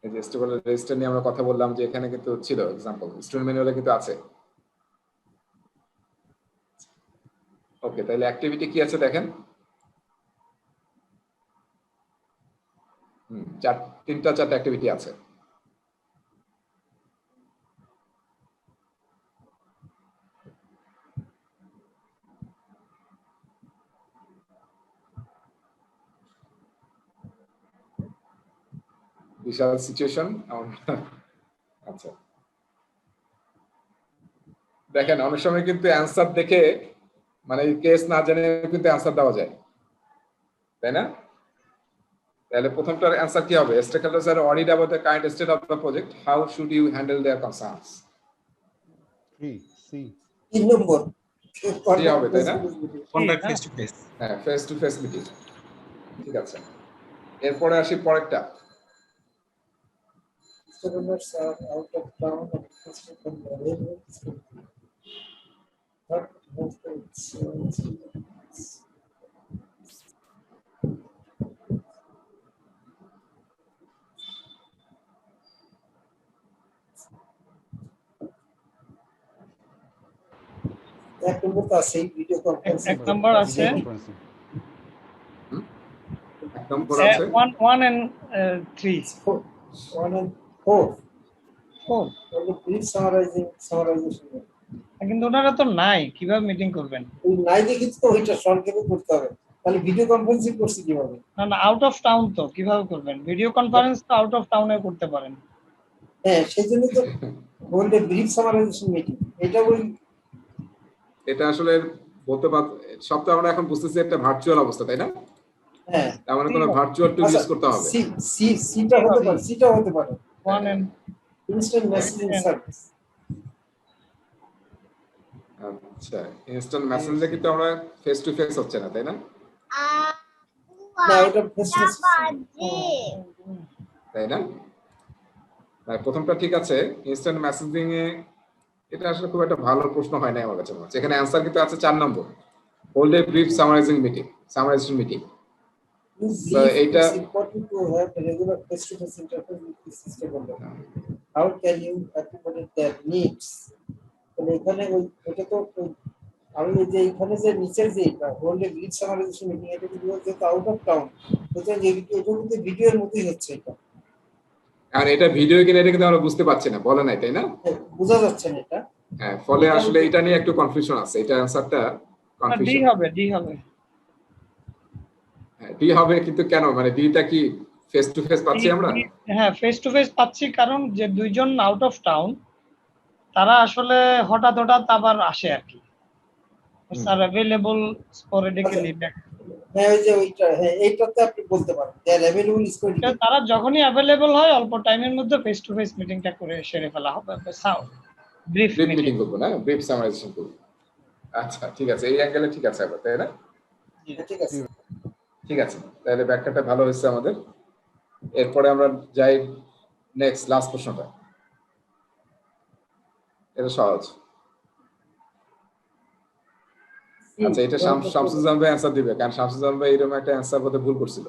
এই যে স্টেবল রেজিস্টার নিয়ে আমরা কথা বললাম, যে এখানে কিন্তু ছিল এক্সাম্পল, স্টুডেন্ট ম্যানুয়ালে কিন্তু আছে। ওকে, তাহলে অ্যাক্টিভিটি কি আছে দেখেন। তিনটা চারটা অ্যাক্টিভিটি আছে। বিশাল সিচুয়েশন। আচ্ছা, দেখেন অনেক সময় কিন্তু অ্যান্সার দেখে, মানে কেস না জেনে কিন্তু অ্যান্সার দেওয়া যায়, তাই না? তাহলে প্রথমটার অ্যান্সার কি হবে? Stakeholders are worried about the current state of the project, how should you handle their concerns? C 3 নম্বর কি হবে, তাই না? Contact face to face. হ্যাঁ, ফেস টু ফেস মিটিং। ঠিক আছে, এরপরে আসি পরেরটা। Students are out of town and interested in the railway system. But most of its এক নম্বর তো আছে ভিডিও কনফারেন্স। এক নম্বর আছে, এক নম্বর আছে 1 and 3 1 and 4 4, only brief summarization কিন্তু ওনারা তো নাই, কিভাবে মিটিং করবেন? ওই নাই দেখি তো ওইটা সংক্ষেপে করতে হবে, তাহলে ভিডিও কনফারেন্সিং করছি কিভাবে? না না, আউট অফ টাউন তো কিভাবে করবেন? ভিডিও কনফারেন্স তো আউট অফ টাউনে করতে পারেন। হ্যাঁ, সেজন্য তো বললে ব্রিফ সামারাইজেশন মিটিং, এটা ওই এটা আসলে বলতে পার, সব তো আমরা এখন বুঝতেছি একটা ভার্চুয়াল অবস্থা, তাই না? হ্যাঁ, তার মানে কোনো ভার্চুয়াল টুল ইউজ করতে হবে। সিটা হতে পারে, সিটা হতে পারে 1 and ইনস্ট্যান্ট মেসেজিং সার্ভিস। আচ্ছা, ইনস্ট্যান্ট মেসেঞ্জার কিন্তু আমরা ফেস টু ফেস হচ্ছে না, তাই না? না, ওটা ফেস টু ফেস, তাই না? প্রথমটা ঠিক আছে, ইনস্ট্যান্ট মেসেজিং এ এটা আসলে খুব একটা ভালো প্রশ্ন হয় না আমার কাছে মনে হচ্ছে। এখানে অ্যানসার কিন্তু আছে 4 নম্বর, hold a brief summarising meeting, summarisation meeting. So এটা it's important to have a regular face to face interface with the system. How can you accommodate their needs? তাহলে এখানে ওইটা তো আমি এই যে এখানে যে নিচের যে hold a brief summarisation meeting, এটা কিন্তু আউট অফ টাউন, এটা কিন্তু ভিডিওর মতোই হচ্ছে এটা। আর এটা ভিডিও কিনা এটা কিন্তু আমরা বুঝতে পারছি না, বলে নাই, তাই না? বোঝা যাচ্ছে না এটা। হ্যাঁ, ফলে আসলে এটা নিয়ে একটু কনফিউশন আছে, এটা অ্যানসারটা ডি কনফিউশন। হবে, ডি হবে। হ্যাঁ, ডি হবে, কিন্তু কেন? মানে ডিটা কি ফেস টু ফেস পাচ্ছি আমরা? হ্যাঁ, ফেস টু ফেস পাচ্ছি, কারণ যে দুইজন আউট অফ টাউন তারা আসলে হঠাৎ আবার আসে আর কি, স্যার अवेलेबल স্পোরেডিক্যালি। হ্যাঁ, ওই যে ওইটা, হ্যাঁ এইটাতে আপনি বলতে পারেন দে আর अवेलेबल স্পোরেডিক্যালি। তারা যখনই अवेलेबल হয় অল্প টাইমের মধ্যে ফেস টু ফেস মিটিংটা করে সেরে ফেলা হবে, সাউন্ড ব্রিফ মিটিং করব না, ব্রিফ সামারাইজেশন করব। আচ্ছা, ঠিক আছে, এই অ্যাঙ্গেলে ঠিক আছে আবার, তাই না? ঠিক আছে, ঠিক আছে, তাহলে ব্যাখ্যাটা ভালো হয়েছে আমাদের। এরপরে আমরা যাই নেক্সট লাস্ট প্রশ্নটা। এটা সহজ। আচ্ছা, এটা শামসুজ্জামান ভাই অ্যান্সার দিবে, কারণ শামসুজ্জামান ভাই এরকম একটা অ্যান্সার করতে ভুল করছিল।